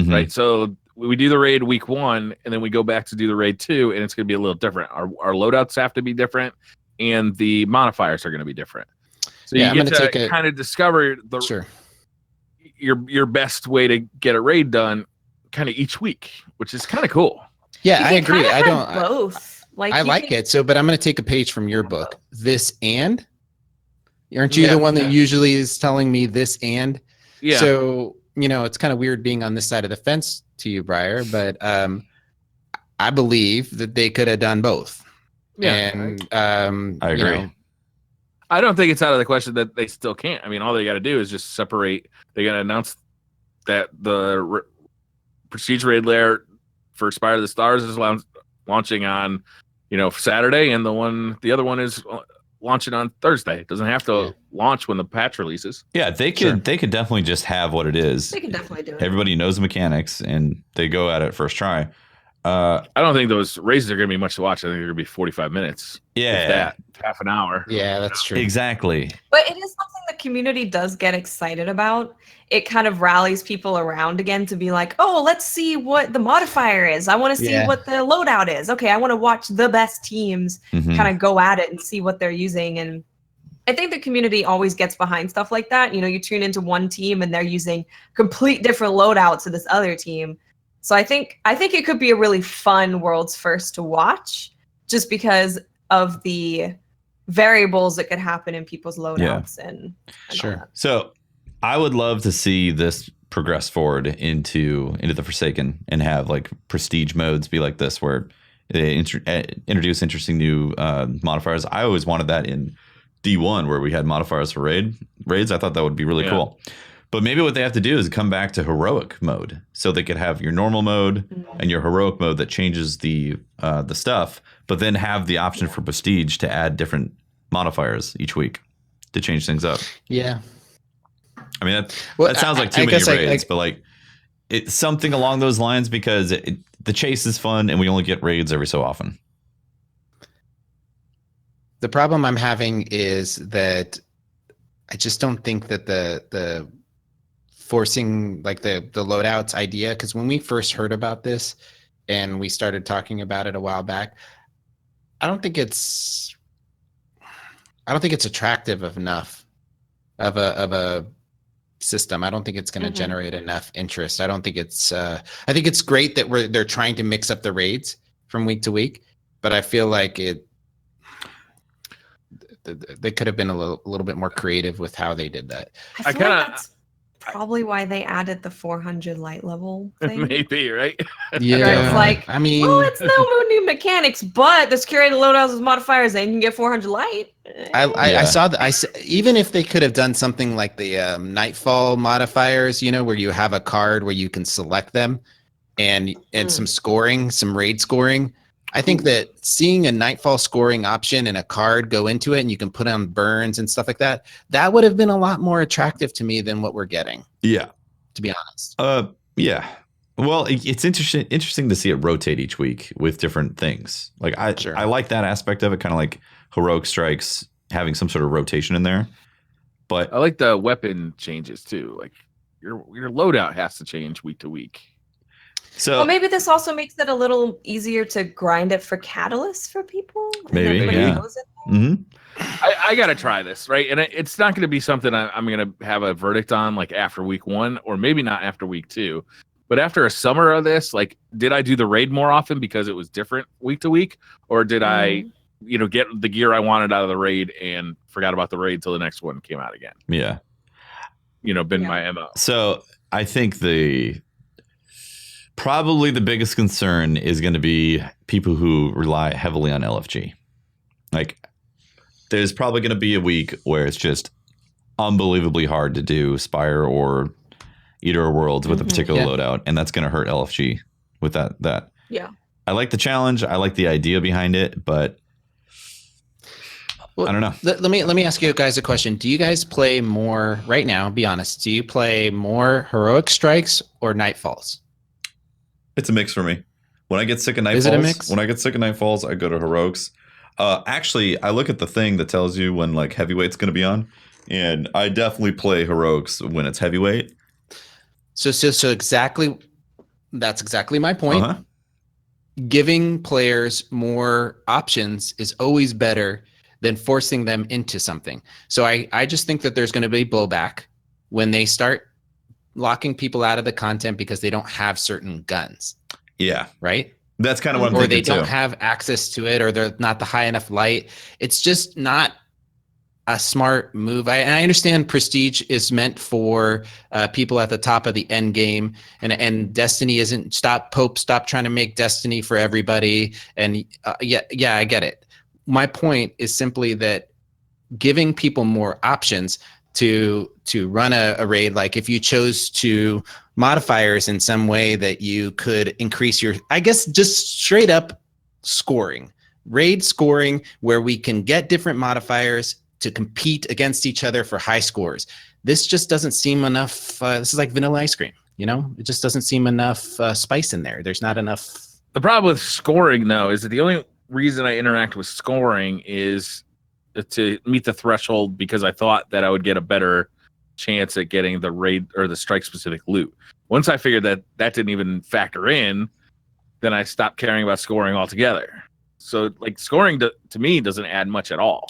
right? So we do the raid week 1, and then we go back to do the raid 2, and it's going to be a little different. Our loadouts have to be different, and the modifiers are going to be different. So you get to kind of discover your best way to get a raid done, kind of each week, which is kind of cool. Yeah, I agree. I don't both. I like it. So, but I'm going to take a page from your book. This and aren't you the one that usually is telling me this and? Yeah. So, it's kind of weird being on this side of the fence to you, Briar, but I believe that they could have done both. Yeah. And I agree. I don't think it's out of the question that they still can't. I mean, all they got to do is just separate. They got to announce that the Prestige Raid layer for Spire of the Stars is launching on, Saturday, and the other one is launching on Thursday. It doesn't have to launch when the patch releases. Yeah, they could definitely just have what it is. They can definitely do it. Everybody knows the mechanics, and they go at it first try. I don't think those races are going to be much to watch. I think they're going to be 45 minutes. Yeah. Half an hour. Yeah, that's true. Exactly. But it is something the community does get excited about. It kind of rallies people around again to be like, oh, let's see what the modifier is. I want to see what the loadout is. Okay, I want to watch the best teams kind of go at it and see what they're using. And I think the community always gets behind stuff like that. You tune into one team and they're using complete different loadouts to this other team. So I think it could be a really fun World's First to watch, just because of the variables that could happen in people's loadouts and all that. So I would love to see this progress forward into the Forsaken and have like prestige modes be like this, where they introduce interesting new modifiers. I always wanted that in D1, where we had modifiers for raids. I thought that would be really cool. But maybe what they have to do is come back to heroic mode, so they could have your normal mode and your heroic mode that changes the stuff, but then have the option for prestige to add different modifiers each week to change things up. Yeah. I mean, that sounds like too many raids, but like it's something along those lines, because the chase is fun and we only get raids every so often. The problem I'm having is that I just don't think that the forcing like the loadouts idea, because when we first heard about this and we started talking about it a while back, I don't think it's attractive enough of a system. I don't think it's going to generate enough interest. I don't think it's I think it's great that they're trying to mix up the raids from week to week, but I feel like they could have been a little bit more creative with how they did that. I feel like probably why they added the 400 light level thing. Maybe, right? Yeah, It's like, I mean, well, it's no new mechanics, but the curated loadouts with modifiers, and you can get 400 light. I saw that. Even if they could have done something like the Nightfall modifiers, where you have a card where you can select them, and some scoring, some raid scoring. I think that seeing a Nightfall scoring option and a card go into it, and you can put on burns and stuff like that, that would have been a lot more attractive to me than what we're getting. Yeah, to be honest. Yeah. Well, it's interesting to see it rotate each week with different things. Like I like that aspect of it, kind of like heroic strikes having some sort of rotation in there. But I like the weapon changes too. Like your loadout has to change week to week. So well, maybe this also makes it a little easier to grind it for catalysts for people. Maybe, yeah. I gotta try this, right? And it's not going to be something I'm going to have a verdict on like after week 1, or maybe not after week 2. But after a summer of this, like, did I do the raid more often because it was different week to week, or did I, get the gear I wanted out of the raid and forgot about the raid till the next one came out again? Yeah, my MO. So I think probably the biggest concern is going to be people who rely heavily on LFG. Like, there's probably going to be a week where it's just unbelievably hard to do Spire or Eater of Worlds with a particular loadout, and that's going to hurt LFG with that. Yeah. I like the challenge. I like the idea behind it, but I don't know. Let me ask you guys a question. Do you guys play more right now? Be honest. Do you play more heroic strikes or Nightfalls? It's a mix for me. When I get sick of Nightfalls, is it a mix? When I get sick of Nightfalls, I go to heroics. Actually, I look at the thing that tells you when like heavyweight's going to be on, and I definitely play heroics when it's heavyweight. So exactly, that's exactly my point. Giving players more options is always better than forcing them into something. So I just think that there's going to be blowback when they start locking people out of the content because they don't have certain guns. Yeah. Right? That's kind of what I'm thinking. Or thinking they don't have access to it, or they're not the high enough light. It's just not a smart move. I understand Prestige is meant for people at the top of the end game, and Destiny isn't. Stop trying to make Destiny for everybody. And yeah, I get it. My point is simply that giving people more options to run a raid, like if you chose to modifiers in some way that you could increase your, I guess, just straight up scoring, raid scoring, where we can get different modifiers to compete against each other for high scores. This just doesn't seem enough. This is like vanilla ice cream, it just doesn't seem enough spice in there. There's not enough. The problem with scoring, though, is that the only reason I interact with scoring is to meet the threshold because I thought that I would get a better chance at getting the raid or the strike specific loot. Once I figured that didn't even factor in, then I stopped caring about scoring altogether. So like scoring to me doesn't add much at all.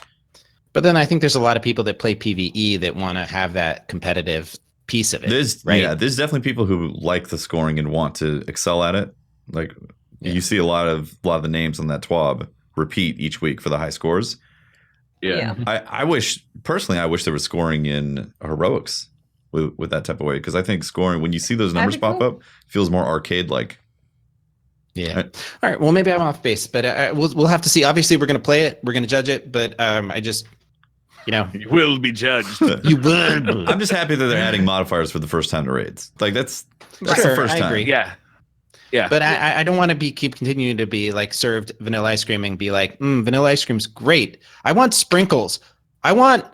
But then I think there's a lot of people that play PvE that want to have that competitive piece of it. There's definitely people who like the scoring and want to excel at it. Like you see a lot of the names on that TWAB repeat each week for the high scores. Yeah. I wish there was scoring in heroics with that type of way, because I think scoring, when you see those numbers pop up, feels more arcade like. Yeah. All right. Well, maybe I'm off base, but we'll have to see. Obviously, we're going to play it. We're going to judge it. But I just, you will be judged. You will. I'm just happy that they're adding modifiers for the first time to raids. Like that's the first time. I agree. Yeah. But I don't want to keep continuing to be like served vanilla ice cream and be like, vanilla ice cream's great. I want sprinkles. I want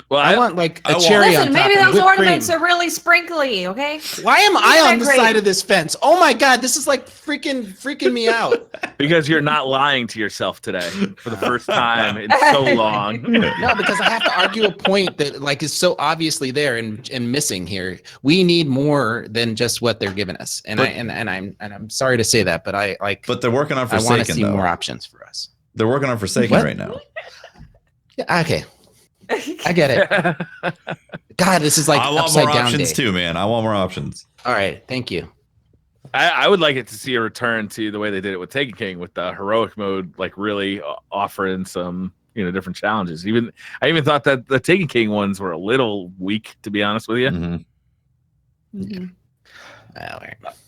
like a cherry on top. Maybe those ornaments cream. are really sprinkly, okay? Why am I on the side of this fence? Oh my God, this is like freaking me out. Because you're not lying to yourself today for the first time in so long. No, because I have to argue a point that like is so obviously there and missing here. We need more than just what they're giving us. And I'm sorry to say that, but I like. But they're working on Forsaken. I want to see more options for us. They're working on Forsaken right now. Yeah. Okay. I get it. God, this is like I want upside more down options day. too, man. I want more options. All right, thank you. I would like it to see a return to the way they did it with Taken King, with the heroic mode, like really offering some different challenges. I even thought that the Taken King ones were a little weak, to be honest with you. Mm-hmm. Mhm.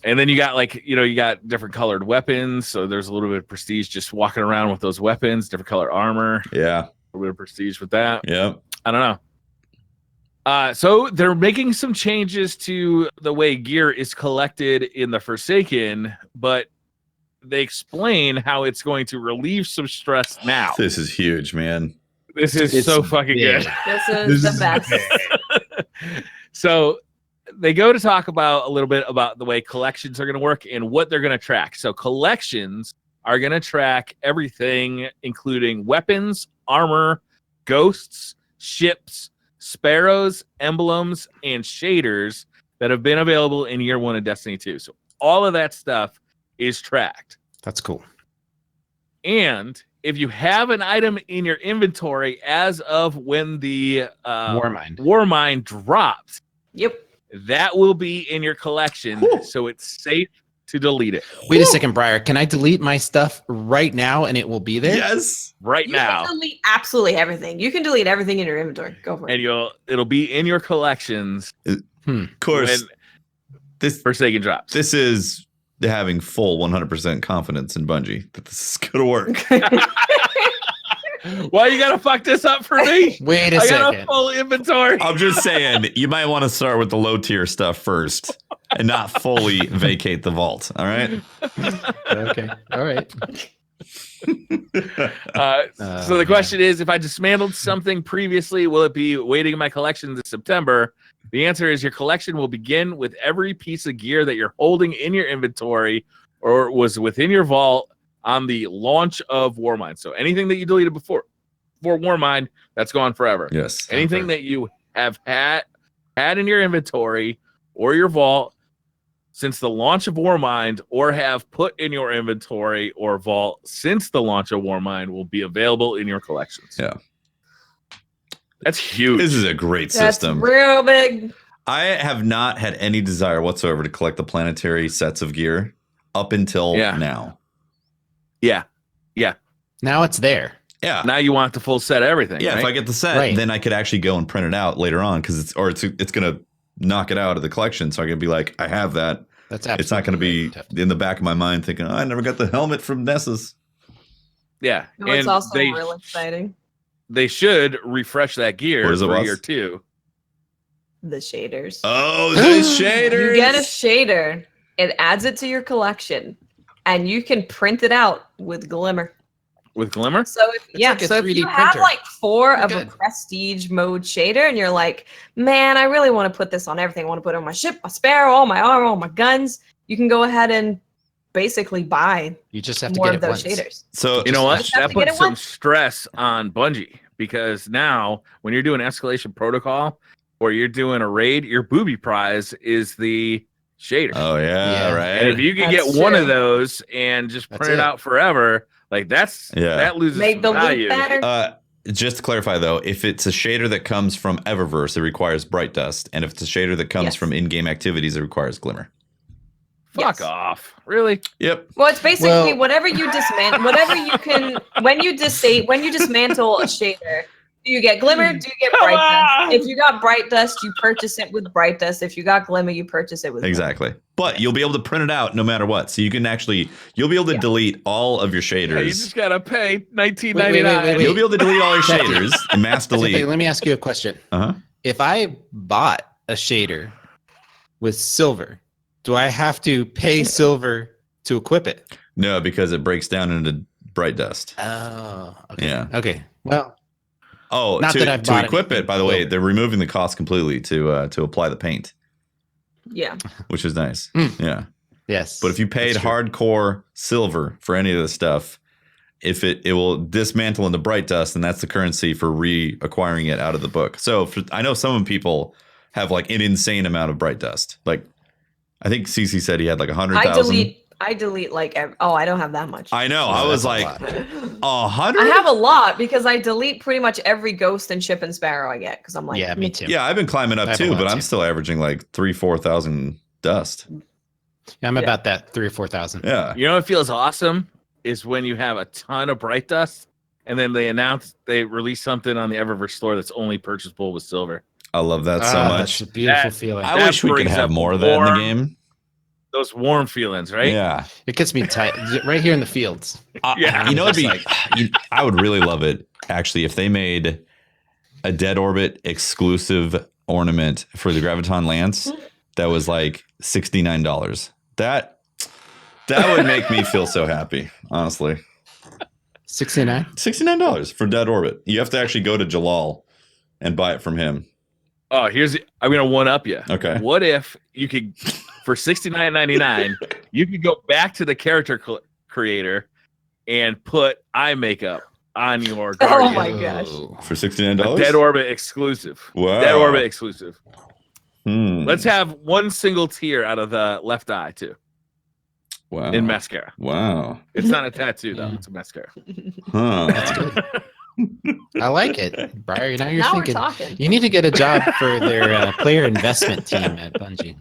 And then you got you got different colored weapons. So there's a little bit of prestige just walking around with those weapons, different color armor. Yeah. A little bit of prestige with that. Yep. I don't know. So they're making some changes to the way gear is collected in the Forsaken, but they explain how it's going to relieve some stress now. This is huge, man. This is so fucking good. This is the best. So they go to talk about a little bit about the way collections are going to work and what they're going to track. So collections are going to track everything, including weapons, armor, ghosts, ships, sparrows, emblems, and shaders that have been available in year 1 of Destiny 2. So all of that stuff is tracked. That's cool. And if you have an item in your inventory as of when the Warmind dropped, Yep. that will be in your collection. So it's safe to delete it. Wait a second, Briar. Can I delete my stuff right now and it will be there? Yes. Right You now. can delete absolutely everything. You can delete everything in your inventory. Go for it. And it'll be in your collections Of course, when this Forsaken drops. this is having full 100% confidence in Bungie that this is going to work. Why you gotta fuck this up for me? Wait a I got a second. full inventory. I'm just saying, you might want to start with the low tier stuff first and not fully vacate the vault. All right. Okay. All right. So the question is, if I dismantled something previously, will it be waiting in my collection this September? The answer is your collection will begin with every piece of gear that you're holding in your inventory or was within your vault on the launch of Warmind. So anything that you deleted before Warmind, that's gone forever. Yes. Anything that you have had in your inventory or your vault since the launch of Warmind or have put in your inventory or vault since the launch of Warmind will be available in your collections. Yeah. That's huge. This is a great That's system. real big. I have not had any desire whatsoever to collect the planetary sets of gear up until now. Yeah. Now it's there. Yeah. Now you want the full set of everything. Yeah, right? if I get the set, then I could actually go and print it out later on because it's going to knock it out of the collection. So I can be like, I have that. That's It's not going to be in the back of my mind thinking, I never got the helmet from Nessus. Yeah. No, it's also real exciting. They should refresh that gear for year 2. The shaders. Oh, the shaders. You get a shader. It adds it to your collection, and you can print it out with Glimmer. With Glimmer? So if you have like 4 of a prestige mode shader, and you're like, man, I really want to put this on everything. I want to put it on my ship, my sparrow, all my armor, all my guns. You can go ahead and basically buy. You just have to more get of it those once. shaders. So you know what? That puts some once. stress on Bungie because now when you're doing escalation protocol or you're doing a raid, your booby prize is the shader. Oh yeah, right. And if you can get one of those and just print it out forever, like that loses Make the value. loot better. Just to clarify though, if it's a shader that comes from Eververse, it requires Bright Dust, and if it's a shader that comes from in-game activities, it requires Glimmer. Fuck off. Really? Yep. Well, it's basically whatever you dismantle, whatever you can, when you dismantle a shader, do you get Glimmer? Do you get Bright Dust? If you got Bright Dust, you purchase it with Bright Dust. If you got Glimmer, you purchase it with Exactly. Glimmer. But you'll be able to print it out no matter what. So you can you'll be able to delete all of your shaders. Yeah, you just gotta pay $19.99. Wait. You'll be able to delete all your shaders and mass delete. Let me ask you a question. Uh-huh. If I bought a shader with silver, do I have to pay silver to equip it? No, because it breaks down into Bright Dust. Oh, okay. Yeah. Okay. Well, not that I've to bought equip it, by the way, they're removing the cost completely to apply the paint. Yeah. Which is nice. Yeah. Yes. But if you paid hardcore silver for any of this stuff, if it will dismantle into Bright Dust, and that's the currency for reacquiring it out of the book. So I know some people have like an insane amount of Bright Dust. Like I think CC said he had like 100,000. I delete like I don't have that much. I know. I was like 100. I have a lot because I delete pretty much every ghost and ship and sparrow I get because I'm like, me too. Yeah, I've been climbing up too, but I'm still averaging like 3,000-4,000 dust. Yeah, I'm about that 3,000 or 4,000. Yeah. You know what feels awesome is when you have a ton of Bright Dust and then they release something on the Eververse store that's only purchasable with silver. I love that so much. It's a beautiful feeling. I wish we could have more of that in the game. Those warm feelings, right? Yeah. It gets me tight right here in the fields. Yeah. You know, I would really love it, actually, if they made a Dead Orbit exclusive ornament for the Graviton Lance that was like $69. That would make me feel so happy, honestly. $69 for Dead Orbit. You have to actually go to Jalal and buy it from him. Oh, I'm gonna one up you. Okay. What if you could, for $69.99, you could go back to the character creator and put eye makeup on your Guardian. Oh my gosh. For $69? Dead Orbit exclusive. Wow. Dead Orbit exclusive. Hmm. Let's have one single tear out of the left eye too. Wow. In mascara. Wow. It's not a tattoo though. It's a mascara. Huh. That's good. I like it. Briar, now you're Now thinking. we're talking. You need to get a job for their player investment team at Bungie.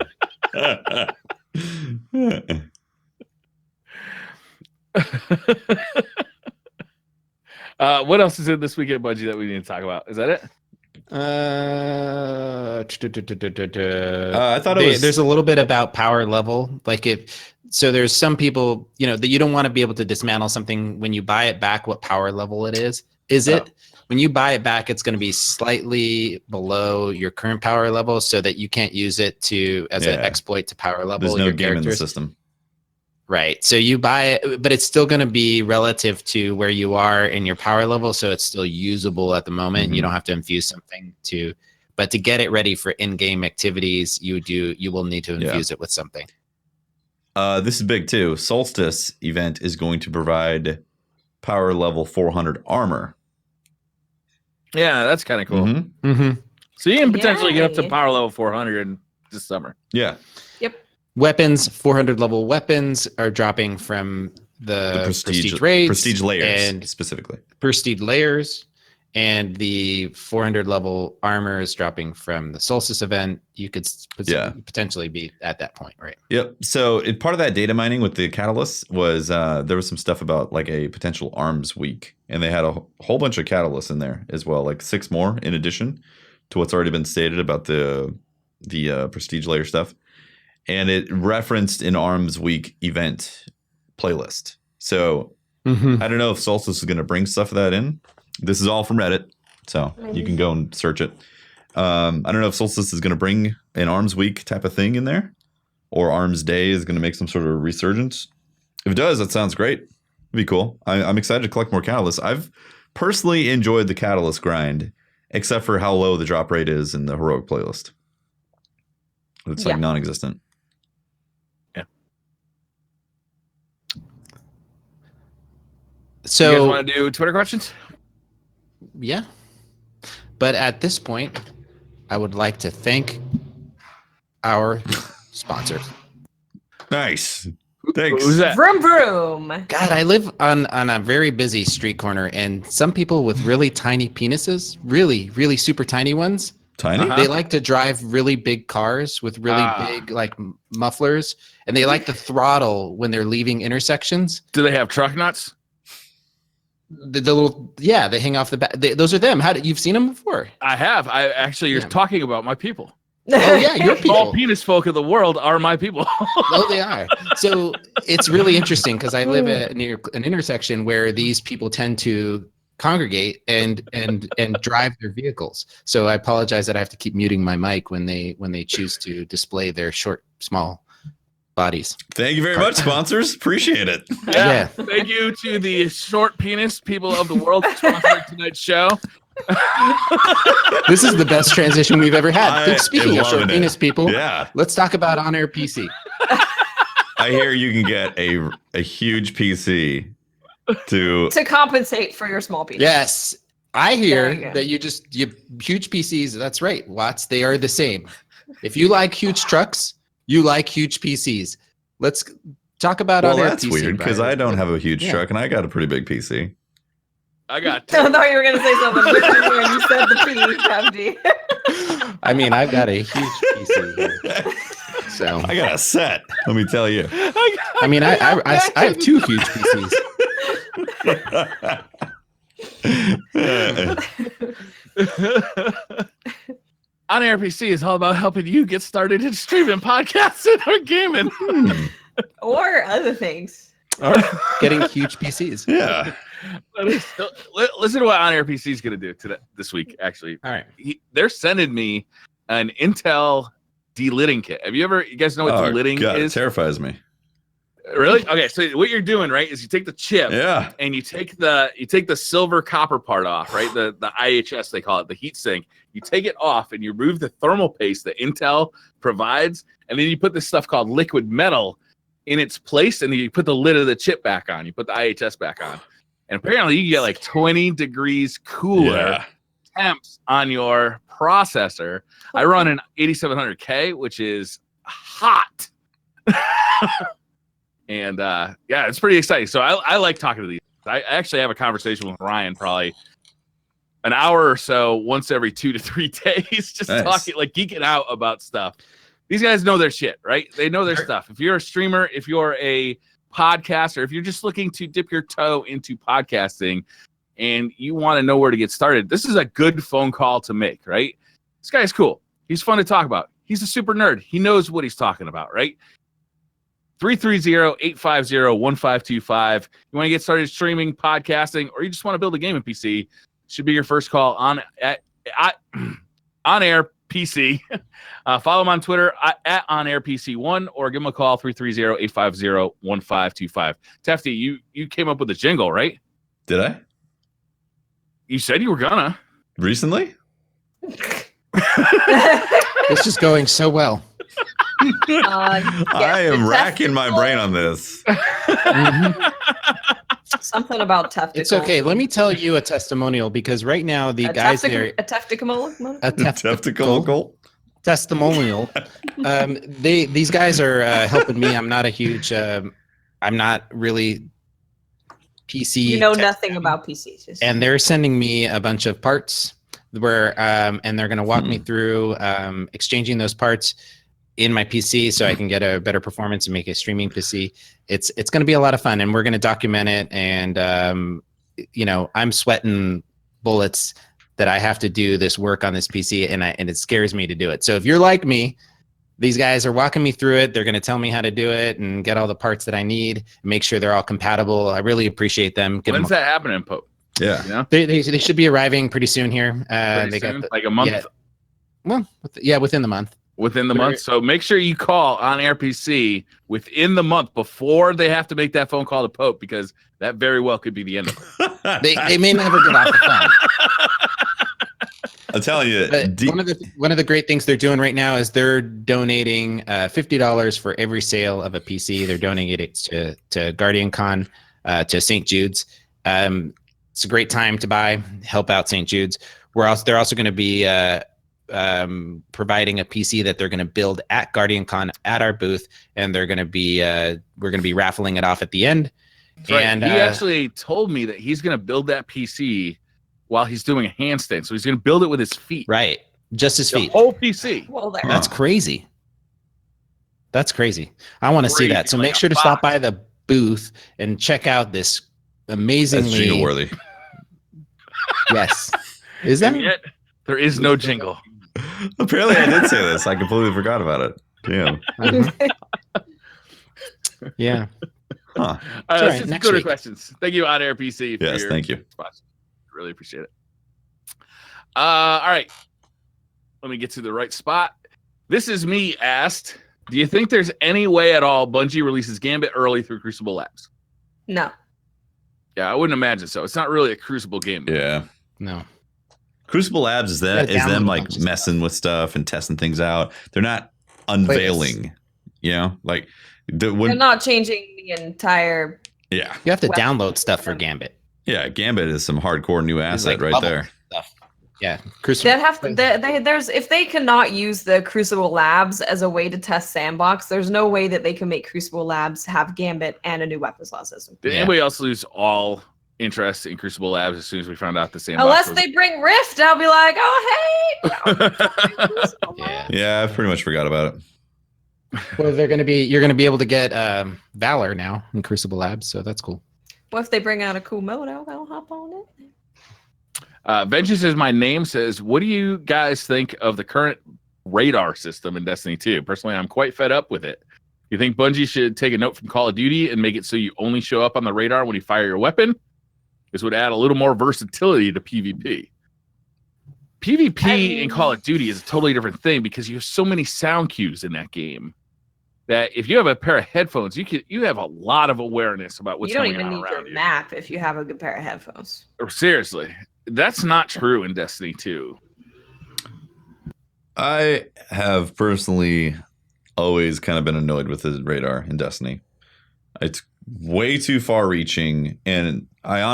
What else is in this weekend Bungie that we need to talk about? Is that it? I thought it was. There's a little bit about power level. So there's some people, that you don't want to be able to dismantle something when you buy it back, what power level it is. When you buy it back, it's going to be slightly below your current power level so that you can't use it as an exploit to power level. There's no your game in the characters. system. Right. So you buy it, but it's still going to be relative to where you are in your power level. So it's still usable at the moment. Mm-hmm. You don't have to infuse something but to get it ready for in-game activities, you will need to infuse it with something. This is big too. Solstice event is going to provide power level 400 armor. Yeah, that's kind of cool. Mm-hmm. Mm-hmm. So you can potentially get up to Yay. power level 400 this summer. Yeah. Weapons, 400 level weapons are dropping from the prestige raids, prestige layers, and specifically prestige layers, and the 400 level armor is dropping from the Solstice event. You could potentially be at that point, right? Yep. So part of that data mining with the catalysts was there was some stuff about like a potential arms week, and they had a whole bunch of catalysts in there as well, like 6 more in addition to what's already been stated about the prestige layer stuff. And it referenced an Arms Week event playlist. So I don't know if Solstice is going to bring stuff of that in. This is all from Reddit, so you can go and search it. I don't know if Solstice is going to bring an Arms Week type of thing in there, or Arms Day is going to make some sort of resurgence. If it does, that sounds great. It'd be cool. I'm excited to collect more catalysts. I've personally enjoyed the catalyst grind, except for how low the drop rate is in the heroic playlist. It's like non-existent. So you guys want to do Twitter questions? Yeah. But at this point, I would like to thank our sponsors. Nice. Thanks. Who's that? Vroom vroom. God, I live on a very busy street corner, and some people with really tiny penises, really, really super tiny ones, Tiny? they like to drive really big cars with really big mufflers, and they like to throttle when they're leaving intersections. Do they have truck nuts? The little, they hang off the back. Those are them. You've seen them before? I have. You're talking about my people. Oh yeah, your people. All penis folk of the world are my people. Oh, they are. So it's really interesting because I live near an intersection where these people tend to congregate and drive their vehicles. So I apologize that I have to keep muting my mic when they choose to display their short, small bodies. Thank you very much, sponsors. Appreciate it. Yeah. Thank you to the short penis people of the world for sponsoring tonight's show. This is the best transition we've ever had. Speaking of short loving it. penis people, Yeah. let's talk about On-Air PC. I hear you can get a huge PC to compensate for your small penis. Yes. I hear There you go. that you huge PCs. That's right, Watts. They are the same. If you like huge trucks, you like huge PCs. Let's talk about well, On-Air that's PC. weird because Brian. I don't have a huge Yeah. truck and I got a pretty big PC. I got I thought you were going to say something different when you said the P, FD. I mean, I've got a huge PC here. So I got a set. Let me tell you. I mean, I have 2 huge PCs. On Air PC is all about helping you get started in streaming, podcasting, or gaming. Or other things. Or getting huge PCs. Yeah. Listen to what On Air PC is going to do this week, actually. All right. They're sending me an Intel delitting kit. You guys know what delitting God, is? it terrifies me. Really? Okay, so what you're doing, right, is you take the chip and you take the silver copper part off, right? The IHS, they call it, the heat sink. You take it off and you remove the thermal paste that Intel provides, and then you put this stuff called liquid metal in its place, and you put the lid of the chip back on. You put the IHS back on. And apparently you get like 20 degrees cooler temps on your processor. I run an 8700K, which is hot. And it's pretty exciting. So I like talking to these. I actually have a conversation with Ryan probably an hour or so once every 2 to 3 days, just talking, like geeking out about stuff. These guys know their shit, right? They know their stuff. If you're a streamer, if you're a podcaster, if you're just looking to dip your toe into podcasting and you want to know where to get started, this is a good phone call to make, right? This guy's cool. He's fun to talk about. He's a super nerd. He knows what he's talking about, right? 330-850-1525. You want to get started streaming, podcasting, or you just want to build a gaming PC, should be your first call on Air PC. Follow him on Twitter at On Air PC1, or give him a call 330-850-1525. Tefty, you came up with a jingle, right? Did I? You said you were gonna. Recently? It's just going so well. I am racking my brain on this. Something about teftical. It's okay. Let me tell you a testimonial, because right now the guys there, a teftical testimonial. These guys are helping me. I'm not a huge. I'm not really PC. You know nothing about PCs. And they're sending me a bunch of parts where, and they're going to walk me through exchanging those parts in my PC so I can get a better performance and make a streaming PC. It's going to be a lot of fun, and we're going to document it. And I'm sweating bullets that I have to do this work on this PC, and it scares me to do it. So if you're like me, these guys are walking me through it. They're going to tell me how to do it and get all the parts that I need, and make sure they're all compatible. I really appreciate them. When's that happening, Pope? Yeah, you know? They should be arriving pretty soon here. Pretty soon? Like a month. Yeah. Well, within the month. Within the month. So make sure you call On Air PC within the month before they have to make that phone call to Pope, because that very well could be the end of it. they may never get off the phone. I'm telling you, one of the great things they're doing right now is they're donating $50 for every sale of a PC. They're donating it to Guardian Con, to St. Jude's. It's a great time to help out St. Jude's. They're also going to be providing a PC that they're going to build at Guardian Con at our booth, and they're going to be we're going to be raffling it off at the end. Right. And he actually told me that he's going to build that PC while he's doing a handstand. So he's going to build it with his feet. Right. Just his feet. The whole PC. Well, there. That's crazy. That's crazy. I want to see that. So make sure to stop by the booth and check out this amazingly. That's jingle worthy. Yes. Is that? And yet, there is no jingle. Apparently, I did say this. I completely forgot about it. Damn. Yeah. Huh. Let's just go to questions. Thank you, On Air PC. Yes, thank you. Spots. Really appreciate it. All right. Let me get to the right spot. This is me asked, do you think there's any way at all Bungie releases Gambit early through Crucible Labs? No. Yeah, I wouldn't imagine so. It's not really a Crucible game. Yeah. No. Crucible Labs is them like messing with stuff and testing things out. They're not unveiling, like they're not changing the entire. Yeah. You have to download stuff for Gambit. Yeah, Gambit is some hardcore new asset right there. Stuff. Yeah, Crucible. If they cannot use the Crucible Labs as a way to test Sandbox, there's no way that they can make Crucible Labs have Gambit and a new weapons law system. Did anybody else lose all interest in Crucible Labs as soon as we found out the Sandbox? Unless they bring Rift, I'll be like, oh hey. Yeah, I pretty much forgot about it. Well, you're going to be able to get Valor now in Crucible Labs, so that's cool. What if they bring out a cool moto? I'll hop on it. Vengeance is my name says, what do you guys think of the current radar system in Destiny 2? Personally, I'm quite fed up with it. You think Bungie should take a note from Call of Duty and make it so you only show up on the radar when you fire your weapon? This would add a little more versatility to PvP. PvP in Call of Duty is a totally different thing because you have so many sound cues in that game that if you have a pair of headphones, you have a lot of awareness about what's going on around you. You don't even need your map if you have a good pair of headphones. Seriously, that's not true in Destiny 2. I have personally always kind of been annoyed with the radar in Destiny. It's way too far reaching, and I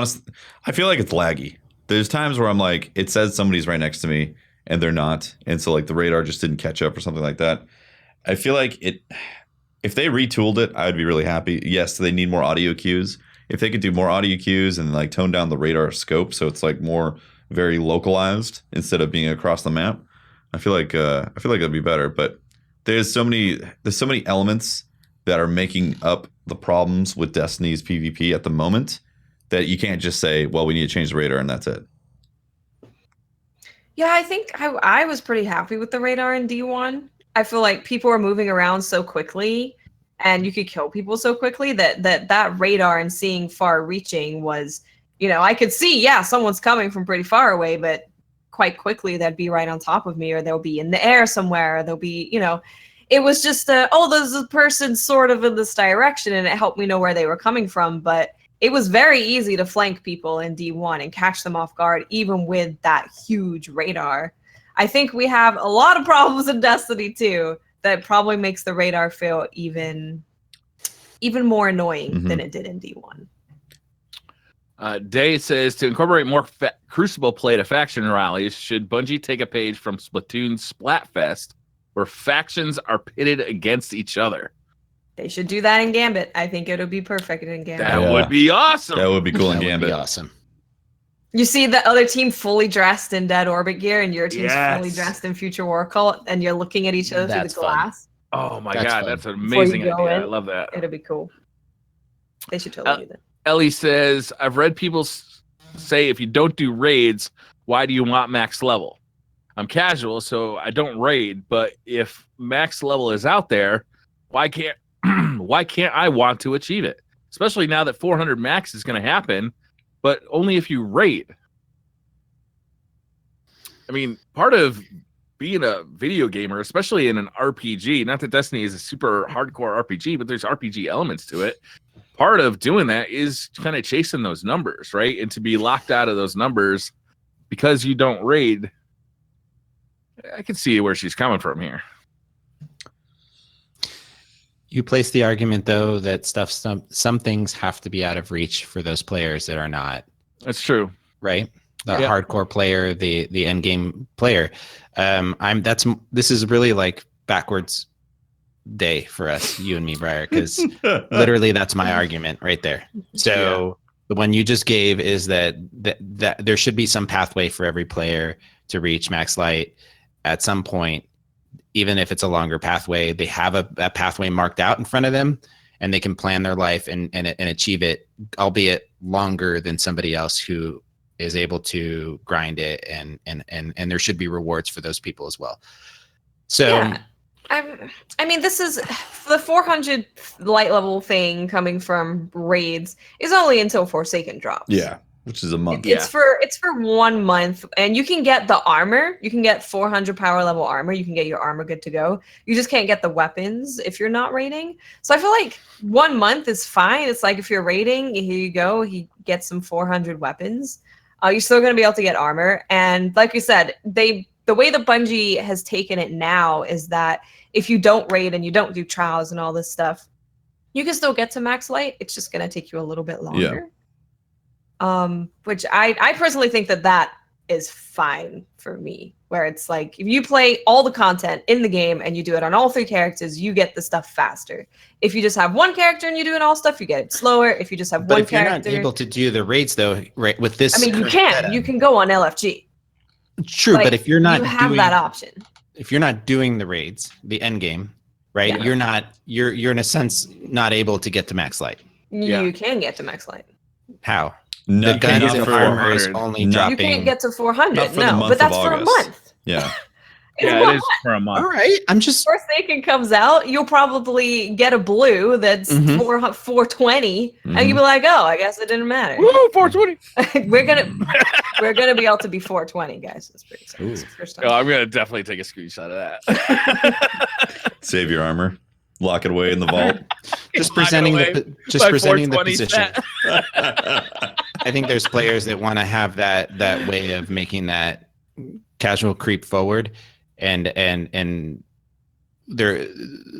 feel like it's laggy. There's times where I'm like, it says somebody's right next to me and they're not, and so like the radar just didn't catch up or something like that. I feel like if they retooled it, I would be really happy. Yes, they need more audio cues. If they could do more audio cues and like tone down the radar scope so it's like more very localized instead of being across the map, I feel like it'd be better. But there's so many elements that are making up the problems with Destiny's PvP at the moment that you can't just say, well, we need to change the radar and that's it. Yeah, I think I was pretty happy with the radar in D1. I feel like people were moving around so quickly and you could kill people so quickly that radar and seeing far reaching was, I could see, someone's coming from pretty far away, but quite quickly they'd be right on top of me, or they'll be in the air somewhere, or they'll be, it was just there's a person sort of in this direction, and it helped me know where they were coming from. But it was very easy to flank people in D1 and catch them off guard, even with that huge radar. I think we have a lot of problems in Destiny 2 that probably makes the radar feel even more annoying than it did in D1. Day says, to incorporate more Crucible play to faction rallies, should Bungie take a page from Splatoon's Splatfest, where factions are pitted against each other? They should do that in Gambit. I think it'll be perfect in Gambit. That would be awesome. That would be cool in That Gambit. would be awesome. You see the other team fully dressed in Dead Orbit gear, and your team's fully dressed in Future War Cult, and you're looking at each other through the glass. Oh my god, that's an amazing idea. I love that. It'll be cool. They should totally do that. Ellie says, I've read people say if you don't do raids, why do you want max level? I'm casual, so I don't raid, but if max level is out there, why can't I want to achieve it? Especially now that 400 max is going to happen, but only if you raid. I mean, part of being a video gamer, especially in an RPG, not that Destiny is a super hardcore RPG, but there's RPG elements to it. Part of doing that is kind of chasing those numbers, right? And to be locked out of those numbers because you don't raid, I can see where she's coming from here. You place the argument, though, that some things have to be out of reach for those players that are not. That's true, right? The hardcore player, the end game player. This is really like backwards day for us, you and me, Briar, because literally that's my argument right there. So the one you just gave is that there should be some pathway for every player to reach max light at some point. Even if it's a longer pathway, they have a pathway marked out in front of them, and they can plan their life and achieve it, albeit longer than somebody else who is able to grind it, and there should be rewards for those people as well. So, I mean, this is the 400 light level thing coming from raids is only until Forsaken drops. Yeah. Which is a month. It's for 1 month, and you can get the armor. You can get 400 power level armor. You can get your armor good to go. You just can't get the weapons if you're not raiding. So I feel like 1 month is fine. It's like if you're raiding, here you go. He gets some 400 weapons. You're still going to be able to get armor. And like you said, the way the Bungie has taken it now is that if you don't raid and you don't do trials and all this stuff, you can still get to max light. It's just going to take you a little bit longer. Yeah. Which I personally think that is fine for me, where it's like, if you play all the content in the game and you do it on all 3 characters, you get the stuff faster. If you just have 1 character and you do it all stuff, you get it slower. If you just have one character. But if you're not able to do the raids, though, right, with this. I mean, you can go on LFG. True, but if you're not you have that option. If you're not doing the raids, the end game, right, you're in a sense not able to get to max light. You can get to max light. How? No, The guns not and for- armor is 400. only No. You dropping. can't get to 400. Not for the No, month but that's of for a August. month. Yeah. It's Yeah, 1 it is month. for a month. All right, I'm just. Forsaken comes out, you'll probably get a blue that's Mhm. 420, and Mhm. you'll be like, "Oh, I guess it didn't matter." Woo, 420. we're gonna be able to be 420, guys. That's pretty exciting. It's the first time. Oh, I'm gonna definitely take a screenshot of that. Save your armor. Lock it away in the vault. Just Lock it presenting away. just My presenting the 420 position. set. I think there's players that want to have that way of making that casual creep forward, and there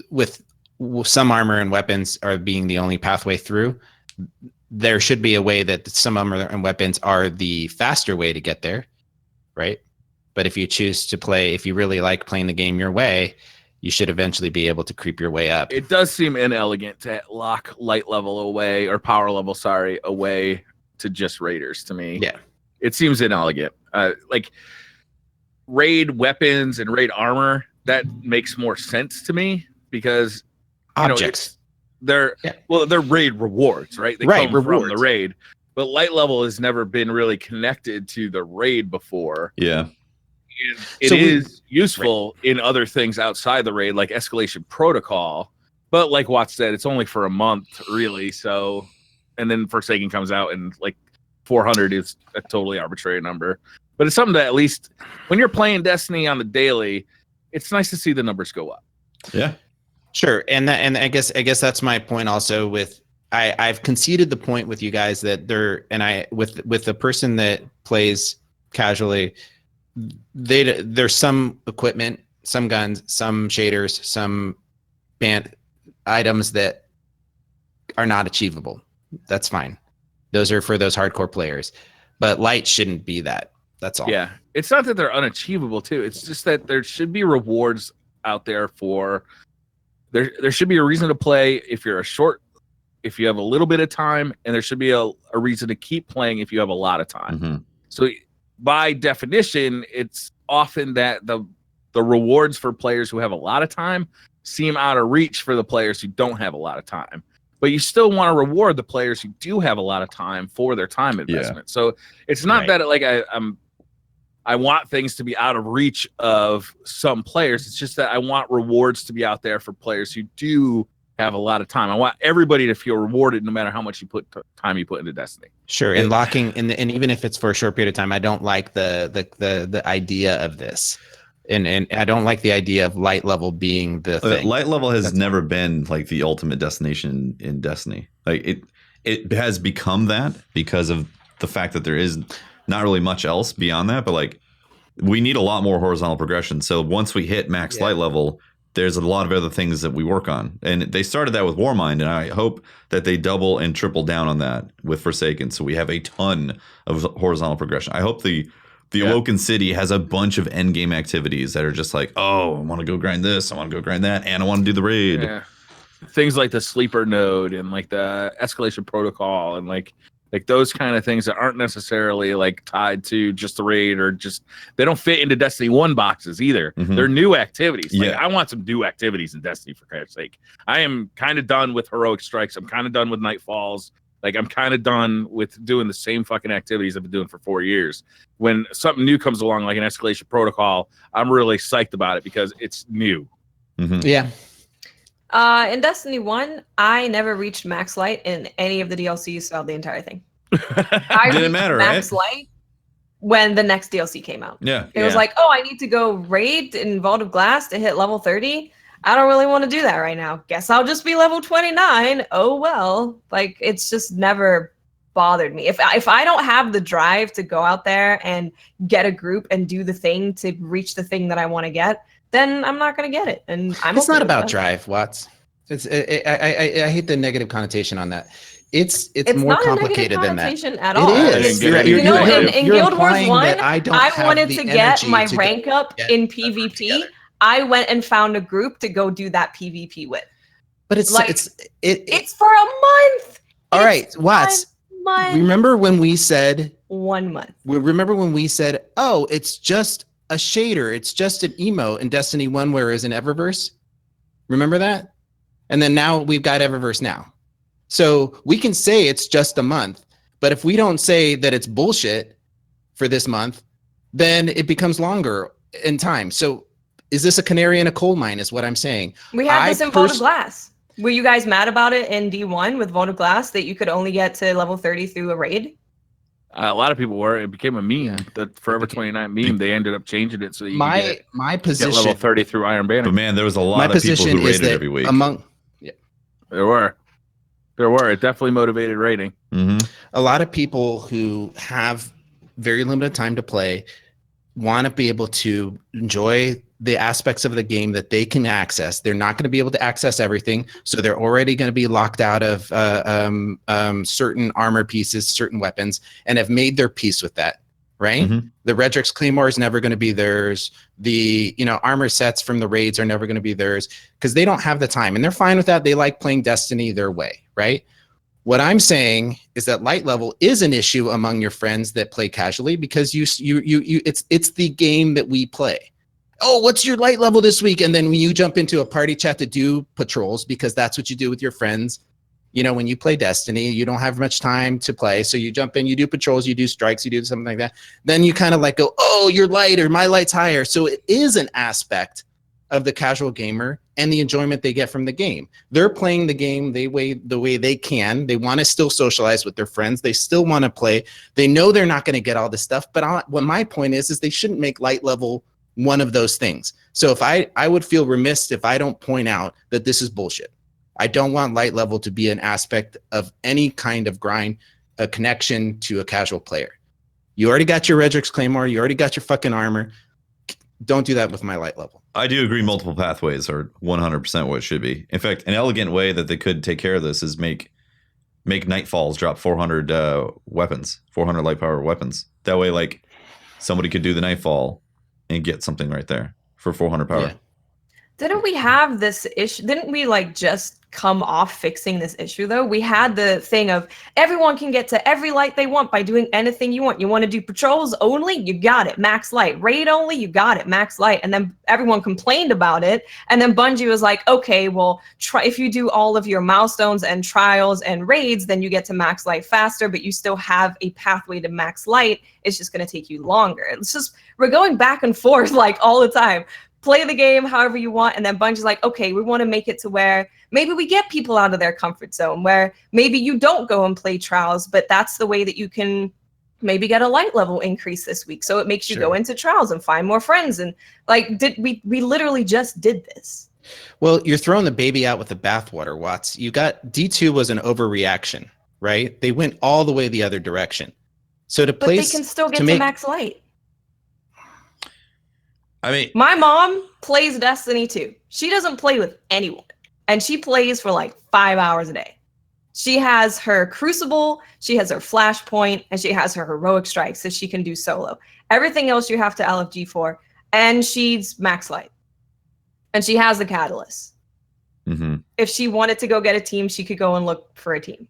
with some armor and weapons are being the only pathway through. There should be a way that some armor and weapons are the faster way to get there, right? But if you choose to play, if you really like playing the game your way, you should eventually be able to creep your way up. It does seem inelegant to lock light level away or power level, away to just raiders. To me, Yeah. it seems inelegant. Like raid weapons and raid armor, that makes more sense to me because Objects. they're raid rewards, right? They Right, come from rewards. the raid, but light level has never been really connected to the raid before. Yeah. It is useful in other things outside the raid, like escalation protocol. But like Watts said, it's only for a month, really. So, and then Forsaken comes out, and like 400 is a totally arbitrary number. But it's something that at least when you're playing Destiny on the daily, it's nice to see the numbers go up. Yeah. Sure, and I guess that's my point also. With I've conceded the point with you guys that with the person that plays casually, there's some equipment, some guns, some shaders, some band items that are not achievable. That's fine. Those are for those hardcore players, but light shouldn't be that. That's all. Yeah, it's not that they're unachievable too. It's just that there should be rewards out there for. There should be a reason to play if if you have a little bit of time, and there should be a reason to keep playing if you have a lot of time. Mm-hmm. So by definition, it's often that the rewards for players who have a lot of time seem out of reach for the players who don't have a lot of time. But you still want to reward the players who do have a lot of time for their time investment. Yeah. So it's not that like I want things to be out of reach of some players. It's just that I want rewards to be out there for players who do have a lot of time. I want everybody to feel rewarded no matter how much time you put into Destiny. Sure, and locking and even if it's for a short period of time, I don't like the idea of this. And I don't like the idea of light level being the thing. Light level has never been like the ultimate destination in Destiny. Like it has become that because of the fact that there is not really much else beyond that. But like we need a lot more horizontal progression. So once we hit max light level, there's a lot of other things that we work on. And they started that with Warmind, and I hope that they double and triple down on that with Forsaken. So we have a ton of horizontal progression. I hope the Awoken City has a bunch of end game activities that are just like, oh, I want to go grind this, I want to go grind that, and I want to do the raid. Yeah. Things like the sleeper node and like the escalation protocol and like those kind of things that aren't necessarily like tied to just the raid or just they don't fit into Destiny 1 boxes either. Mm-hmm. They're new activities. Like, yeah. I want some new activities in Destiny for Christ's sake. I am kind of done with heroic strikes. I'm kind of done with Nightfalls. Like I'm kind of done with doing the same fucking activities I've been doing for 4 years. When something new comes along, like an escalation protocol, I'm really psyched about it because it's new. Mm-hmm. Yeah. In Destiny 1, I never reached max light in any of the DLCs throughout the entire thing. I Didn't matter, max right? light when the next DLC came out. Yeah. It was like, oh, I need to go raid in Vault of Glass to hit level 30. I don't really want to do that right now. Guess I'll just be level 29. Oh, well. Like, it's just never bothered me. If I don't have the drive to go out there and get a group and do the thing to reach the thing that I want to get, then I'm not going to get it. And It's not about drive, Watts. I hate the negative connotation on that. It's more complicated than that. At all. It is. In Guild Wars 1, I wanted to get my rank up in PvP. I went and found a group to go do that PvP with. But it's like, it's for a month. All right, Watts. Remember when we said 1 month? Remember when we said, "Oh, it's just a shader. It's just an emo in Destiny 1, whereas in Eververse." Remember that? And then now we've got Eververse now. So we can say it's just a month, But if we don't say that it's bullshit for this month, then it becomes longer in time. So is this a canary in a coal mine is what I'm saying. We had this in Vote of Glass. Were you guys mad about it in D1 with Vote of Glass that you could only get to level 30 through a raid? A lot of people were. It became a meme. The Forever 29 meme. They ended up changing it so that you could get level 30 through Iron Banner. But man, there was a lot of people who raided every week. There were. It definitely motivated raiding. A lot of people who have very limited time to play want to be able to enjoy the aspects of the game that they can access. They're not going to be able to access everything, so they're already going to be locked out of certain armor pieces, certain weapons, and have made their peace with that, right? The Redrix Claymore is never going to be theirs. The armor sets from the raids are never going to be theirs because they don't have the time, and they're fine with that. They like playing Destiny their way, right? What I'm saying is that light level is an issue among your friends that play casually because it's the game that we play. Oh, what's your light level this week? And then when you jump into a party chat to do patrols, because that's what you do with your friends. When you play Destiny, you don't have much time to play. So you jump in, you do patrols, you do strikes, you do something like that. Then you kind of like go, oh, you're light or my light's higher. So it is an aspect of the casual gamer and the enjoyment they get from the game. They're playing the game the way they can. They want to still socialize with their friends. They still want to play. They know they're not going to get all this stuff. But what my point is they shouldn't make light level one of those things. So if I would feel remiss if I don't point out that this is bullshit. I don't want light level to be an aspect of any kind of grind, a connection to a casual player. You already got your Redrix Claymore. You already got your fucking armor. Don't do that with my light level. I do agree multiple pathways are 100% what it should be. In fact, an elegant way that they could take care of this is make Nightfalls drop 400 weapons, 400 light power weapons. That way, like, somebody could do the Nightfall and get something right there for 400 power. Yeah. Didn't we have this issue? Didn't we just come off fixing this issue though? We had the thing of everyone can get to every light they want by doing anything you want. You want to do patrols only? You got it, max light. Raid only? You got it, max light. And then everyone complained about it. And then Bungie was like, okay, well, try if you do all of your milestones and trials and raids, then you get to max light faster, but you still have a pathway to max light. It's just going to take you longer. It's just, we're going back and forth all the time. Play the game however you want, and then Bungie's like, okay, we want to make it to where maybe we get people out of their comfort zone, where maybe you don't go and play trials, but that's the way that you can maybe get a light level increase this week. So it makes you go into trials and find more friends. And we literally just did this. Well, you're throwing the baby out with the bathwater, Watts. You got D2 was an overreaction, right? They went all the way the other direction. So but they can still get to max light. I mean, my mom plays Destiny too. She doesn't play with anyone, and she plays for 5 hours a day. She has her Crucible, she has her Flashpoint, and she has her Heroic Strikes that she can do solo. Everything else you have to LFG for, and she's max light. And she has the Catalyst. If she wanted to go get a team, she could go and look for a team.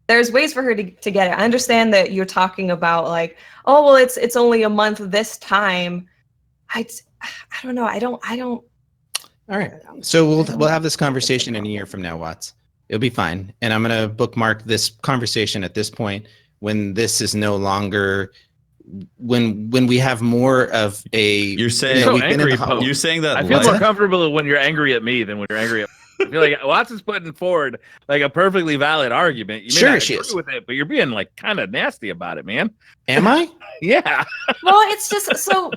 There's ways for her to get it. I understand that you're talking about oh, well, it's only a month this time. I don't know. I don't. All right. So we'll have this conversation in a year from now, Watts. It'll be fine. And I'm going to bookmark this conversation at this point when this is no longer when we have more of a. You're saying so angry. You're saying that I feel more comfortable when you're angry at me than when you're angry at. I feel like Watts is putting forward a perfectly valid argument. You may not agree with it, but you're being kind of nasty about it, man. Am I? Yeah. Well, it's just so.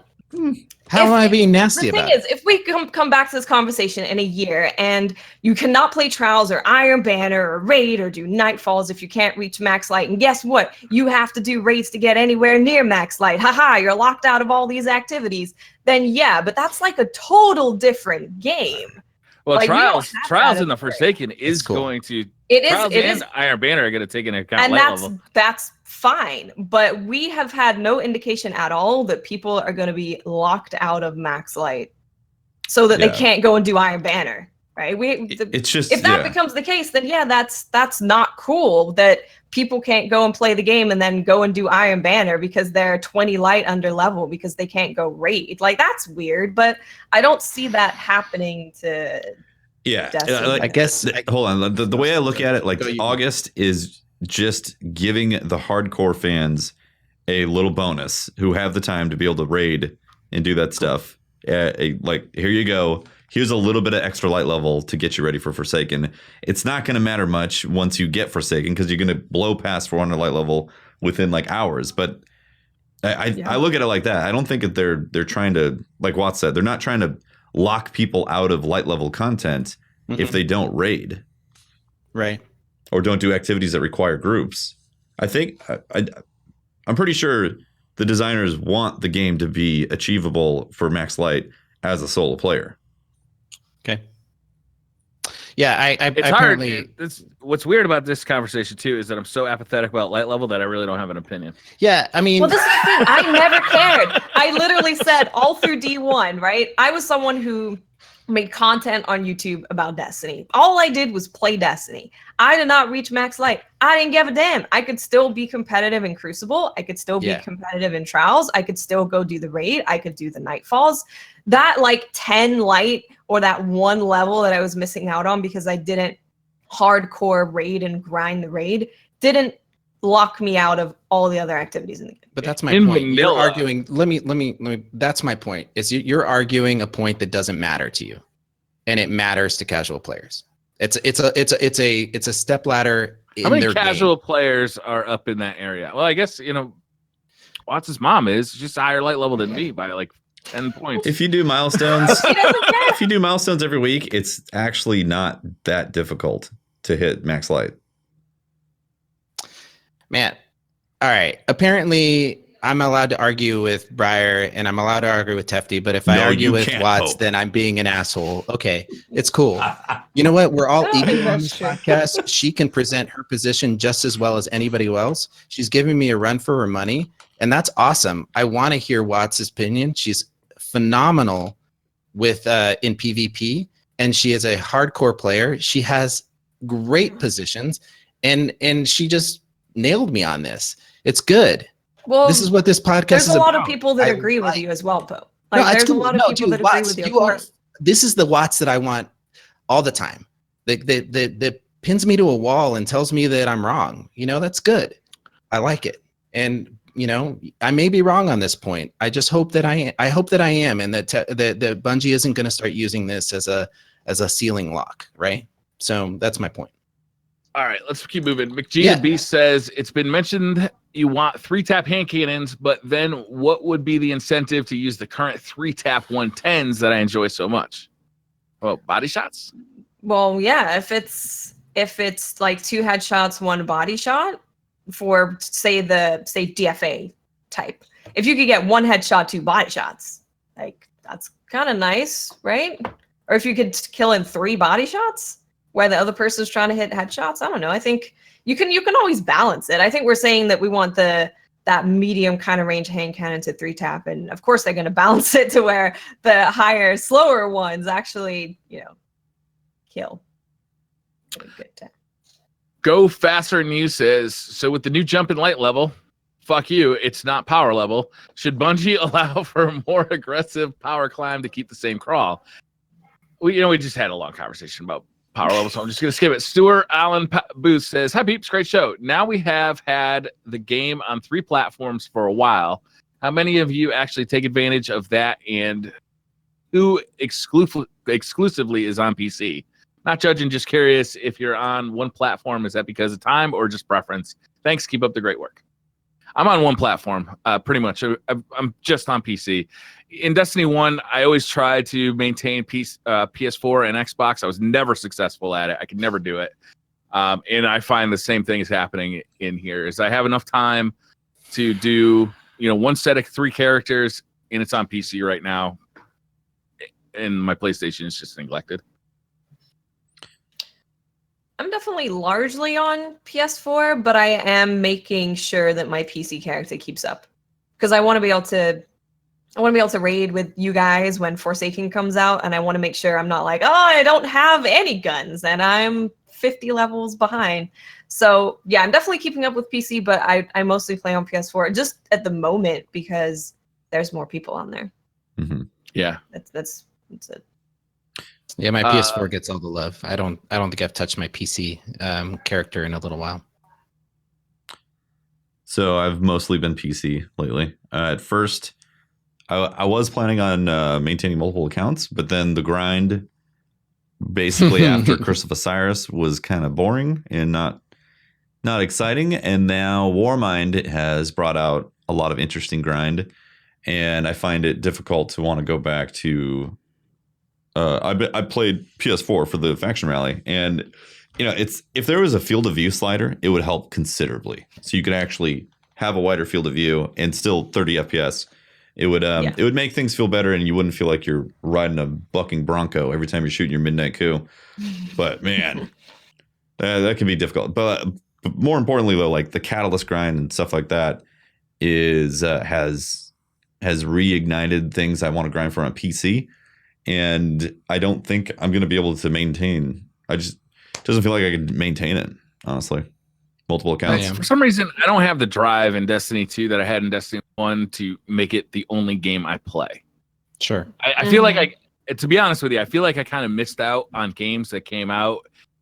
How am I being nasty about it? The thing is, if we come back to this conversation in a year and you cannot play Trials or Iron Banner or Raid or do Nightfalls if you can't reach max light, and guess what? You have to do raids to get anywhere near max light. Haha, you're locked out of all these activities. Then yeah, but that's a total different game. Well, Trials in the Forsaken is going to. Trials and Iron Banner are going to take into account light level. That's fine, but we have had no indication at all that people are going to be locked out of max light, so that they can't go and do Iron Banner. Right? It's just if that becomes the case, then that's not cool. That people can't go and play the game and then go and do Iron Banner because they're 20 light under level because they can't go raid. That's weird, but I don't see that happening to. Yeah, I guess. Hold on. The way I look at it, August is just giving the hardcore fans a little bonus who have the time to be able to raid and do that stuff. Like, here you go. Here's a little bit of extra light level to get you ready for Forsaken. It's not going to matter much once you get Forsaken because you're going to blow past 400 light level within like hours. But I look at it like that. I don't think that they're trying to, like Watt said, they're not trying to lock people out of light level content if they don't raid. Right. Or don't do activities that require groups. I think I'm pretty sure the designers want the game to be achievable for Max Light as a solo player. Okay. Yeah, it's apparently hard. What's weird about this conversation too is that I'm so apathetic about light level that I really don't have an opinion. Yeah, I mean, well, this is the thing. I never cared. I literally said all through D1, right? I was someone who made content on YouTube about Destiny. All I did was play Destiny. I did not reach Max Light. I didn't give a damn. I could still be competitive in Crucible. I could still be competitive in Trials. I could still go do the raid. I could do the Nightfalls. That like 10 light or that one level that I was missing out on because I didn't hardcore raid and grind the raid didn't lock me out of all the other activities in the game. But that's my point. You're arguing. Let me. That's my point. Is you're arguing a point that doesn't matter to you, and it matters to casual players. It's a step ladder. How many casual players are up in that area? Well, I guess Watts' mom is just a higher light level than me by like 10 points. If you do milestones, every week, it's actually not that difficult to hit Max Light. Man, all right. Apparently, I'm allowed to argue with Briar and I'm allowed to argue with Tefty, but if I argue with Watts, then I'm being an asshole. Okay, it's cool. You know what? We're all equal on this podcast. She can present her position just as well as anybody else. She's giving me a run for her money, and that's awesome. I want to hear Watts' opinion. She's phenomenal with in PvP, and she is a hardcore player. She has great positions, and she just nailed me on this. It's good. Well, this is what this podcast is about. There's a lot of people that agree with you as well, Poe. Like, there's a lot of people that agree with you. This is the Watts that I want all the time. That pins me to a wall and tells me that I'm wrong. That's good. I like it. And I may be wrong on this point. I just hope that I hope that I am, and that that Bungie isn't going to start using this as a ceiling lock, right? So that's my point. All right, let's keep moving. McGee Beast says, it's been mentioned you want 3-tap hand cannons, but then what would be the incentive to use the current 3-tap 110s that I enjoy so much? Well, body shots? Well, yeah, if it's like 2 headshots, 1 body shot for say DFA type. If you could get 1 headshot, 2 body shots, like that's kind of nice, right? Or if you could kill in 3 body shots where the other person's trying to hit headshots. I don't know. I think you can always balance it. I think we're saying that we want that medium kind of range hand cannon to 3-tap, and of course they're going to balance it to where the higher, slower ones actually, kill. Good tap. Go Faster than You says, so with the new jump in light level, fuck you, it's not power level. Should Bungie allow for a more aggressive power climb to keep the same crawl? We just had a long conversation about power level, so I'm just going to skip it. Stuart Allen Booth says, hi peeps, great show. Now we have had the game on 3 platforms for a while. How many of you actually take advantage of that, and who exclusively is on PC? Not judging, just curious if you're on one platform. Is that because of time or just preference? Thanks, keep up the great work. I'm on one platform, pretty much. I'm just on PC. In Destiny 1, I always tried to maintain PS4 and Xbox. I was never successful at it. I could never do it. And I find the same thing is happening in here. Is I have enough time to do, one set of 3 characters, and it's on PC right now. And my PlayStation is just neglected. I'm definitely largely on PS4, but I am making sure that my PC character keeps up because I want to be able to raid with you guys when Forsaken comes out, and I want to make sure I'm not like, oh, I don't have any guns and I'm 50 levels behind. So yeah, I'm definitely keeping up with PC, but I mostly play on PS4 just at the moment because there's more people on there. Mm-hmm. Yeah, that's it. Yeah, my PS4 gets all the love. I don't think I've touched my PC character in a little while. So I've mostly been PC lately. At first, I was planning on maintaining multiple accounts, but then the grind, basically after Curse of Osiris, was kind of boring and not exciting. And now Warmind has brought out a lot of interesting grind, and I find it difficult to want to go back to. I played PS4 for the faction rally, and it's if there was a field of view slider, it would help considerably. So you could actually have a wider field of view and still 30 FPS. It would it would make things feel better, and you wouldn't feel like you're riding a bucking bronco every time you're shooting your midnight coup. But man, that can be difficult. But more importantly, though, like the catalyst grind and stuff like that is has reignited things I want to grind for on PC, and I don't think I'm going to be able to maintain. It doesn't feel like I can maintain it, honestly. Multiple accounts. For some reason, I don't have the drive in Destiny 2 that I had in Destiny 1 to make it the only game I play. Sure. I feel like to be honest with you, I feel like I kind of missed out on games that came out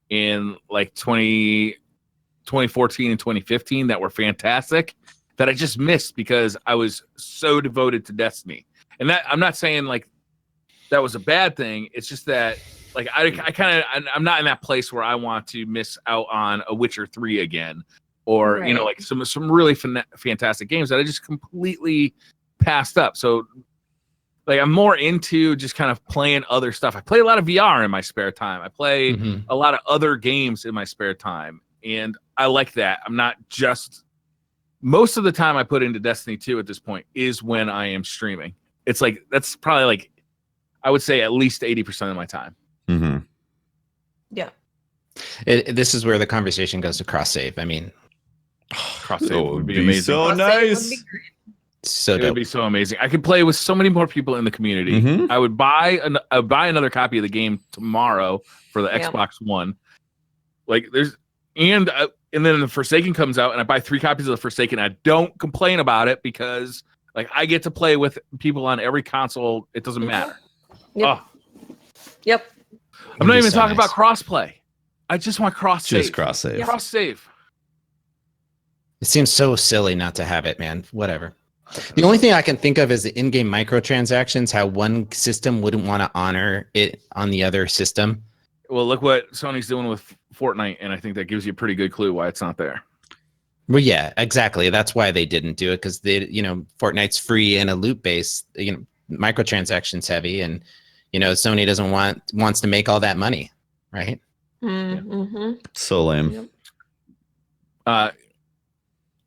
in like 2014 and 2015 that were fantastic that I just missed because I was so devoted to Destiny. And that I'm not saying like that was a bad thing. It's just that like I'm not in that place where I want to miss out on a Witcher 3 again, or like some really fantastic games that I just completely passed up. So like I'm more into just kind of playing other stuff. I play a lot of VR in my spare time. I play a lot of other games in my spare time, and I like that. I'm not just most of the time I put into Destiny 2 at this point is when I am streaming. It's like that's probably like I would say at least 80% of my time. Mm-hmm. Yeah. This is where the conversation goes to cross save. I mean, cross save would be amazing. So nice. So it would be so amazing. I could play with so many more people in the community. Mm-hmm. I would buy another copy of the game tomorrow for the Xbox One. Like and then the Forsaken comes out, and I buy 3 copies of the Forsaken. I don't complain about it because like I get to play with people on every console. It doesn't matter. Yep. Oh. Yep. I'm not even talking about crossplay. I just want cross save. Just cross save. Cross save. It seems so silly not to have it, man. Whatever. The only thing I can think of is the in-game microtransactions, how one system wouldn't want to honor it on the other system. Well, look what Sony's doing with Fortnite, and I think that gives you a pretty good clue why it's not there. Well, yeah, exactly. That's why they didn't do it, because Fortnite's free and a loot base, microtransactions heavy, and Sony wants to make all that money, right? Mm-hmm. So lame. Yep.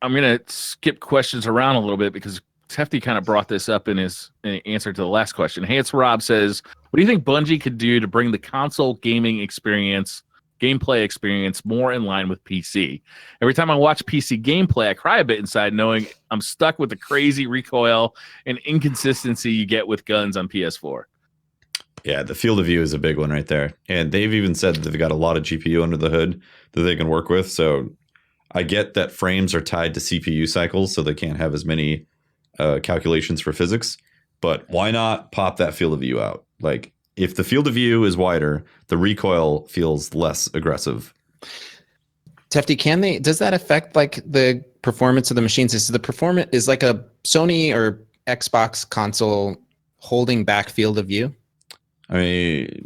I'm gonna skip questions around a little bit because Tefty kind of brought this up in his answer to the last question. Hey, it's Rob says, what do you think Bungie could do to bring the console gameplay experience more in line with PC? Every time I watch PC gameplay, I cry a bit inside knowing I'm stuck with the crazy recoil and inconsistency you get with guns on PS4. Yeah, the field of view is a big one right there. And they've even said that they've got a lot of GPU under the hood that they can work with. So I get that frames are tied to CPU cycles, so they can't have as many calculations for physics. But why not pop that field of view out? Like, if the field of view is wider, the recoil feels less aggressive. Tefty, does that affect like the performance of the machines? Is like a Sony or Xbox console holding back field of view? I mean,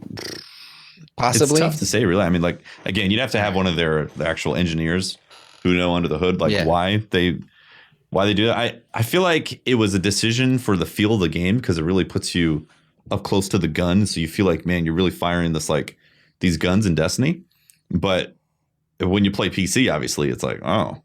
possibly. It's tough to say, really. I mean, like, again, you'd have to have one of the actual engineers who know under the hood, like why they do that. I feel like it was a decision for the feel of the game because it really puts you up close to the gun, so you feel like, man, you're really firing these guns in Destiny. But when you play PC, obviously, it's like, oh,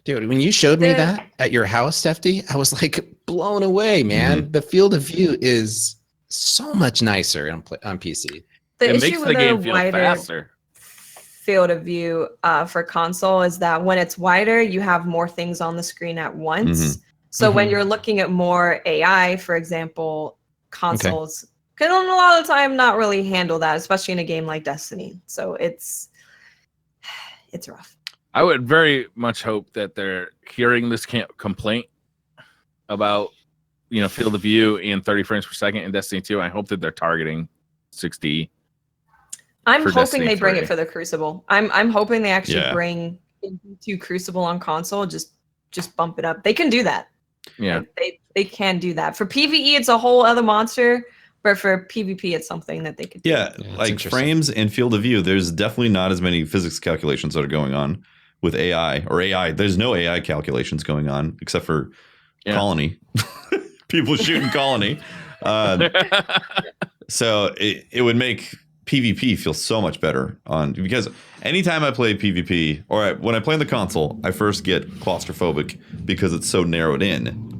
dude, when you showed me that at your house, Tefty, I was like blown away, man. Mm-hmm. The field of view is so much nicer on PC. It makes the game feel faster. Field of view for console is that when it's wider, you have more things on the screen at once. Mm-hmm. So when you're looking at more AI, for example, consoles can a lot of the time not really handle that, especially in a game like Destiny. So it's rough. I would very much hope that they're hearing this complaint about field of view and 30 frames per second in Destiny 2. I hope that they're targeting 60. I'm hoping they bring it for the Crucible. I'm hoping they actually bring to Crucible on console. Just just bump it up. They can do that. Yeah. They can do that. For PvE, it's a whole other monster. But for PvP, it's something that they could do. Yeah, like frames and field of view, there's definitely not as many physics calculations that are going on with AI or AI. There's no AI calculations going on except for Colony. People shooting Colony. So it would make PvP feel so much better because anytime I play PvP or when I play on the console, I first get claustrophobic because it's so narrowed in.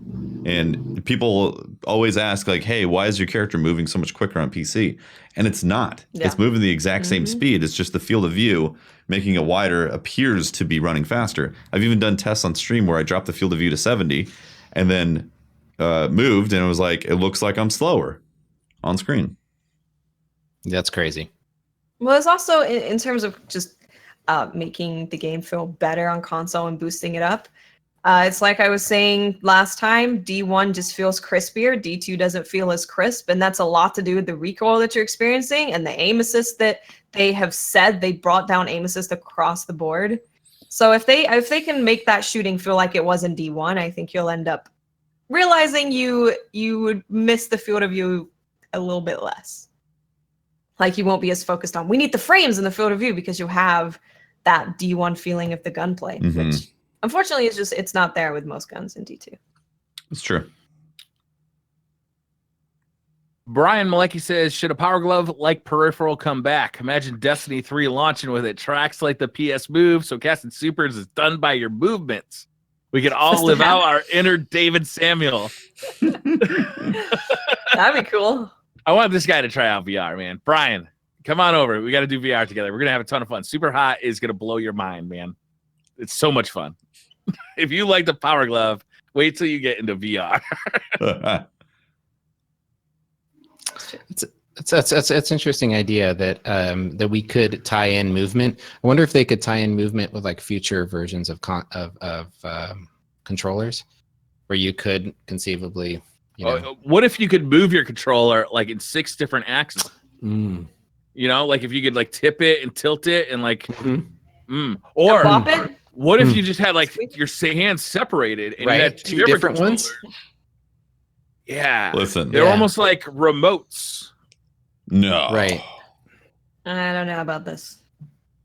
And people always ask like, hey, why is your character moving so much quicker on PC? And it's not. Yeah. It's moving the exact same speed. It's just the field of view making it wider appears to be running faster. I've even done tests on stream where I dropped the field of view to 70 and then moved and it was like, it looks like I'm slower on screen. That's crazy. Well, it's also in terms of just making the game feel better on console and boosting it up. It's like I was saying last time, D1 just feels crispier. D2 doesn't feel as crisp. And that's a lot to do with the recoil that you're experiencing and the aim assist that they have said they brought down aim assist across the board. So if they can make that shooting feel like it was in D1, I think you'll end up realizing you would miss the field of view a little bit less. Like you won't be as focused on, we need the frames in the field of view because you have that D1 feeling of the gunplay, which unfortunately it's not there with most guns in D2. It's true. Brian Malecki says, should a Power Glove like peripheral come back? Imagine Destiny 3 launching with it. Tracks like the PS Move, so casting supers is done by your movements. We could all live out our inner David Samuel. That'd be cool. I want this guy to try out VR, man. Brian, come on over. We got to do VR together. We're going to have a ton of fun. Super Hot is going to blow your mind, man. It's so much fun. If you like the Power Glove, wait till you get into VR. It's an interesting idea that we could tie in movement. I wonder if they could tie in movement with like future versions of controllers, where you could conceivably. What if you could move your controller like in 6 different axes? Mm. You know, like if you could like tip it and tilt it and like, or bop it? What if you just had like your hands separated and you had two different ones? Yeah. Listen, they're almost like remotes. No. Right. I don't know about this.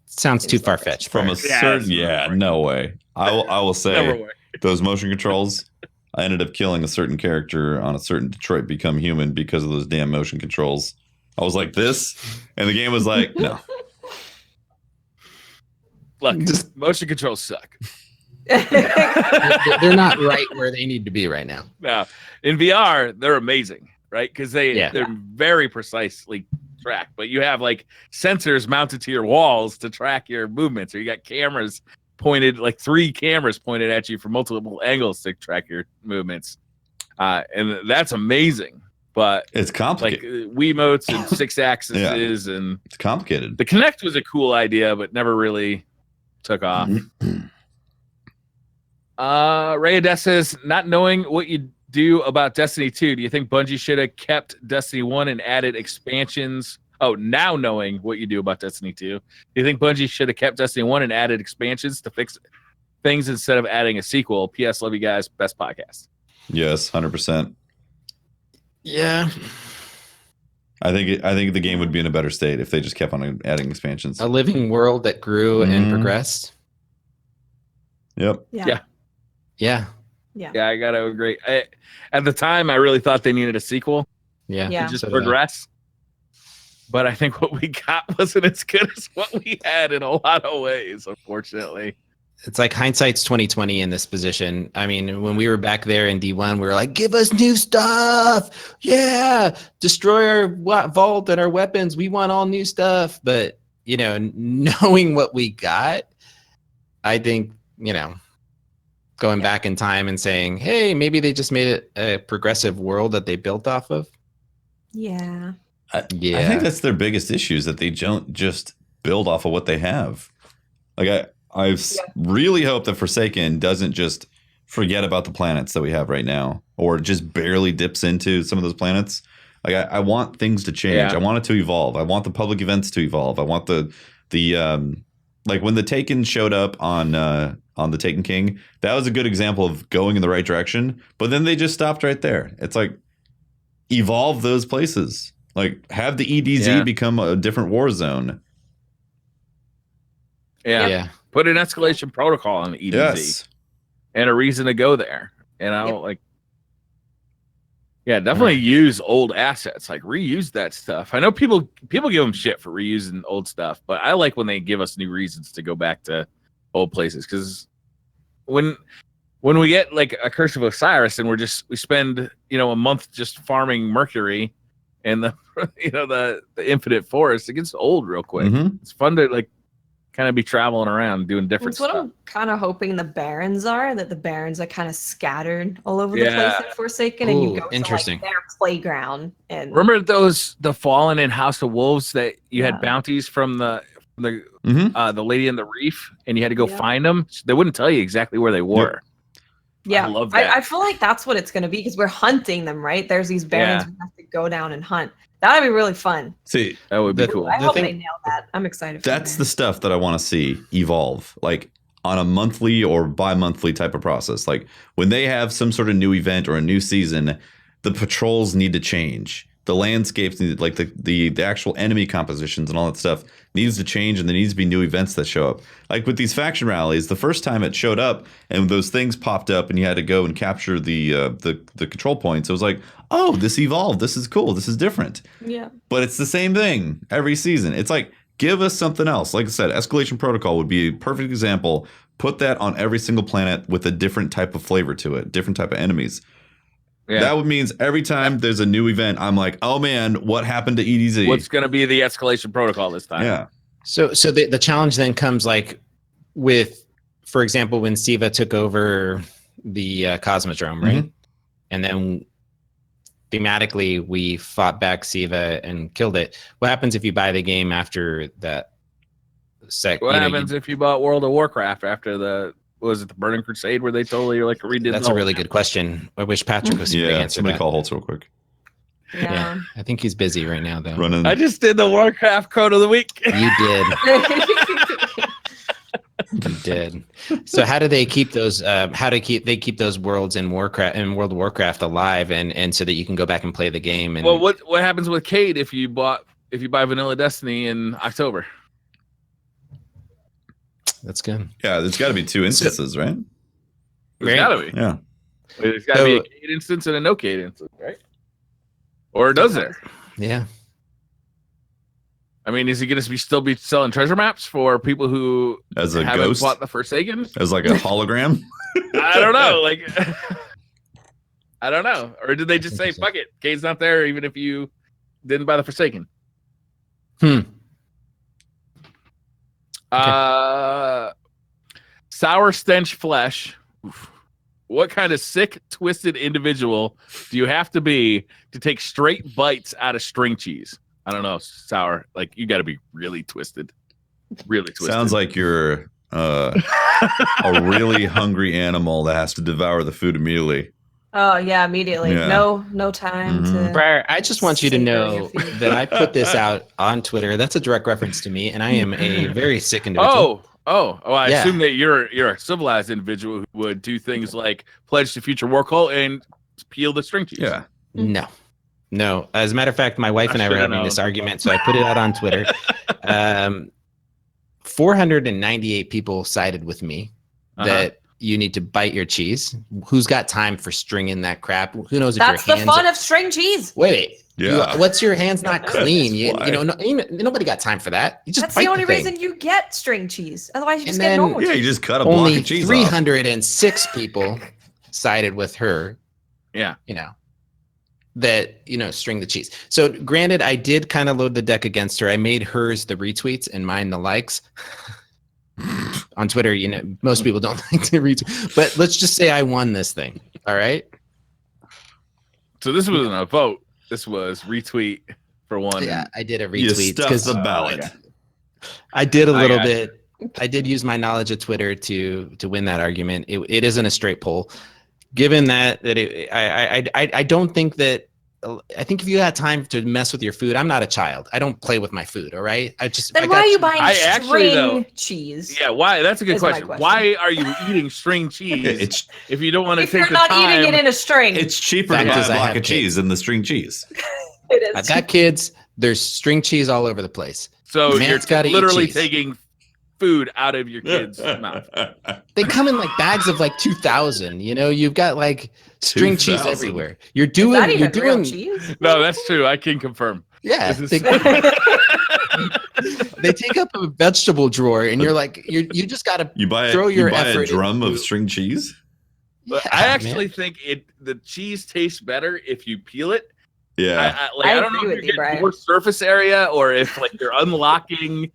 Sounds too far fetched. From a certain, no way. I will say those motion controls. I ended up killing a certain character on a certain Detroit Become Human because of those damn motion controls. I was like this, and the game was like, no. Look, motion controls suck. They're not right where they need to be right now. No, in VR, they're amazing, right? Because they're very precisely tracked. But you have like sensors mounted to your walls to track your movements, or you got cameras pointed, like 3 cameras pointed at you from multiple angles to track your movements, and that's amazing. But it's complicated. Like Wiimotes and 6 axes, and it's complicated. The Kinect was a cool idea, but never really took off. Ray says, not knowing what you do about Destiny 2, do you think Bungie should have kept Destiny 1 and added expansions? Oh, now knowing what you do about Destiny 2, do you think Bungie should have kept Destiny 1 and added expansions to fix things instead of adding a sequel? P.S. Love you guys. Best podcast. Yes, 100%. Yeah. I think the game would be in a better state if they just kept on adding expansions. A living world that grew and progressed. Yep. Yeah, I gotta agree. At the time, I really thought they needed a sequel. Yeah. To just progress. But I think what we got wasn't as good as what we had in a lot of ways, unfortunately. It's like hindsight's 2020 in this position. I mean, when we were back there in D1, we were like, give us new stuff. Yeah. Destroy our vault and our weapons. We want all new stuff. But, knowing what we got, I think, going back in time and saying, hey, maybe they just made it a progressive world that they built off of. Yeah. I think that's their biggest issue, is that they don't just build off of what they have. Like I really hope that Forsaken doesn't just forget about the planets that we have right now, or just barely dips into some of those planets. Like I want things to change. I want it to evolve. I want the public events to evolve. I want the like when the Taken showed up on on the Taken King. That was a good example of going in the right direction. But then they just stopped right there. It's like, evolve those places. Like, have the EDZ become a different war zone. Yeah. Put an escalation protocol on the EDZ and a reason to go there. And definitely use old assets. Like, reuse that stuff. I know people give them shit for reusing old stuff, but I like when they give us new reasons to go back to old places. Because when we get like a Curse of Osiris and we spend a month just farming Mercury and the the infinite forest, it gets old real quick. Mm-hmm. It's fun to like kind of be traveling around doing different That's stuff. what I'm kind of hoping the Barrens are, that the Barrens are kind of scattered all over the place in Forsaken, and you go to like their playground. And remember the Fallen in House of Wolves that you had bounties from the Lady in the Reef, and you had to go find them. They wouldn't tell you exactly where they were. Yeah, I love that. I feel like that's what it's going to be, because we're hunting them, right? There's these Barrens we have to go down and hunt. That would be really fun. See, that would be cool. I hope they nail that. I'm excited for that's the stuff that I want to see evolve, like on a monthly or bi-monthly type of process. Like, when they have some sort of new event or a new season, the patrols need to change. The landscapes need, like the actual enemy compositions and all that stuff needs to change, and there needs to be new events that show up. Like with these faction rallies, the first time it showed up and those things popped up and you had to go and capture the control points, it was like, oh, this evolved. This is cool. This is different. Yeah. But it's the same thing every season. It's like, give us something else. Like I said, Escalation Protocol would be a perfect example. Put that on every single planet with a different type of flavor to it, different type of enemies. Yeah. That would means every time there's a new event, I'm like, oh man, what happened to EDZ? What's going to be the Escalation Protocol this time? Yeah. So the challenge then comes like with, for example, when Siva took over the Cosmodrome, right? Mm-hmm. And then thematically we fought back Siva and killed it. What happens if you buy the game after that? What happens if you bought World of Warcraft after the Burning Crusade, where they totally like redid? That's a really good question. I wish Patrick was here to answer somebody that. Call Holtz real quick. Yeah. I think he's busy right now though. Running. I just did the Warcraft code of the week. You did. You did. So how do they keep those? They keep those worlds in Warcraft and World of Warcraft alive, and so that you can go back and play the game? And well, what happens with Cade if you buy Vanilla Destiny in October? That's good. Yeah, there's got to be 2 instances, right? There's got to be. Yeah. There's got to be a Cade instance and a no Cade instance, right? Or does there? Yeah. I mean, is he going to still be selling treasure maps for people who as a haven't ghost bought the Forsaken? As like a hologram? I don't know. Like, I don't know. Or did they just say, fuck it, Cade's not there even if you didn't buy the Forsaken? Sour stench flesh. Oof. What kind of sick, twisted individual do you have to be to take straight bites out of string cheese? I don't know, Sour. Like, you got to be really twisted. Really twisted. Sounds like you're a really hungry animal that has to devour the food immediately. Oh yeah, immediately. Yeah. No time to. Briar, I just want you to know that I put this out on Twitter. That's a direct reference to me, and I am a very sick individual. I assume that you're a civilized individual who would do things like pledge to future war cult and peel the string cheese. Yeah. No. As a matter of fact, my wife and I were having this argument, so I put it out on Twitter. 498 people sided with me that you need to bite your cheese. Who's got time for stringing that crap? Who knows if that's your the hands fun of string cheese. Wait. Yeah. What's your hands not clean? Nobody got time for that. You just that's the only reason you get string cheese. Otherwise, you just get normal cheese. Yeah, you just cut a block of cheese. 306 people sided with her. Yeah. That string the cheese. So granted, I did kind of load the deck against her. I made hers the retweets and mine the likes. On Twitter, most people don't like to retweet. But let's just say I won this thing. All right. So this wasn't a vote. This was retweet for one. Yeah, I did a retweet because the ballot. I did a little bit. I did use my knowledge of Twitter to win that argument. It isn't a straight poll. Given that I don't think that I think if you had time to mess with your food, I'm not a child. I don't play with my food. All right. Then why are you buying string cheese? Yeah. Why? That's a good question. Why are you eating string cheese if you don't want to take the time? If you're not eating it in a string, it's cheaper to buy a block of cheese than the string cheese. It is. I've got kids. There's string cheese all over the place. So you're literally taking food out of your kid's mouth. They come in like bags of like 2,000. You know, you've got like string cheese everywhere. You're doing real cheese? No, that's true. I can confirm. Yeah. They take up a vegetable drawer, and you're like, you just got to throw your effort. A drum of string cheese. But I actually think the cheese tastes better if you peel it. Yeah, I don't know if you're getting more surface area or if like you're unlocking.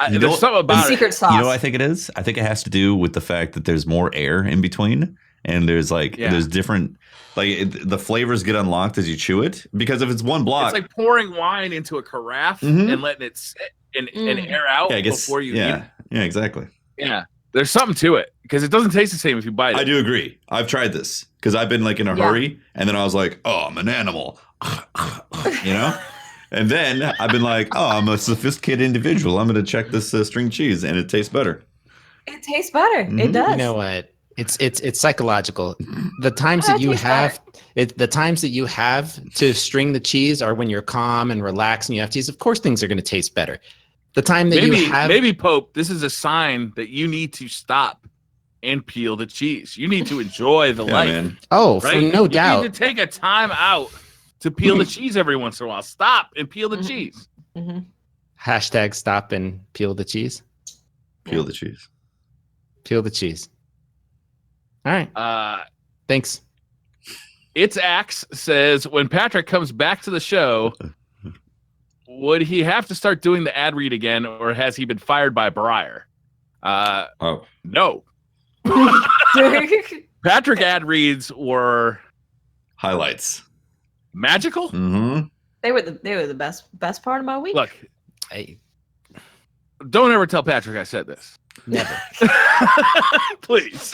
There's something about secret sauce. You know what I think it is? I think it has to do with the fact that there's more air in between, and there's there's different the flavors get unlocked as you chew it. Because if it's one block, it's like pouring wine into a carafe and letting it sit and air out before you eat it. Yeah, exactly. Yeah, there's something to it because it doesn't taste the same if you bite it. I do agree. I've tried this because I've been like in a hurry, and then I was like, oh, I'm an animal, you know. And then I've been like, oh, I'm a sophisticated individual. I'm going to check this string cheese, and it tastes better. It tastes better. Mm-hmm. It does. You know what? It's psychological. The times that you have to string the cheese are when you're calm and relaxed and you have cheese. Of course, things are going to taste better. The time that maybe Pope, this is a sign that you need to stop and peel the cheese. You need to enjoy the life. Man. Oh, right? no doubt. You need to take a time out to peel the cheese every once in a while. Stop and peel the cheese. Mm-hmm. Hashtag stop and peel the cheese. Peel the cheese. Peel the cheese. All right. Thanks. It's Axe says, when Patrick comes back to the show, would he have to start doing the ad read again, or has he been fired by Breyer? No. Patrick ad reads were highlights. Magical. Mm-hmm. They were the best part of my week. Look, don't ever tell Patrick I said this. Never. Please.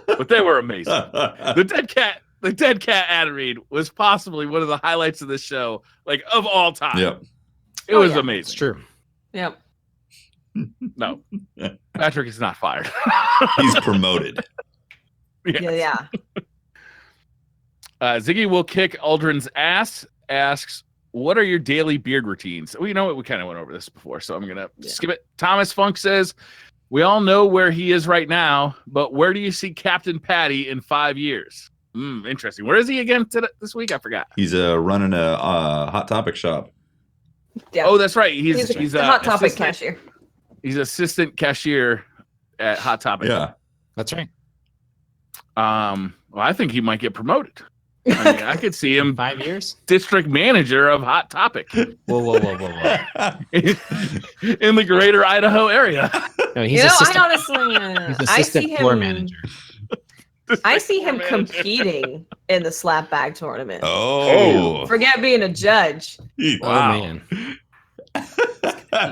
But they were amazing. The dead cat ad read was possibly one of the highlights of this show, like of all time. Yep. It was amazing. It's true. Yep. No. Patrick is not fired. He's promoted. Yeah. Ziggy will kick Aldrin's ass asks, what are your daily beard routines? Well, you know what? We kind of went over this before, so I'm going to skip it. Thomas Funk says, we all know where he is right now, but where do you see Captain Patty in 5 years? Interesting. Where is he again this week? I forgot. He's running a Hot Topic shop. Yeah. Oh, that's right. He's a Hot Topic cashier. He's assistant cashier at Hot Topic. Yeah, that's right. Well, I think he might get promoted. I mean, I could see him 5 years. District manager of Hot Topic. Whoa. In the greater Idaho area. No, he's I see floor manager. I see him competing in the slap bag tournament. Oh. Forget being a judge. Wow. Oh, man.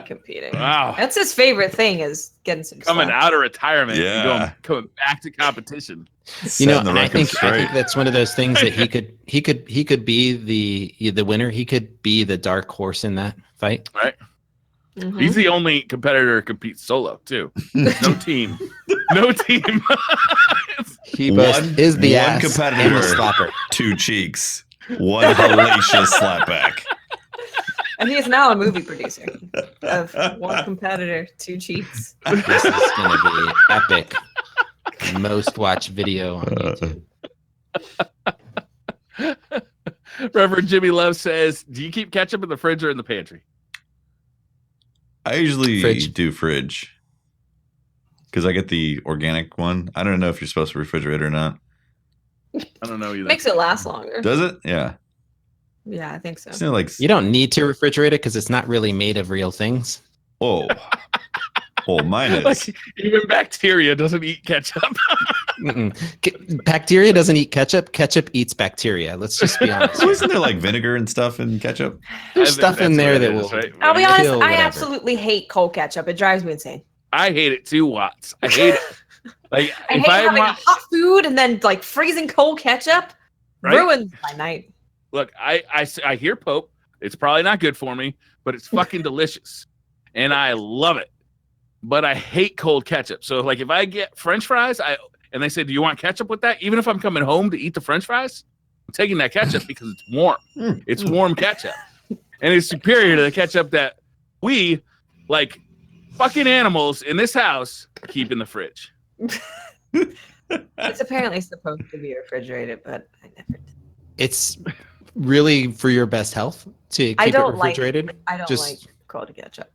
Competing. Wow. That's his favorite thing, is getting some coming slap. out of retirement. Yeah. And coming back to competition. You know, and I think that's one of those things that he could be the winner. He could be the dark horse in that fight. Right. Mm-hmm. He's the only competitor who competes solo too. No team. No team. He is the one competitor, slapper. 2 cheeks, one hellacious slapback. And he is now a movie producer of 1 competitor, 2 cheeks. This is going to be epic. Most watched video on YouTube. Reverend Jimmy Love says, do you keep ketchup in the fridge or in the pantry? I usually do fridge because I get the organic one. I don't know if you're supposed to refrigerate or not. I don't know either. Makes it last longer. Does it? Yeah. Yeah, I think so. You don't need to refrigerate it because it's not really made of real things. Oh. Well, mine is. Like, even bacteria doesn't eat ketchup. Bacteria doesn't eat ketchup. Ketchup eats bacteria. Let's just be honest. Isn't there like vinegar and stuff in ketchup? There's stuff in there that will. Right? I'll be honest. I absolutely hate cold ketchup. It drives me insane. I hate it too, Watts. I hate it. Like I hate having hot food and then like freezing cold ketchup ruins my night. Look, I hear Pope. It's probably not good for me, but it's fucking delicious, and I love it. But I hate cold ketchup. So like if I get French fries, and they say, "Do you want ketchup with that?" Even if I'm coming home to eat the French fries, I'm taking that ketchup because it's warm. It's warm ketchup, and it's superior to the ketchup that we, like fucking animals in this house, keep in the fridge. It's apparently supposed to be refrigerated, but I never did. It's really for your best health to keep it refrigerated. I don't like cold ketchup.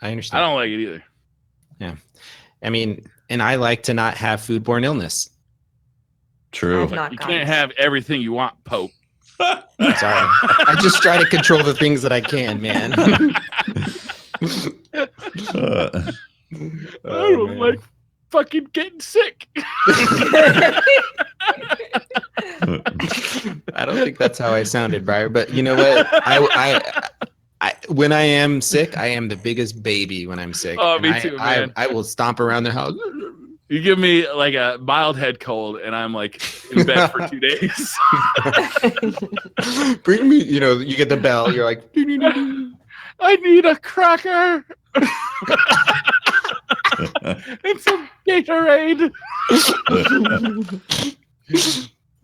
I understand. I don't like it either. Yeah. I mean, and I like to not have foodborne illness. True. Not You gotten can't have everything you want, Pope. Sorry. I just try to control the things that I can, man. Uh, I don't like fucking getting sick. I don't think that's how I sounded, Briar. But you know what? I when I am sick, I am the biggest baby when I'm sick. Oh, And me too, man. I will stomp around the house. You give me like a mild head cold, and I'm like in bed for 2 days. Bring me, you get the bell. You're like, I need a cracker and some Gatorade.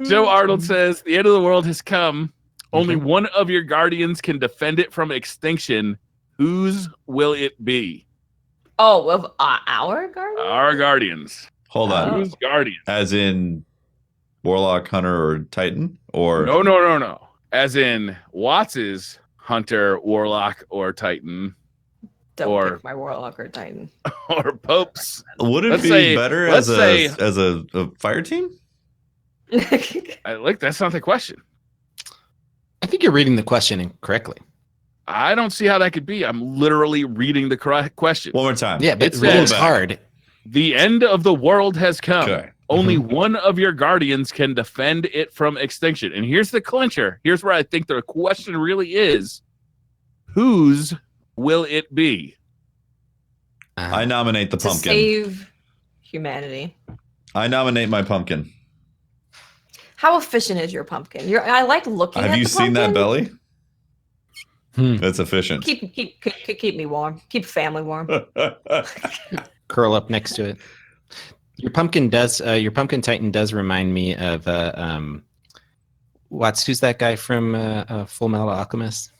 Joe Arnold says, the end of the world has come. Only one of your guardians can defend it from extinction. Whose will it be? Oh, of our guardian? Our guardians. Hold on. Whose guardian? As in Warlock, Hunter, or Titan? Or No. As in Watts's Hunter, Warlock, or Titan. Don't pick my Warlock or Titan. Or Pope's. Would it Let's be say- better let's as say- a fire team? That's not the question. I think you're reading the question incorrectly. I don't see how that could be. I'm literally reading the correct question. One more time. Yeah, but It reading's says- hard. The end of the world has come. Okay. Only one of your guardians can defend it from extinction. And here's the clincher. Here's where I think the question really is. Whose will it be? I nominate the to pumpkin. save humanity. I nominate my pumpkin. How efficient is your pumpkin? I like looking at Have you the seen that pumpkin. belly? That's efficient. Keep me warm. Keep family warm. Curl up next to it. Your pumpkin Titan does remind me of who's that guy from Full Metal Alchemist?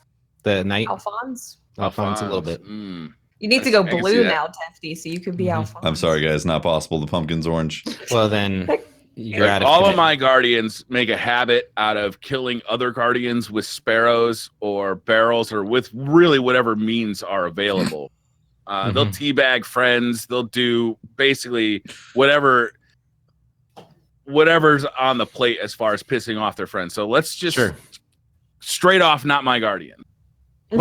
The knight? Alphonse? Alphonse a little bit. Mm. You need to go I can see blue that. now, Tefty, so you could be Alphonse. I'm sorry, guys. Not possible. The pumpkin's orange. Well, then you're out of All of commitment. my guardians make a habit out of killing other guardians with sparrows or barrels or with really whatever means are available. They'll teabag friends. They'll do basically whatever's on the plate as far as pissing off their friends. So let's just straight off, not my guardian. I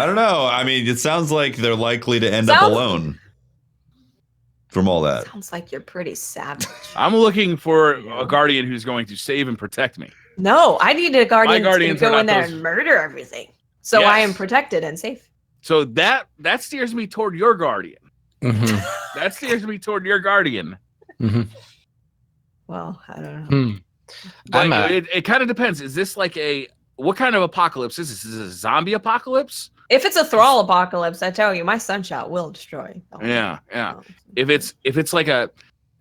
don't know. I mean, it sounds like they're likely to end up alone from all that. Sounds like you're pretty savage. I'm looking for a guardian who's going to save and protect me. No, I need a guardian to guardians go are in not there those- and murder everything. So I am Yes. protected and safe. So that steers me toward your guardian. Mhm. That steers me toward your guardian. Mhm. Well, I don't know. Hmm. But it kind of depends. Is this like what kind of apocalypse is this? Is this a zombie apocalypse? If it's a thrall apocalypse, I tell you, my sunshot will destroy. Yeah. If it's like have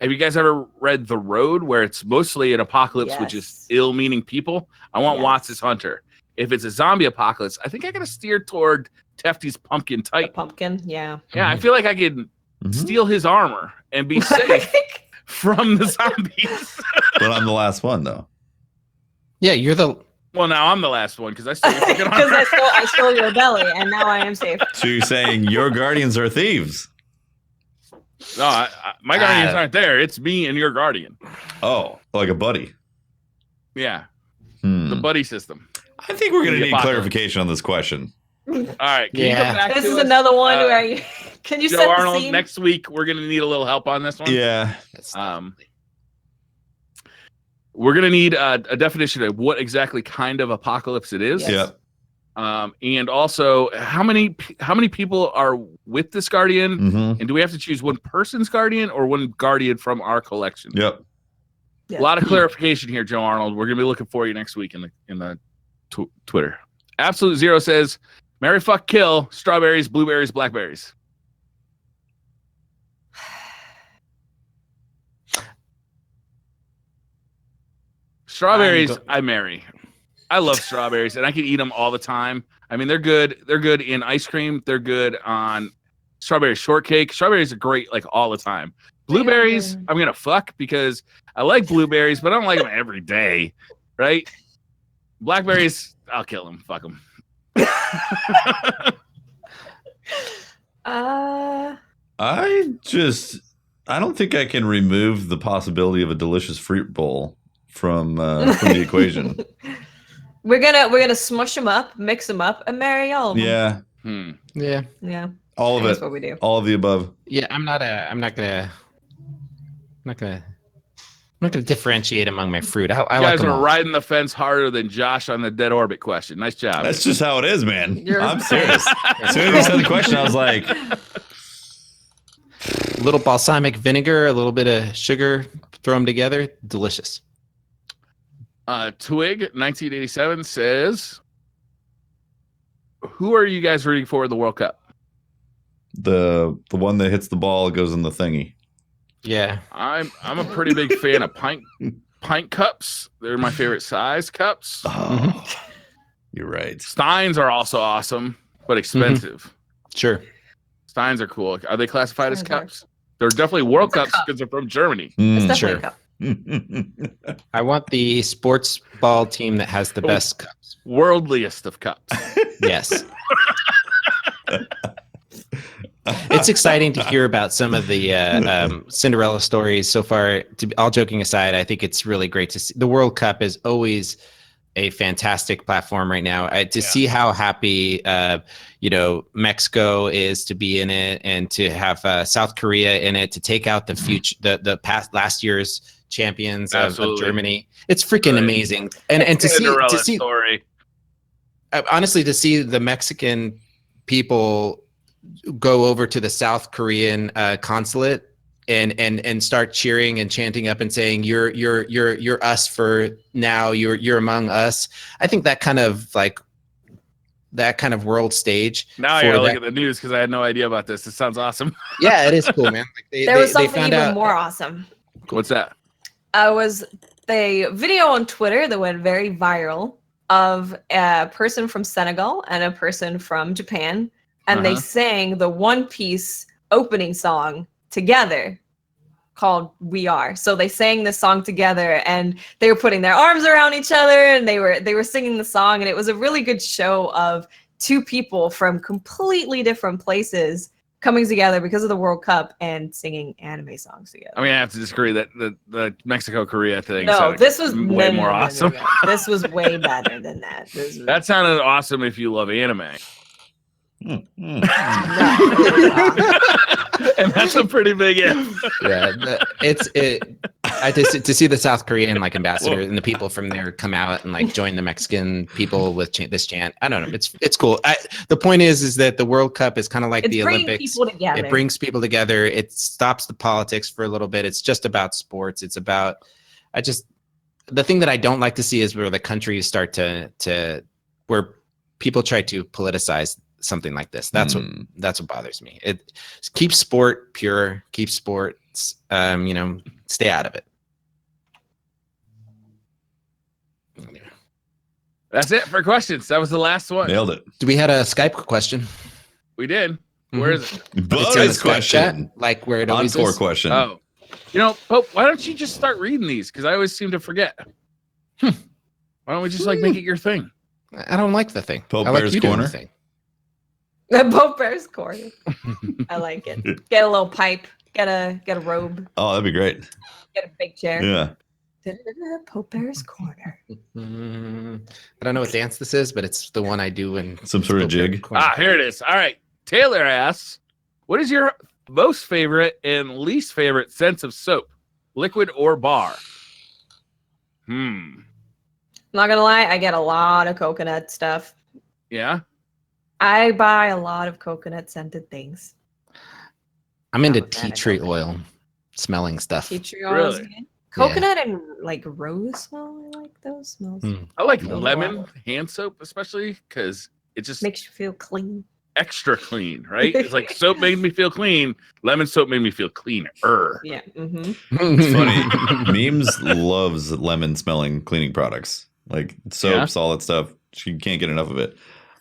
you guys ever read The Road, where it's mostly an apocalypse, which is Yes. ill-meaning people? I want Yes. Watts' Hunter. If it's a zombie apocalypse, I think I gotta steer toward Tefty's Pumpkin The Titan. pumpkin, yeah. Yeah, I feel like I could steal his armor and be safe from the zombies. But I'm the last one, though. Yeah, you're the. Well, now I'm the last one because I stole your fucking Because armor. I stole your belly, and now I am safe. So you're saying your guardians are thieves? No, my guardians aren't there. It's me and your guardian. Oh, like a buddy. Yeah, Hmm. the buddy system. I think we're going to The need apocalypse. clarification on this question. All right, can you Yeah. come back This to is us? another one where you can you Joe set the Arnold, scene? next week we're gonna need a little help on this one. Yeah. We're gonna need a definition of what exactly kind of apocalypse it is. Yes. Yeah. And also how many people are with this guardian, Mm-hmm. and do we have to choose one person's guardian or one guardian from our collection? Yep. Yeah. A lot of clarification here, Joe Arnold. We're gonna be looking for you next week in the Twitter. Absolute Zero says, "Marry, fuck, kill, strawberries, blueberries, blackberries." Strawberries, I marry. I love strawberries, and I can eat them all the time. I mean, they're good. They're good in ice cream. They're good on strawberry shortcake. Strawberries are great, like, all the time. Blueberries, I'm gonna fuck because I like blueberries, but I don't like them every day, right? Blackberries, I'll kill them. Fuck them. I don't think I can remove the possibility of a delicious fruit bowl from the equation. We're gonna smush them up, mix them up, and marry all of them. Yeah. Yeah. All of it. That's what we do. All of the above. Yeah, I'm not gonna differentiate among my fruit. I You like guys them are all. riding the fence harder than Josh on the dead orbit question. Nice job. That's just how it is, man. You're- I'm serious. As soon as you said the question, I was like, A little balsamic vinegar, a little bit of sugar, throw them together, delicious. Twig 1987 says, "Who are you guys rooting for in the World Cup?" the one that hits the ball goes in the thingy. Yeah. I'm a pretty big fan of pint cups. They're my favorite size cups. Oh, you're right. Steins are also awesome, but expensive. Sure. Steins are cool. Are they classified as Steins are. cups? They're definitely World It's a Cups cup. because they're from Germany. It's definitely sure. a cup. I want the sports ball team that has the best cups. Worldliest of cups. Yes. It's exciting to hear about some of the Cinderella stories so far. All joking aside, I think it's really great to see. The World Cup is always a fantastic platform right now. See how happy Mexico is to be in it, and to have South Korea in it, to take out the future, the past last year's champions of Germany. It's freaking amazing, and to see story. Honestly, to see the Mexican people go over to the South Korean consulate and start cheering and chanting up and saying you're us for now, you're among us. I think that kind of world stage. Now I gotta look at the news because I had no idea about this. It sounds awesome. Yeah, it is cool, man. There was something even more awesome. What's that? Was the video on Twitter that went very viral of a person from Senegal and a person from Japan, and they sang the One Piece opening song together called "We Are." So they sang this song together, and they were putting their arms around each other, and they were singing the song, and it was a really good show of two people from completely different places coming together because of the World Cup and singing anime songs together. I mean, I have to disagree that the Mexico Korea thing. No, this was way more awesome. This was way better than that. That sounded awesome if you love anime. And that's a pretty big if. Yeah, to see the South Korean ambassador and the people from there come out and join the Mexican people with this chant. I don't know. It's cool. The point is that the World Cup is kind of like the Olympics. It brings people together. It stops the politics for a little bit. It's just about sports. It's about the thing that I don't like to see is where the countries start to where people try to politicize something like this. That's what bothers me. It keeps sport pure, keep sports, stay out of it. That's it for questions. That was the last one. Nailed it. We had a Skype question. We did. Where is it? Bonus question. Like where it always Encore is. question. Oh, Pope, why don't you just start reading these? Because I always seem to forget. Why don't we just make it your thing? I don't like the thing. Pope I like Bear's you doing Corner? the thing. Pope Bear's Corner. I like it. Get a little pipe. Get a robe. Oh, that'd be great. Get a big chair. Yeah. Pope Bear's Corner. I don't know what dance this is, but it's the one I do in Some sort of jig. Here it is. All right. Taylor asks, what is your most favorite and least favorite sense of soap? Liquid or bar? Not gonna lie, I get a lot of coconut stuff. Yeah? I buy a lot of coconut scented things. I'm into tea tree oil smelling stuff. Tea tree oil. Really? Coconut and rose smell. like those smells. I like Yeah. lemon hand soap, especially because it just Makes you feel clean. extra clean, right? It's like soap made me feel clean. Lemon soap made me feel cleaner. Yeah. Mm-hmm. It's funny. Memes loves lemon smelling cleaning products, like soaps, all that stuff. She can't get enough of it.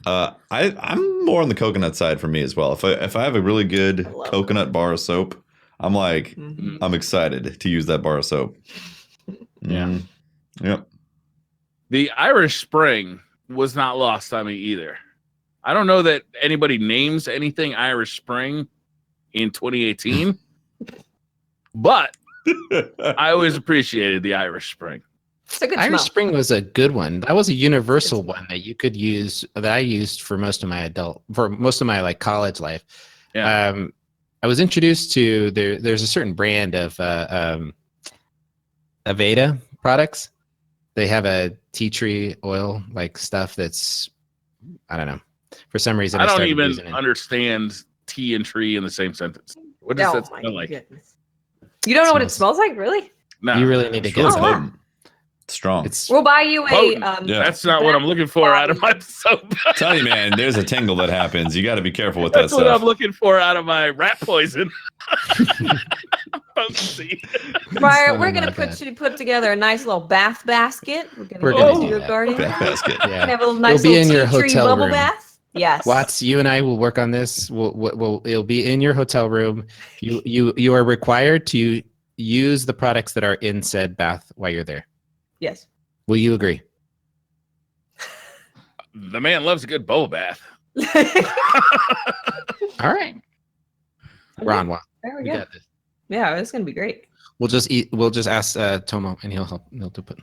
I'm more on the coconut side for me as well. If I have a really good coconut bar of soap, I'm like, I'm excited to use that bar of soap. Yeah. Yep. The Irish Spring was not lost on me either. I don't know that anybody names anything Irish Spring in 2018, but I always appreciated the Irish Spring. It's a good Irish smell. Spring was a good one. That was a universal one that you could use, that I used for most of my like college life. Yeah. I was introduced to there's a certain brand of Wida products. They have a tea tree oil like stuff that's, I don't know. For some reason, I don't started even using it. understand tea and tree in the same sentence. What does that smell like? Goodness. You don't know what it smells like, really? No, You really need to get It's some. potent. It's strong. We'll buy you Potent. Yeah. That's not what I'm looking for out of my soap. Tell you, man, there's a tingle that happens. You got to be careful with That's that what stuff. I'm looking for out of my rat poison. Potency. Briar, we're not gonna bad. put together a nice little bath basket. We're We're gonna gonna do do your that. garden. Bath basket. We're Yeah. gonna have a little nice It'll be in little your tea tree hotel bubble room. bath. Yes. Watts, you and I will work on this. It'll be in your hotel room. You are required to use the products that are in said bath while you're there. Yes. Will you agree? The man loves a good bowl bath. All right. Ron, There we we go. got this. Yeah, it's gonna be great. We'll just ask Tomo and he'll help. He'll do it.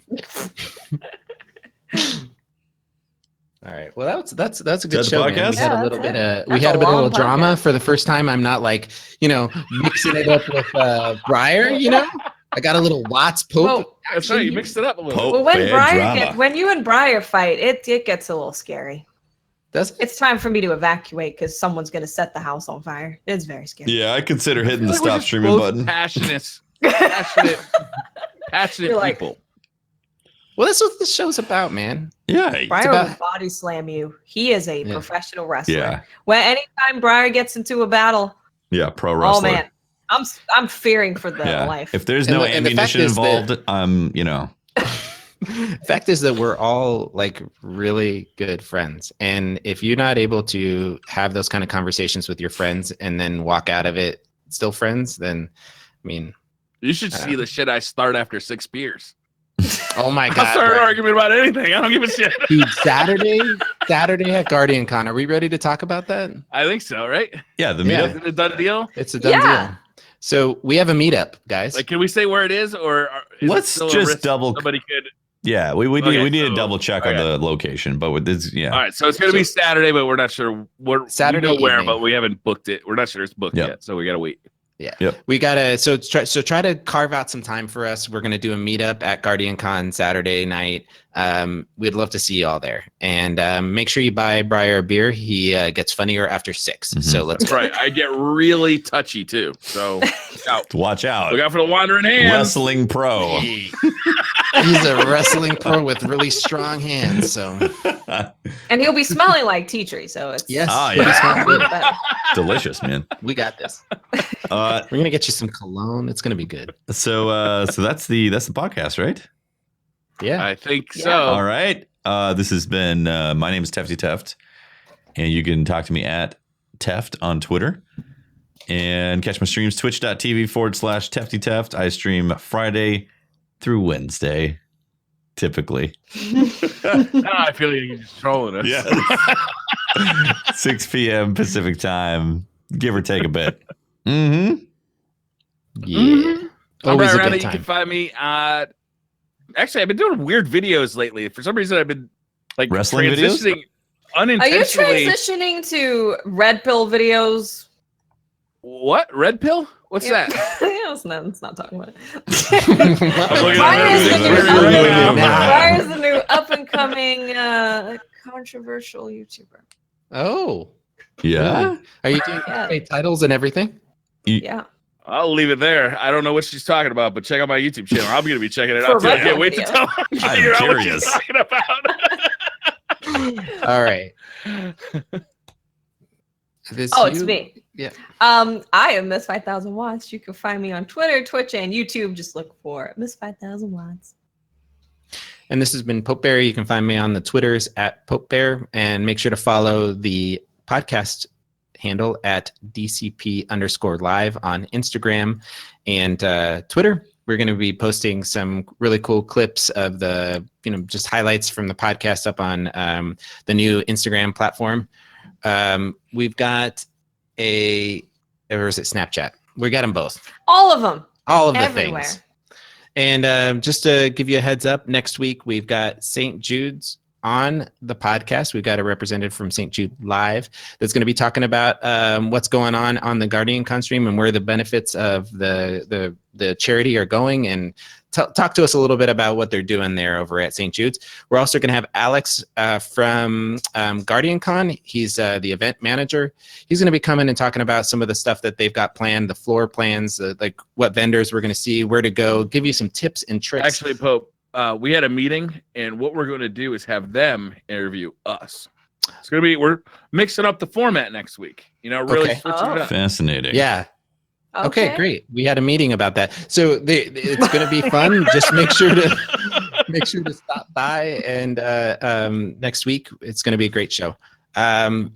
All right. Well, that's a good Is that the show, man. podcast? We had Yeah, a little that's bit it. we That's had a a bit of long little drama podcast. for the first time. I'm not like, mixing it up with Briar, I got a little Watts Pope. Well, That's right. You mixed it up a little. Pope. well, when Bad Briar drama. when you and Briar fight, it gets a little scary. Does it? It's time for me to evacuate because someone's gonna set the house on fire. It's very scary. Yeah, I consider hitting the Like we're stop just streaming both button. Passionate You're like- people. Well, that's what this show's about, man. Yeah. Briar about- will body slam you. He is a Yeah. professional wrestler. Yeah. When anytime Briar gets into a battle, Yeah. Pro oh wrestler. man, I'm fearing for the Yeah. life. If there's And no the fact ammunition is that- involved, I'm, Fact is that we're all like really good friends, and if you're not able to have those kind of conversations with your friends and then walk out of it still friends, then I mean, You should see the shit I start after 6 beers. oh my I'll god, start an bro. argument about anything. I don't give a shit. Dude, Saturday at Guardian Con. Are we ready to talk about that? I think so, right? yeah, the Yeah. meetup. Is it a done deal? It's a done Yeah. deal. So we have a meetup, guys. Like, can we say where it is, or is Let's it still a just risk double- Somebody could. Yeah, we need Okay, we need so- to double check on okay. the location, but with this, yeah. All right, so it's gonna be Saturday, but we're not sure. Saturday we know where, evening. but we haven't booked it. We're not sure it's booked Yep. yet, so we gotta wait. We gotta try to carve out some time for us. We're gonna do a meetup at Guardian Con Saturday night. We'd love to see you all there, and make sure you buy Briar a beer. He gets funnier after 6. Mhm. So let's That's right. I get really touchy too. So Watch out. look out for the wandering hands. Wrestling pro. He's a wrestling pro with really strong hands. So and he'll be smelling like tea tree, so it's yes, Ah, we yeah. smell good. better. Delicious, man. We got this. Uh, We're gonna get you some cologne. It's gonna be good. so that's the podcast, right? Yeah. I think Yeah. so. All right. This has been my name is Tefty Teft, and you can talk to me at Teft on Twitter. And catch my streams, twitch.tv/Tefty Teft. I stream Friday through Wednesday, typically. Now I feel like you're just trolling us. Yeah. 6 p.m. Pacific time, give or take a bit. Mm-hmm. Yeah. I'm Always Brian a Riley. good You can time. find me at. Actually, I've been doing weird videos lately. For some reason, I've been like Wrestling videos? transitioning Are you unintentionally. transitioning to red pill videos? What? Red pill? What's Yeah. that? Yeah, let's not talk about it. I'm looking at Brian is the everything new literally right now. Brian is the new up and coming controversial YouTuber. Oh, Yeah. are you doing Yeah. titles and everything? Yeah. I'll leave it there. I don't know what she's talking about, but check out my YouTube channel. I'm going to be checking it For out too. I retro can't wait to video. tell figure out what she's curious. talking about. All right. It's me. Yeah. I am Miss 5000 Watts. You can find me on Twitter, Twitch, and YouTube. Just look for Miss 5000 Watts. And this has been Pope Bear. You can find me on the Twitters at Pope Bear, and make sure to follow the podcast handle at DCP_live on Instagram and Twitter. We're going to be posting some really cool clips of the, just highlights from the podcast up on the new Instagram platform. We've got or is it Snapchat? We got them both. All of them. All of the Everywhere. things. And just to give you a heads up, next week we've got St. Jude's on the podcast. We've got a representative from St. Jude Live that's going to be talking about what's going on the Guardian Con stream and where the benefits of the charity are going, and talk to us a little bit about what they're doing there over at St. Jude's. We're also going to have Alex from Guardian Con. He's the event manager. He's going to be coming and talking about some of the stuff that they've got planned, the floor plans, like what vendors we're going to see, where to go, give you some tips and tricks. Actually, Pope, we had a meeting, and what we're going to do is have them interview us. It's going to be, we're mixing up the format next week. Really Okay. switching it up. Fascinating. Yeah. Okay, great. We had a meeting about that. So it's going to be fun. Just make sure to stop by, and next week it's going to be a great show. The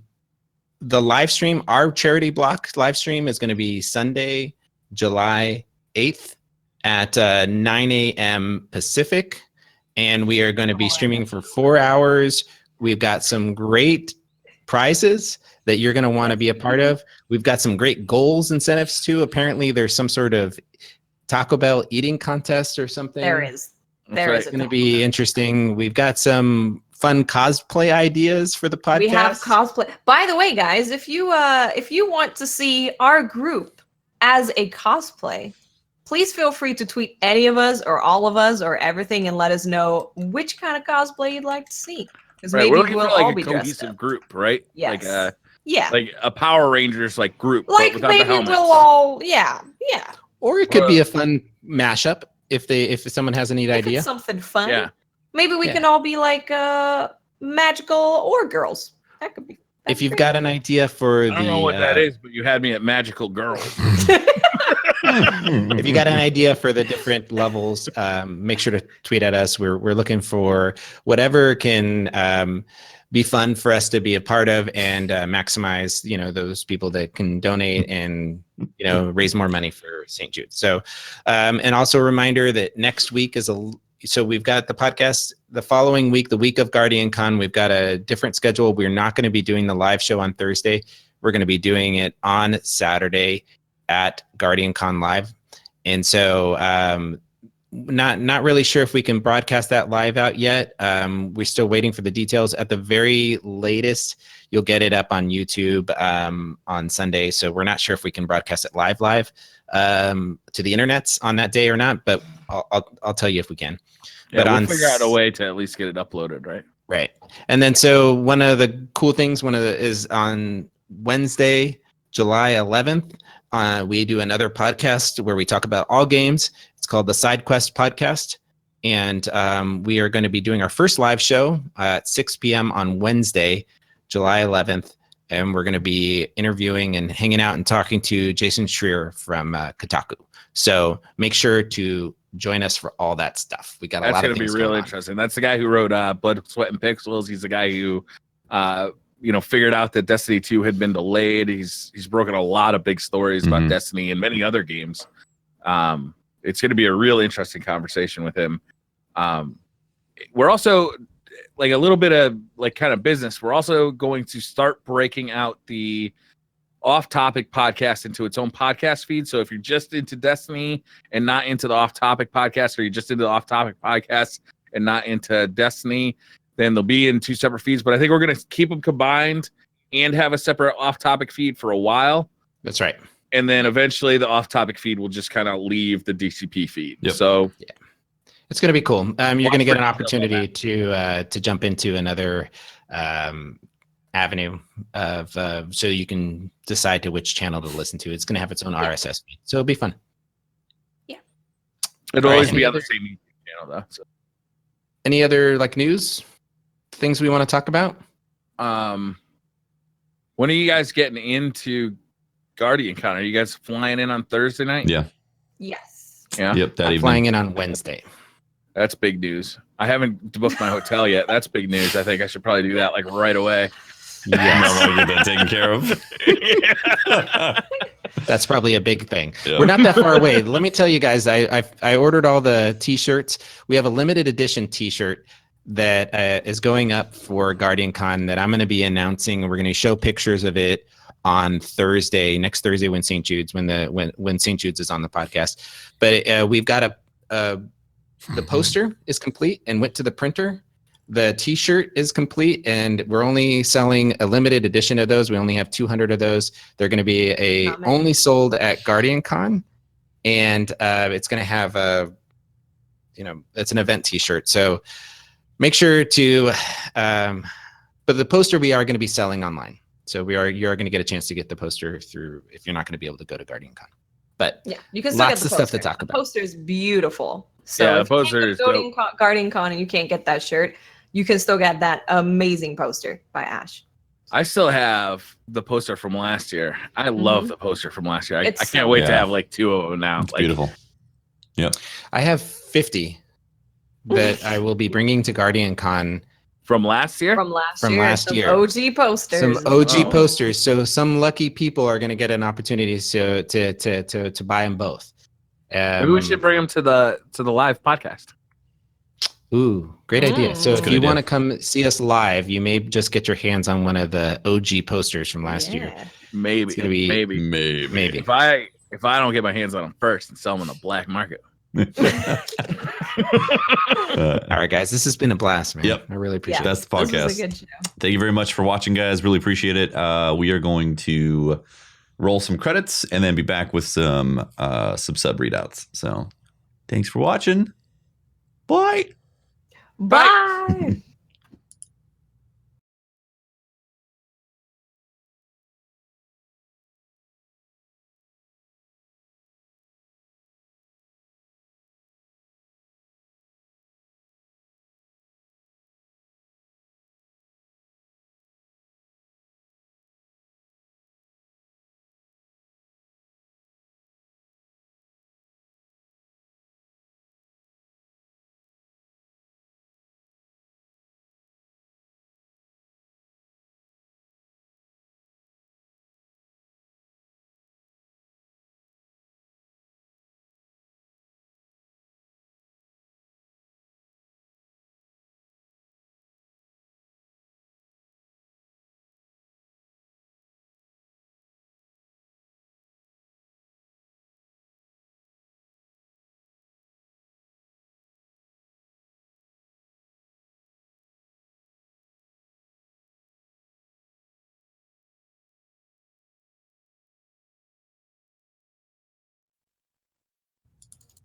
live stream, our charity block live stream, is going to be Sunday, July 8th at 9 a.m. Pacific, and we are going to be streaming for 4 hours. We've got some great prizes that you're going to want to be a part of. We've got some great goals incentives too. Apparently there's some sort of Taco Bell eating contest or something. There is. It's going to be interesting. We've got some fun cosplay ideas for the podcast. We have cosplay. By the way, guys, if you want to see our group as a cosplay, please feel free to tweet any of us or all of us or everything and let us know which kind of cosplay you'd like to see. Because maybe We're looking we'll for like all a be dressed cohesive up. group, right? Yes. Like a Power Rangers group, but Like without the maybe helmets. we'll all yeah. Or it could be a fun mashup if someone has a neat If idea. it's something fun. Yeah. Maybe we can all be like magical or girls. That could be. If you've got an idea for I don't know what that is, but you had me at magical girls. if you got an idea for the different levels, make sure to tweet at us. We're looking for whatever can be fun for us to be a part of, and maximize those people that can donate and raise more money for St. Jude. So and also a reminder that next week so we've got the podcast the following week, the week of Guardian Con. We've got a different schedule. We're not going to be doing the live show on Thursday. We're going to be doing it on Saturday at Guardian Con Live. And so not really sure if we can broadcast that live out yet. We're still waiting for the details. At the very latest, you'll get it up on YouTube on Sunday. So we're not sure if we can broadcast it live to the internets on that day or not, but I'll tell you if we can. Yeah, But we'll figure out a way to at least get it uploaded, right? Right. And then so one of the cool things, is on Wednesday, July 11th, we do another podcast where we talk about all games. It's called the Side Quest Podcast. And we are going to be doing our first live show at 6 p.m. on Wednesday, July 11th. And we're going to be interviewing and hanging out and talking to Jason Schreier from Kotaku. So make sure to join us for all that stuff. We got a lot of things going on. That's going to be real interesting. That's the guy who wrote Blood, Sweat, and Pixels. He's the guy who figured out that Destiny 2 had been delayed. He's broken a lot of big stories about Destiny and many other games. It's going to be a real interesting conversation with him. We're also a little bit of kind of business. We're also going to start breaking out the off-topic podcast into its own podcast feed. So if you're just into Destiny and not into the off-topic podcast, or you're just into the off-topic podcast and not into Destiny, then they'll be in two separate feeds. But I think we're going to keep them combined and have a separate off-topic feed for a while. That's right. And then eventually the off-topic feed will just kind of leave the DCP feed. Yep. So yeah, it's going to be cool. You're going to get an opportunity to jump into another avenue of so you can decide to which channel to listen to. It's going to have its own RSS feed, so it'll be fun. Yeah, it'll All right, always be on the same YouTube channel though. So. Any other like news things we want to talk about? When are you guys getting into Guardian Con? Are you guys flying in on Thursday night? Yeah. yes. Yeah. Yep. That I'm evening. flying in on Wednesday. That's big news. I haven't booked my hotel yet. That's big news. I think I should probably do that like right away. Yeah, I want to get that taken care of. That's probably a big thing. Yeah. We're not that far away. Let me tell you guys, I ordered all the t-shirts. We have a limited edition t-shirt that is going up for Guardian Con that I'm going to be announcing. We're going to show pictures of it on Thursday, next Thursday when St. Jude's, when St. Jude's is on the podcast. But we've got the poster is complete and went to the printer. The t-shirt is complete and we're only selling a limited edition of those. We only have 200 of those. They're going to be only sold at Guardian Con, and it's going to have it's an event t-shirt. So make sure to, but the poster we are going to be selling online. So you're going to get a chance to get the poster through if you're not going to be able to go to Guardian Con. But yeah, you can still lots get the of stuff to poster. talk The about. poster is beautiful. So yeah, the if you poster can't is go dope. to Guardian Con and you can't get that shirt, you can still get that amazing poster by Ash. I still have the poster from last year. I love the poster from last year. I It's can't so wait to good. have like 2 of them now. It's Like, beautiful. Yep. I have 50 that I will be bringing to Guardian Con from last year? From last From year. last Some year. OG posters. some OG Oh. posters. So some lucky people are going to get an opportunity to buy them both. Maybe we should bring them to the live podcast. Ooh, great idea. So That's if a good you idea. want to come see us live, you may just get your hands on one of the OG posters from last year. Yeah. Maybe. It's gonna be- maybe. Maybe. If I don't get my hands on them first and sell them on the black market. All right, guys, this has been a blast, man. Yep. I really appreciate That's the This podcast. was a good show. Thank you very much for watching, guys. Really appreciate it. We are going to roll some credits and then be back with some sub readouts. So thanks for watching. Bye. Bye.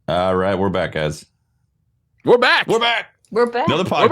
All right, we're back, guys. We're back. We're back. We're back. Another podcast.